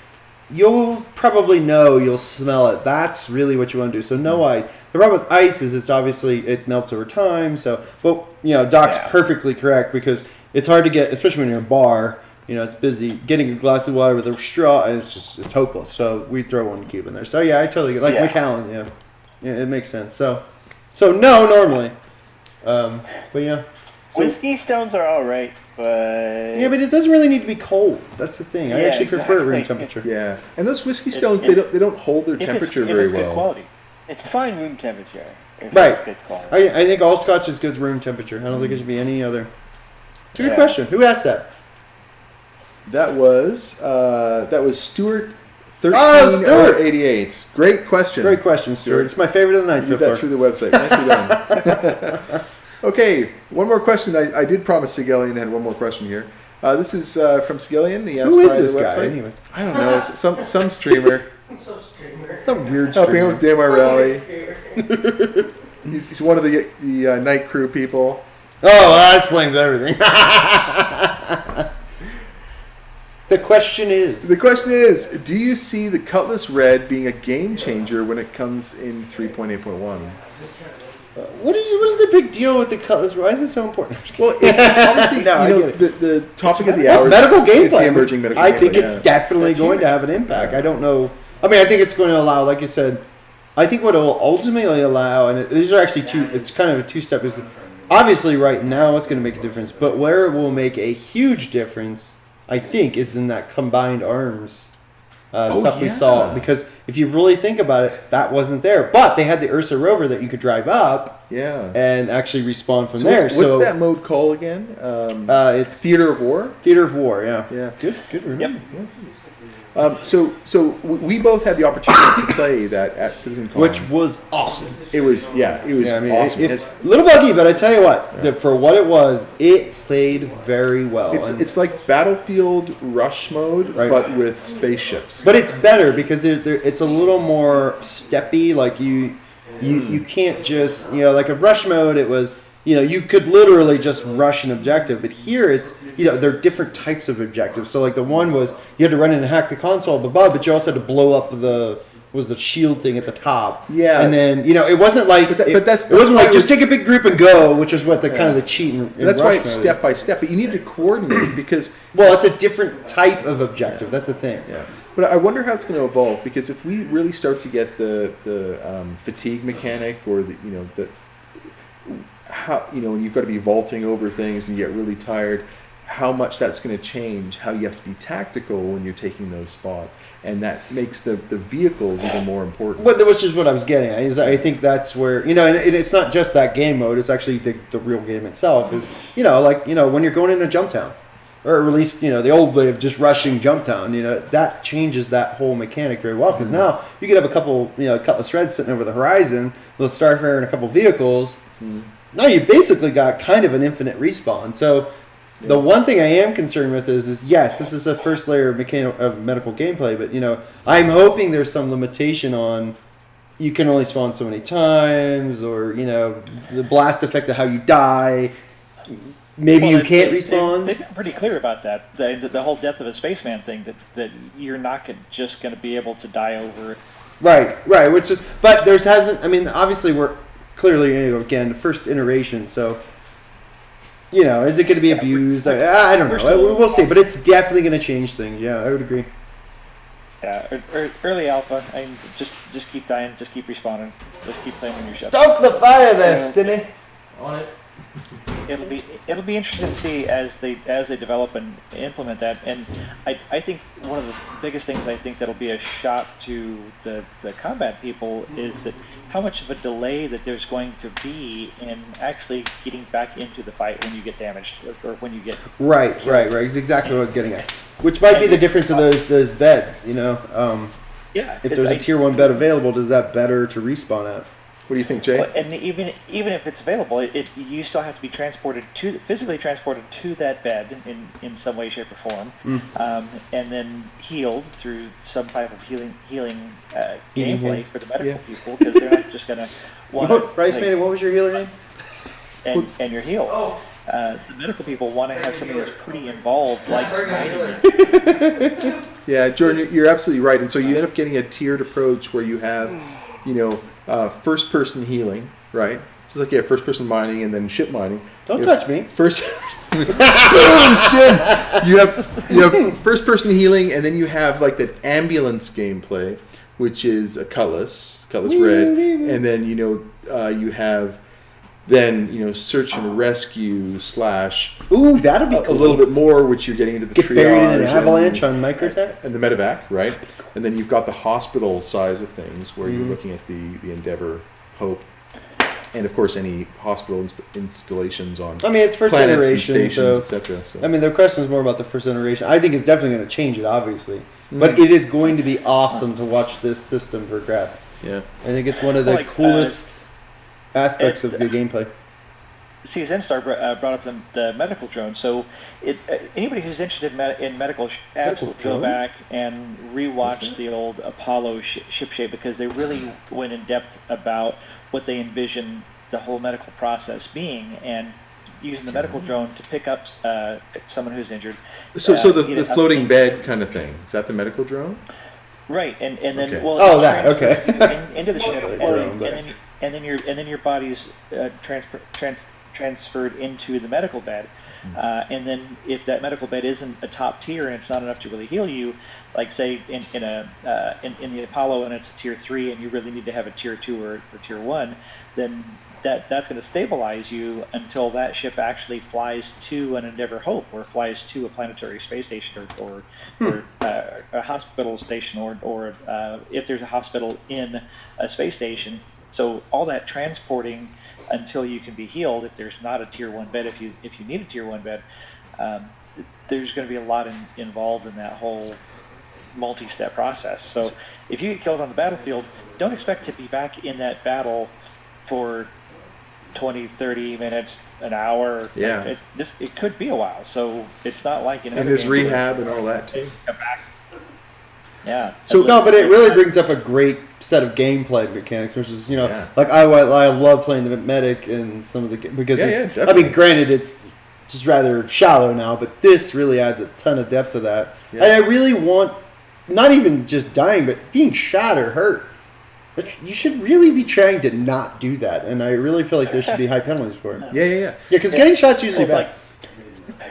you'll probably know, you'll smell it. That's really what you want to do. So no ice. The problem with ice is it melts over time. So, but Doc's perfectly correct because it's hard to get, especially when you're in a bar. It's busy. Getting a glass of water with a straw, and it's hopeless. So we throw 1 cube in there. So yeah, I totally get McAllen. Yeah, it makes sense. So no, normally, but yeah. So, Whiskey stones are all right, but yeah, but it doesn't really need to be cold. That's the thing. I actually prefer room temperature. Yeah, and those whiskey stones, they don't hold their temperature very it's well. Good quality. It's fine room temperature. If Right. It's good quality. I think all Scotch is good room temperature. I don't think it should be any other. It's a good question. Who asked that? That was Stuart. Oh, Stuart! 88. Great question. Great question, Stuart. It's my favorite of the night You so did that far. through the website. Nicely done. Okay, one more question. I did promise Sigelian had one more question here. This is from Sigelian. Who is this guy, anyway? I don't know. It's some streamer. Some weird Helping streamer. out with Damar Rally. He's one of the night crew people. Oh, well, that explains everything. The question is, do you see the Cutlass Red being a game changer when it comes in 3.8.1? What is the big deal with the Cutlass? Why is it so important? Well, it's obviously No, the topic of the It's hour medical is the gameplay. emerging medical I gameplay. think it's definitely going to have an impact. I don't know. I mean, I think it's going to allow, like you said, I think what it will ultimately allow, and these are actually it's kind of a two-step, is obviously right now it's going to make a difference, but where it will make a huge difference, I think, is in that combined arms stuff we saw. Because if you really think about it, that wasn't there. But they had the Ursa rover that you could drive up and actually respawn from there. What's that mode called again? It's Theater of War? Theater of War, yeah. Yeah. Good remember. Yep. So we both had the opportunity to play that at CitizenCon, Which was awesome. It was awesome. It's a little buggy, but I tell you what, for what it was, it played very well. It's like Battlefield Rush mode, but with spaceships. But it's better because it's a little more steppy. Like you can't just like a Rush mode. It was you could literally just rush an objective, but here it's there are different types of objectives. So like the one was you had to run in and hack the console above, but you also had to blow up the shield thing at the top. Yeah, and then it wasn't like it wasn't like just take a big group and go, which is what the kind of the cheat. That's why it's step by step, but you need to coordinate because it's a different type of objective. That's the thing. Yeah. But I wonder how it's going to evolve because if we really start to get the fatigue mechanic or when you've got to be vaulting over things and you get really tired, how much that's going to change how you have to be tactical when you're taking those spots, and that makes the vehicles even more important. But which is what I was getting at. Is I think that's where and it's not just that game mode. It's actually the real game itself. Is when you're going into Jumptown, or at least the old way of just rushing Jumptown. That changes that whole mechanic very well because now you could have a couple Cutlass Reds sitting over the horizon with a Starfire and a couple vehicles. Now you basically got kind of an infinite respawn. So the one thing I am concerned with is yes, this is the first layer of medical gameplay, but I'm hoping there's some limitation on you can only spawn so many times, or the blast effect of how you die. maybe Well, you can't they- respawn. They've been pretty clear about that. The whole death of a spaceman thing, that you're not just going to be able to die over it. Right. Which is, but there's hasn't. I mean, obviously we're clearly again the first iteration, so is it going to be abused? I don't know. We'll see, but it's definitely going to change things. Yeah, I would agree. Yeah, early alpha. I mean, just keep dying, just keep respawning, just keep playing your ship. Stoke the fire there, Stinny. On it. It'll be interesting to see as they develop and implement that. And I think one of the biggest things I think that'll be a shock to the combat people is that how much of a delay that there's going to be in actually getting back into the fight when you get damaged or when you get Right. It's exactly what I was getting at. Which might be the difference of those beds. Yeah. If there's a tier 1 bed available, does that better to respawn at? What do you think, Jay? And even if it's available, you still have to be physically transported to that bed in some way, shape, or form, and then healed through some type of healing gameplay hands. for the medical people, because they're not just going to want Bryce Manning, what was your healer name? and you're healed. Oh. The medical people want to have something that's pretty involved, like Yeah, Jordan, you're absolutely right. And so you end up getting a tiered approach where you have, first-person healing, right? Just like you have first-person mining and then ship mining. Don't You touch have me. Boom, Stim! You have first-person healing, and then you have like that ambulance gameplay, which is a Cutlass Red, and then you have search and rescue / Ooh, that'll be cool. a little bit more, which you're getting into the Get triage buried in an and- avalanche on Microtech. and the medevac, right? And then you've got the hospital size of things where you're looking at the Endeavour, Hope, and of course any hospital installations on I mean, it's first planets and iteration, stations, so etc. So. I mean, the question is more about the first iteration. I think it's definitely going to change it, obviously, but it is going to be awesome to watch this system progress. Yeah. I think it's one of the coolest aspects of the gameplay. CSN brought up the medical drone. So anybody who's interested in medical should absolutely go back and rewatch the old Apollo ship shape, because they really went in depth about what they envision the whole medical process being, and using the medical drone to pick up someone who's injured. So the floating bed kind of thing, is that the medical drone? Right, and then Okay. into the ship, and then your body's transferred into the medical bed, and then if that medical bed isn't a top tier and it's not enough to really heal you, like say in the Apollo and it's a tier 3 and you really need to have a tier 2 or tier 1, then that's going to stabilize you until that ship actually flies to an Endeavour Hope or flies to a planetary space station or a hospital station or if there's a hospital in a space station. So all that transporting until you can be healed. If there's not a tier 1 bed, if you need a tier 1 bed, there's going to be a lot involved in that whole multi-step process. So if you get killed on the battlefield, don't expect to be back in that battle for 20, 30 minutes, an hour. Yeah. It could be a while. So it's not like And there's rehab and all that too. Come back. Yeah. So no, but it really brings up a great set of gameplay mechanics, which is like I love playing the medic and some of the because it's, I mean, granted it's just rather shallow now, but this really adds a ton of depth to that. Yeah. And I really want not even just dying, but being shot or hurt. You should really be trying to not do that, and I really feel like there should be high penalties for it. Yeah. Because getting shot's usually bad.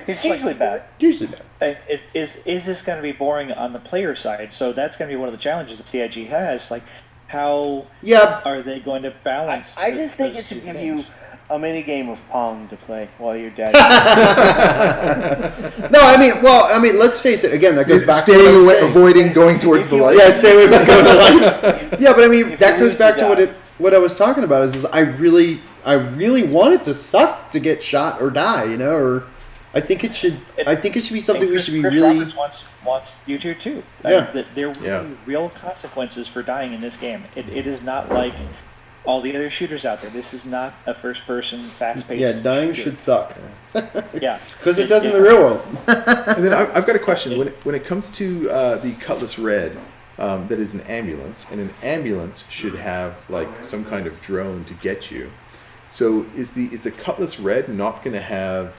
It's usually bad. Usually bad. Is this going to be boring on the player side? So that's going to be one of the challenges that CIG has. Like, how are they going to balance? I just think it should give you a mini game of Pong to play while you're dead. No, I mean, let's face it. Again, that goes back to staying away, avoiding going towards the light. Yeah, stay away from going to the light. Yeah, but I mean, that goes back to what I was talking about. Is I really want it to suck to get shot or die, or. I think it should be something we should be Chris really. Roberts wants you to too. Yeah. There will be real consequences for dying in this game. It is not like all the other shooters out there. This is not a first-person, fast-paced. Yeah, dying shooter. should suck. Yeah, because it does in the real world. And then I've got a question. When it comes to the Cutlass Red, that is an ambulance, and an ambulance should have like some kind of drone to get you. So is the Cutlass Red not going to have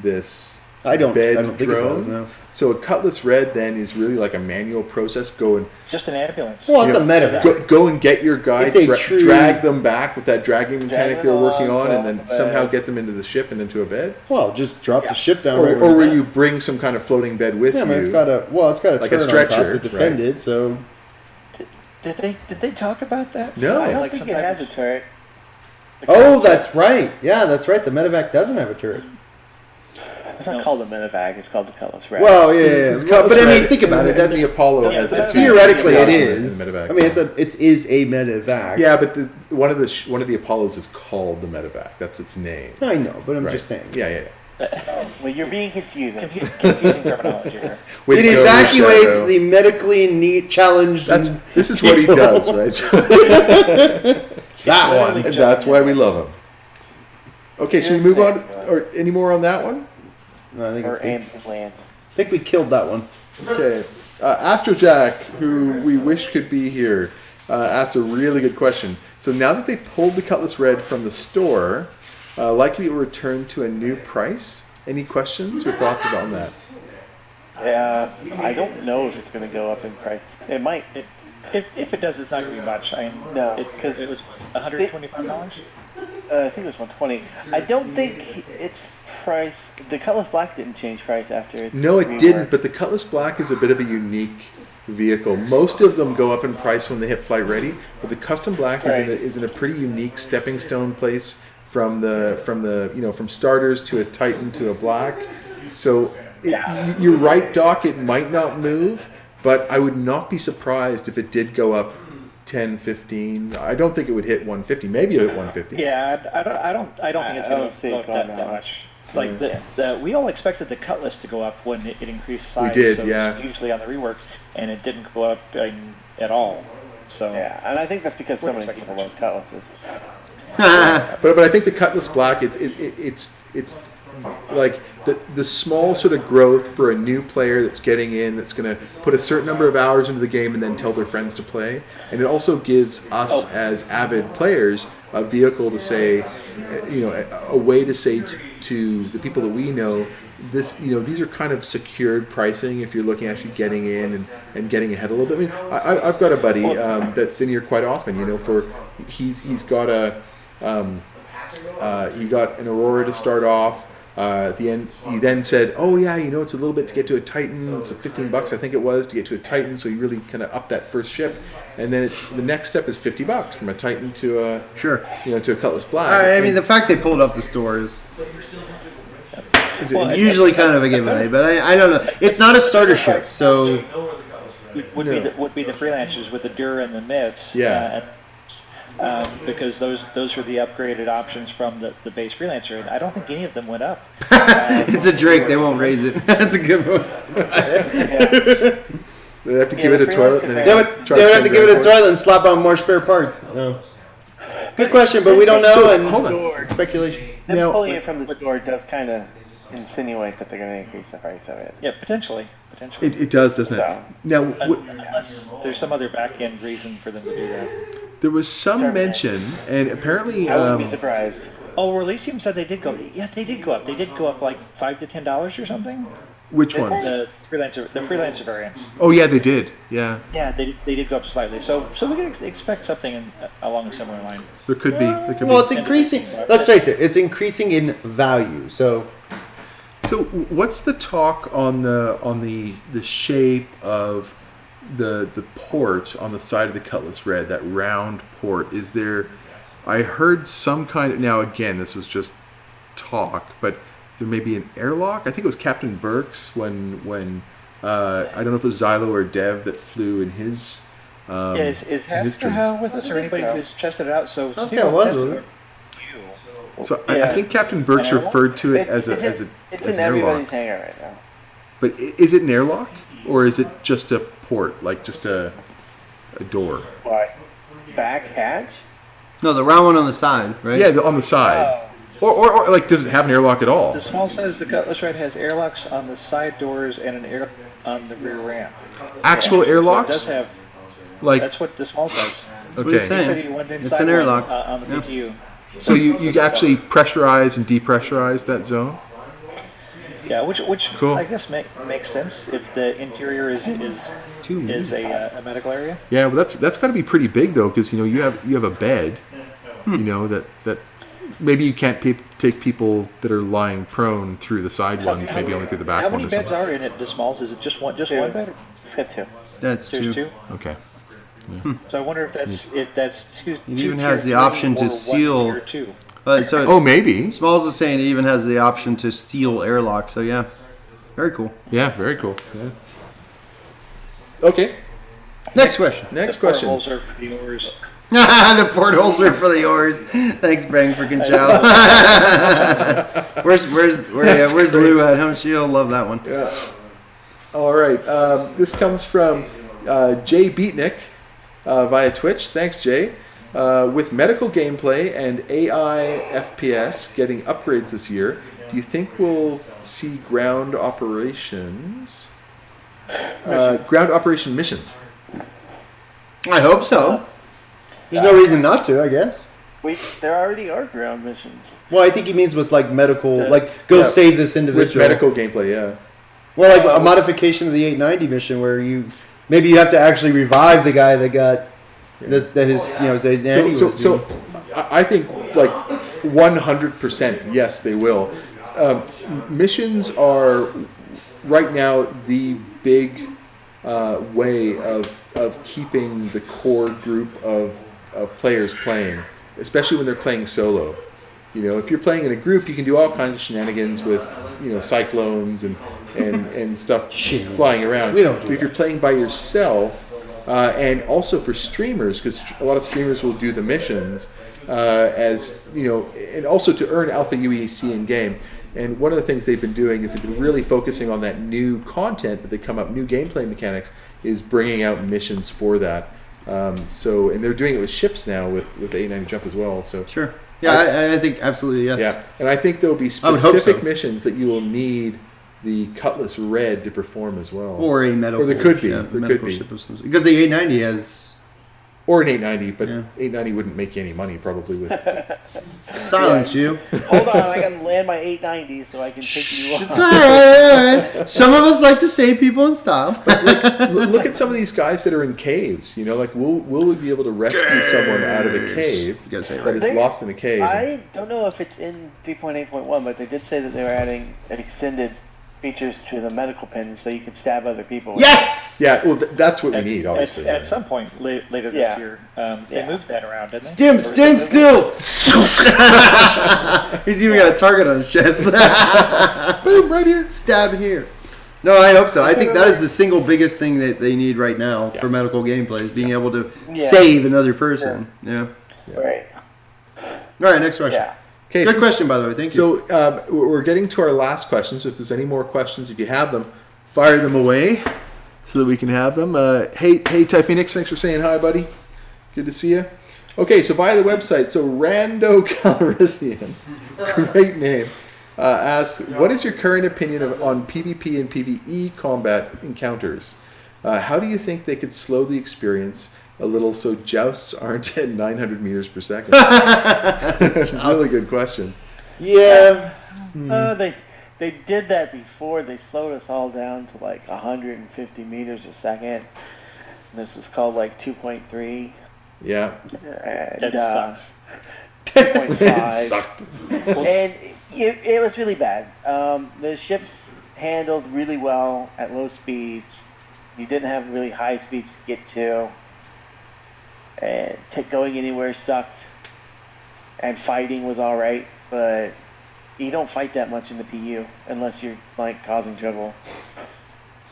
this I don't bed think it drone. does, no. So a Cutlass Red then is really like a manual process. Go and Just an ambulance. Well, it's you a know, medevac. go and get your guy, It's a true- drag them back with that dragging mechanic they were working on, and then bed. somehow get them into the ship and into a bed. Well, just drop the ship down. Or, right or where will it's you at. bring some kind of floating bed with Yeah, you? I mean, it's got a Like a turret on stretcher, top to defend right. it. So Did they talk about that? No. I don't Like think some it type has a of- turret. oh, that's right. Yeah, that's right. The medevac doesn't have a turret. It's not called the medevac. It's called the Cutlass Red. Well, yeah, It's yeah. Cutlass But I mean, Red, think about and it. That's the Apollo Yeah, has but theoretically it and is. medevac. I mean, it is a medevac. Yeah, but one of the Apollos is called the medevac. That's its name. I know, but I'm Right. just saying. Yeah. Well, you're being confusing. Confusing terminology here. Way It to go, evacuates Shadow. the medically neat challenged. This is what he people. does, right? So- That one. and that's why we love him. Okay, should we move on? Or any more on that one? No, I think it's Or good. ambulance. I think we killed that one. Okay. Astrojack, who we wish could be here, asked a really good question. So now that they pulled the Cutlass Red from the store, likely it will return to a new price. Any questions or thoughts about that? Yeah, I don't know if it's going to go up in price. It might. If it does, it's not going to be much. No, because it was $125. I think it was 120. I don't think its price. The Cutlass Black didn't change price after its No, it rework. didn't, but the Cutlass Black is a bit of a unique vehicle. Most of them go up in price when they hit flight ready, but the Custom Black Right. is in a pretty unique stepping stone place from starters to a Titan to a Black. So you're right, Doc. It might not move, but I would not be surprised if it did go up 10, 15. I don't think it would hit 150. Maybe it'll hit 150. Yeah, I don't think it's I going don't to see go it up going that that much. Like we all expected the Cutlass to go up when it increased size. did, so yeah. it's usually on the rework, and it didn't go up at all. So Yeah, and I think that's because so many people love Cutlasses. But I think the Cutlass Black, it's like the small sort of growth for a new player that's getting in, that's going to put a certain number of hours into the game and then tell their friends to play. And it also gives us as avid players a vehicle to say, a way to say to the people that we know, these are kind of secured pricing if you're looking at actually getting in and getting ahead a little bit. I mean, I've got a buddy that's in here quite often. He's got he got an Aurora to start off. At the end, he then said, "Oh yeah, it's a little bit to get to a Titan. It's $15, I think it was, to get to a Titan." So he really kind of upped that first ship, and then the next step is $50 from a Titan to a to a Cutlass Black. I mean, the fact they pulled off the store is it, usually kind of a giveaway, but I don't know. It's not a starter ship, so would be the freelancers with the Dur and the Myths. Yeah. Because those were the upgraded options from the base freelancer, and I don't think any of them went up. it's a Drake. They won't raise it. That's a good one. they have to give it a toilet. And They would have to give it a toilet and slap on more spare parts. No. Good question, but we don't know. So, and hold on. it's speculation. Them Now- pulling it from the store does kind of insinuate that they're going to increase the price of it. Yeah, potentially. It does, doesn't it? So- Now, Unless there's some other back end reason for them to do that. there was some mention, and apparently, I wouldn't be surprised. Oh, Releasium said they did go. Yeah, they did go up. They did go up like $5 to $10 or something. which ones? The freelancer variants. Oh yeah, they did. Yeah, Yeah, they did go up slightly. So we can expect something along a similar line. there could be. There could Well, be. it's increasing. Let's face it. It's increasing in value. So So, what's the talk on the shape of the port on the side of the Cutlass Red? That round port. Is there? I heard some kind of. Now again, this was just talk, but there may be an airlock. I think it was Captain Burke's when I don't know if it was Xylo or Dev that flew in his. Is history. Haskell with us or anybody who's tested it out? So some Haskell people was tested with it. So I think Captain Burke's An airlock? referred to it as It's an in everybody's airlock. hangar right now. But is it an airlock or is it just a port, like just a door? Why? Back hatch? no, the round one on the side, right? Yeah, on the side. Or like, does it have an airlock at all? The small says the Cutlass Red has airlocks on the side doors and an air on the rear ramp. Actual So it does airlocks? have. Like, That's what the small says. That's what it's okay. He saying. said he went It's inside an one, airlock. on the Yeah. PTU. So you actually pressurize and depressurize that zone? Yeah, which Cool. I guess makes sense if the interior is a medical area. Yeah, well, that's got to be pretty big though, because you have a bed, that maybe you can't take people that are lying prone through the side ones, maybe only through the back How one many or beds something. are in it? The smalls? Is it just one bed? It's got two. That's There's two. two. Okay. So I wonder if that's two. It two even tier has the three option or to one seal. tier two. So Oh, maybe. Smalls is saying it even has the option to seal airlock. So yeah, very cool. Yeah, very cool. Yeah. Okay. Next question. Next The question. portholes are for the oars. The portholes are for the oars. Thanks, Bang, for Chow. where's Lou at? How much she'll love that one. Yeah. All right. This comes from Jay Beatnick via Twitch. Thanks, Jay. With medical gameplay and AI FPS getting upgrades this year, do you think we'll see ground operation missions? I hope so. There's no reason not to, I guess. There already are ground missions. Well, I think he means with like medical, Yeah. save this individual. With medical gameplay, yeah. Well, like a modification of the 890 mission where you have to actually revive the guy that got his 890 So I think like 100% yes, they will. Missions are right now the big way of keeping the core group of players playing, especially when they're playing solo. If you're playing in a group, you can do all kinds of shenanigans with cyclones and stuff flying around. We don't do But if you're playing by yourself, and also for streamers, because a lot of streamers will do the missions and also to earn Alpha UEC in game. And one of the things they've been doing is they've been really focusing on that new content that they come up, new gameplay mechanics, is bringing out missions for that. And they're doing it with ships now with the 890 jump as well. So Sure. Yeah, I think absolutely yes. yeah, and I think there'll be I would hope specific so. missions that you will need the Cutlass Red to perform as well. Or a medical. Or there could be. Yeah, There medical could be. ship of some sort. Because the 890 has Or an 890, but Yeah. 890 wouldn't make you any money probably with. silence you. Hold on, I gotta land my 890 so I can take you It's off. all right. Some of us like to save people in style. Look at some of these guys that are in caves. Will we be able to rescue someone out of the cave You gotta say it that right. is lost in a cave? I don't know if it's in 3.8.1, but they did say that they were adding extended features to the medical pins so you can stab other people. Yes! Yeah, well, that's what we need, obviously. At some point later this Yeah. year, they moved that around, didn't they? Stand still! He's even got a target on his chest. Boom, right here. Stab here. No, I hope so. I think that is the single biggest thing that they need right now for medical gameplay is being able to save another person. Yeah. Right. All right, next question. Yeah. Okay, Good question, by the way. Thank you. So we're getting to our last question. So if there's any more questions, if you have them, fire them away so that we can have them. Hey, Typhoenix, thanks for saying hi, buddy. Good to see you. Okay, so via the website, so Rando Calrissian, great name, asks, what is your current opinion on PvP and PvE combat encounters? How do you think they could slow the experience a little so jousts aren't at 900 meters per second? That's a really good question. Yeah. They did that before. They slowed us all down to like 150 meters a second. This is called like 2.3. Yeah. And, That 2.5. Sucked. And it was really bad. The ships handled really well at low speeds. You didn't have really high speeds to get to. And going anywhere sucked. And fighting was alright, but you don't fight that much in the PU unless you're like causing trouble.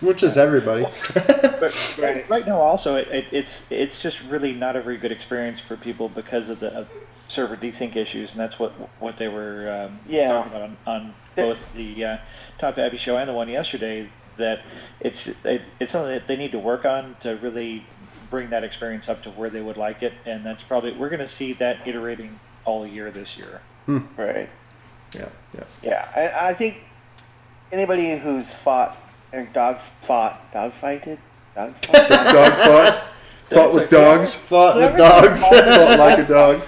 Which is everybody. But right now, also, it's just really not a very good experience for people because of the server desync issues, and that's what they were talking about on both the Top Abbey show and the one yesterday. That it's something that they need to work on to really bring that experience up to where they would like it, and that's probably we're going to see that iterating all year this year. Right. Yeah. Yeah. I think anybody who's fought or dogfighted. Dog fought with dogs, Fought with dogs. fought like a dog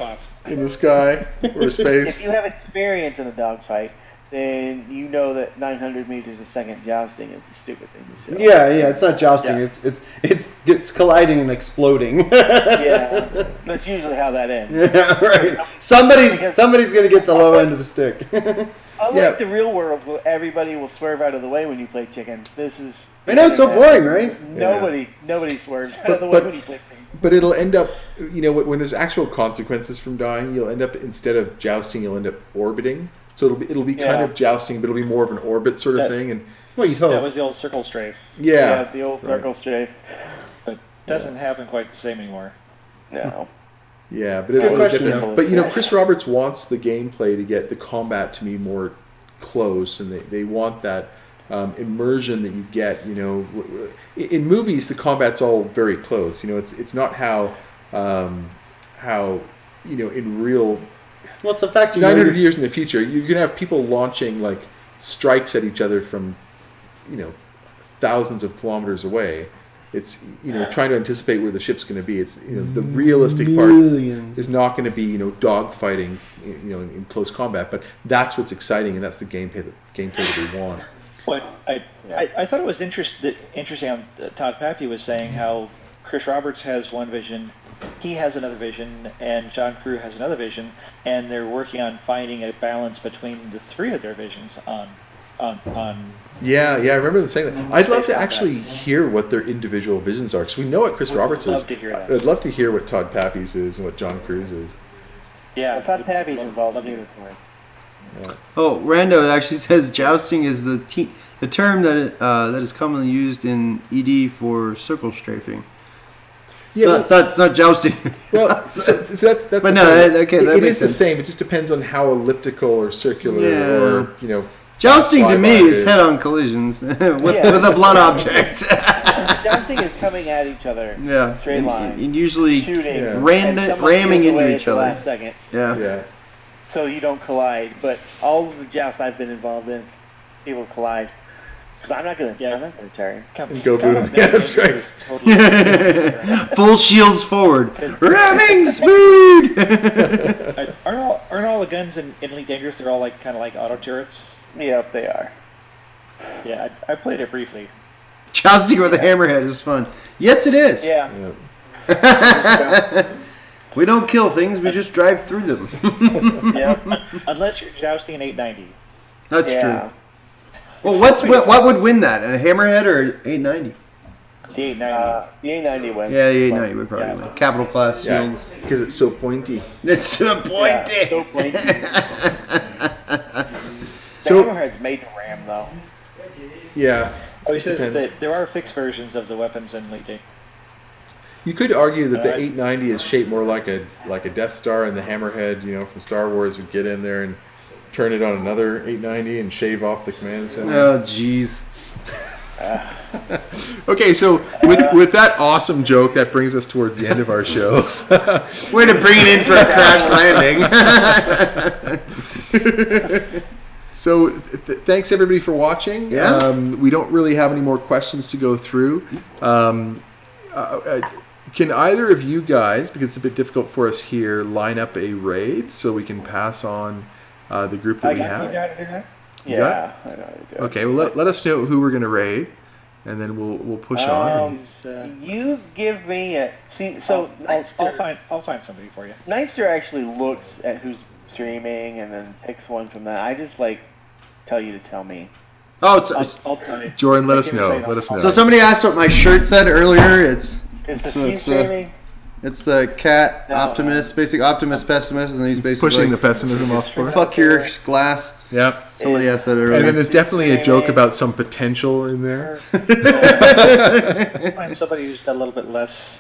in the sky or space. If you have experience in a dogfight, then you know that 900 meters a second jousting is a stupid thing to do. Yeah, it's not jousting. Yeah. It's colliding and exploding. Yeah, that's usually how that ends. Yeah, right. Somebody's gonna get the low end of the stick. Unlike the real world, where everybody will swerve out of the way when you play chicken. This is. I know, it's so boring, right? Nobody swerves out of the way when you play chicken. But it'll end up, when there's actual consequences from dying, you'll end up, instead of jousting, you'll end up orbiting. So it'll be kind of jousting, but it'll be more of an orbit sort of thing. And well, you'd hope. That was the old circle strafe. yeah, The old circle strafe. But doesn't happen quite the same anymore. No. yeah, but Good it'll get question, there. though. But Chris Roberts wants the gameplay to get the combat to be more close, and they want that immersion that you get. In movies, the combat's all very close. It's not how in real. Well, it's a fact. 900 years in the future, you're gonna have people launching like strikes at each other from, thousands of kilometers away. It's trying to anticipate where the ship's going to be. It's the realistic part is not going to be dog fighting in close combat, but that's what's exciting, and that's the gameplay that we want. What I thought it was interesting. Todd Pappy was saying how Chris Roberts has one vision, he has another vision, and John Crew has another vision, and they're working on finding a balance between the three of their visions on. Yeah, I remember them saying that. I'd love to actually hear what their individual visions are, because we know what Chris Roberts is. Love to hear that. I'd love to hear what Todd Pappy's is and what John Crew's is. Yeah, Todd Pappy's involved too. Oh, Rando actually says jousting is the term that is commonly used in ED for circle strafing. It's not jousting. Well, so that's But no, okay, that it makes is the sense. same. It just depends on how elliptical or circular or Jousting to me flyby is head-on collisions with a blunt object. Jousting is coming at each other. Yeah, Straight line. and usually Shooting. Yeah. And someone ramming steals into away each at the other. last second. Yeah. So you don't collide. But all of the jousts I've been involved in, people collide. Because I'm not gonna turn. And go boom. Yeah, that's right. Full shields forward, ramming speed. aren't all the guns in Elite Dangerous? They're all kind of like auto turrets. Yep, they are. Yeah, I played it briefly. Jousting with a hammerhead is fun. Yes, it is. Yeah. We don't kill things; we just drive through them. Yep. Unless you're jousting an 890. That's Yeah. true. Well, what would win that? A hammerhead or 890? The 890. The 890 wins. Yeah, the 890 would probably win. Capital class shields. Because it's so pointy. It's so pointy. Yeah, so pointy. The So- hammerhead's made to ram, though. Yeah. Oh, he says Depends. that there are fixed versions of the weapons in Elite Dangerous. You could argue that the 890 is shaped more like a Death Star, and the Hammerhead, from Star Wars, would get in there and turn it on another 890 and shave off the command center. Oh, jeez. Okay, so with that awesome joke, that brings us towards the end of our show. Way to bring it in for a crash landing. So thanks everybody for watching. Yeah. We don't really have any more questions to go through. Can either of you guys, because it's a bit difficult for us here, line up a raid so we can pass on the group that we have? You got it, didn't I? You got Yeah, I know how to do it. Okay, well let us know who we're going to raid, and then we'll push on. You give me a so Nightster, I'll find somebody for you. Nightster actually looks at who's streaming and then picks one from that. I just tell you to tell me. Oh, I'll tell you. Jordan, let us know. Let us know. so somebody asked what my shirt said earlier. Is he streaming? It's the cat No. optimist, basic optimist pessimist, and he's basically Pushing the pessimism off for. fuck your glass. Yeah. Somebody asked that And earlier. then there's definitely a joke about some potential in there. Find somebody who's got a little bit less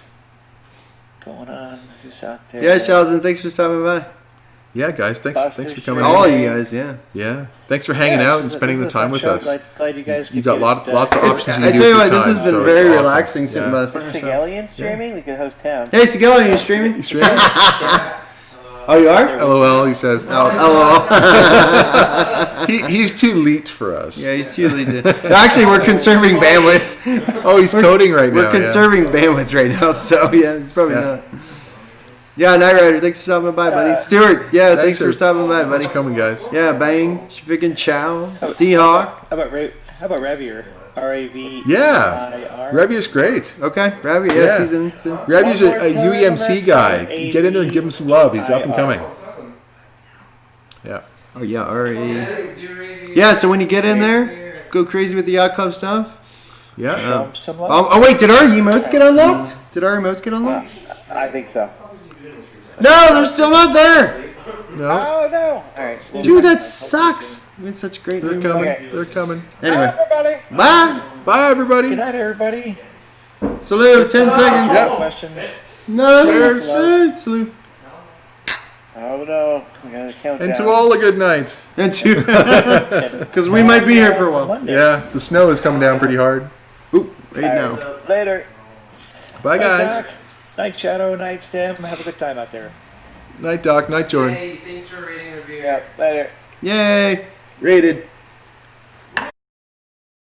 going on, who's out there. Yeah, Shazin, thanks for stopping by. Yeah, guys, thanks for coming. All in. of you guys, yeah. Yeah, thanks for hanging out and spending the time with us. Glad you guys. You got lots of options. I tell you what, this has been very relaxing sitting by the Is fire. So. Sigelian streaming? We could host him. Hey, Sigel, are you streaming? You streaming? Oh, you are? LOL, he says. Oh, He's too leet for us. yeah, he's too lead. Actually, we're conserving bandwidth. Oh, he's coding right now. We're conserving bandwidth right now, so yeah, it's probably Yeah. not. Yeah, Night Rider, thanks for stopping by, buddy. Stuart, yeah, thanks for sir. stopping by, Thanks buddy. for coming, guys. Yeah, Bang, freaking Chow, D-Hawk. How about Ravier? R-A-V-I-R. Yeah. Revier's great. Okay, Ravi, Yeah. yes, he's in. Revier's a UEMC guy. You get in there and give him some love. He's up and coming. Yeah. Oh, yeah, R-A. Yeah, so when you get in there, go crazy with the Yacht Club stuff. Yeah. Some love? Oh, wait, did our emotes get unlocked? Did our emotes get unlocked? I think so. No, they're still not there. No. Oh no! All right, Dude, that sucks. We had such great They're new coming. Okay. They're coming. Anyway, everybody. bye. Bye, everybody. Good night, everybody. Salute, 10 seconds. Yep. Questions? No, Cheers. salute. Oh no! We got to count And down. to all a good night. And two. Because we might be here for a while. Monday. Yeah, the snow is coming down pretty hard. Ooh, right now. Later. Bye, guys. Doc. Night, Shadow. Night, Stem. Have a good time out there. Night, Doc. Night, Jordan. Hey, thanks for reading review. Yeah, later. Yay. Rated.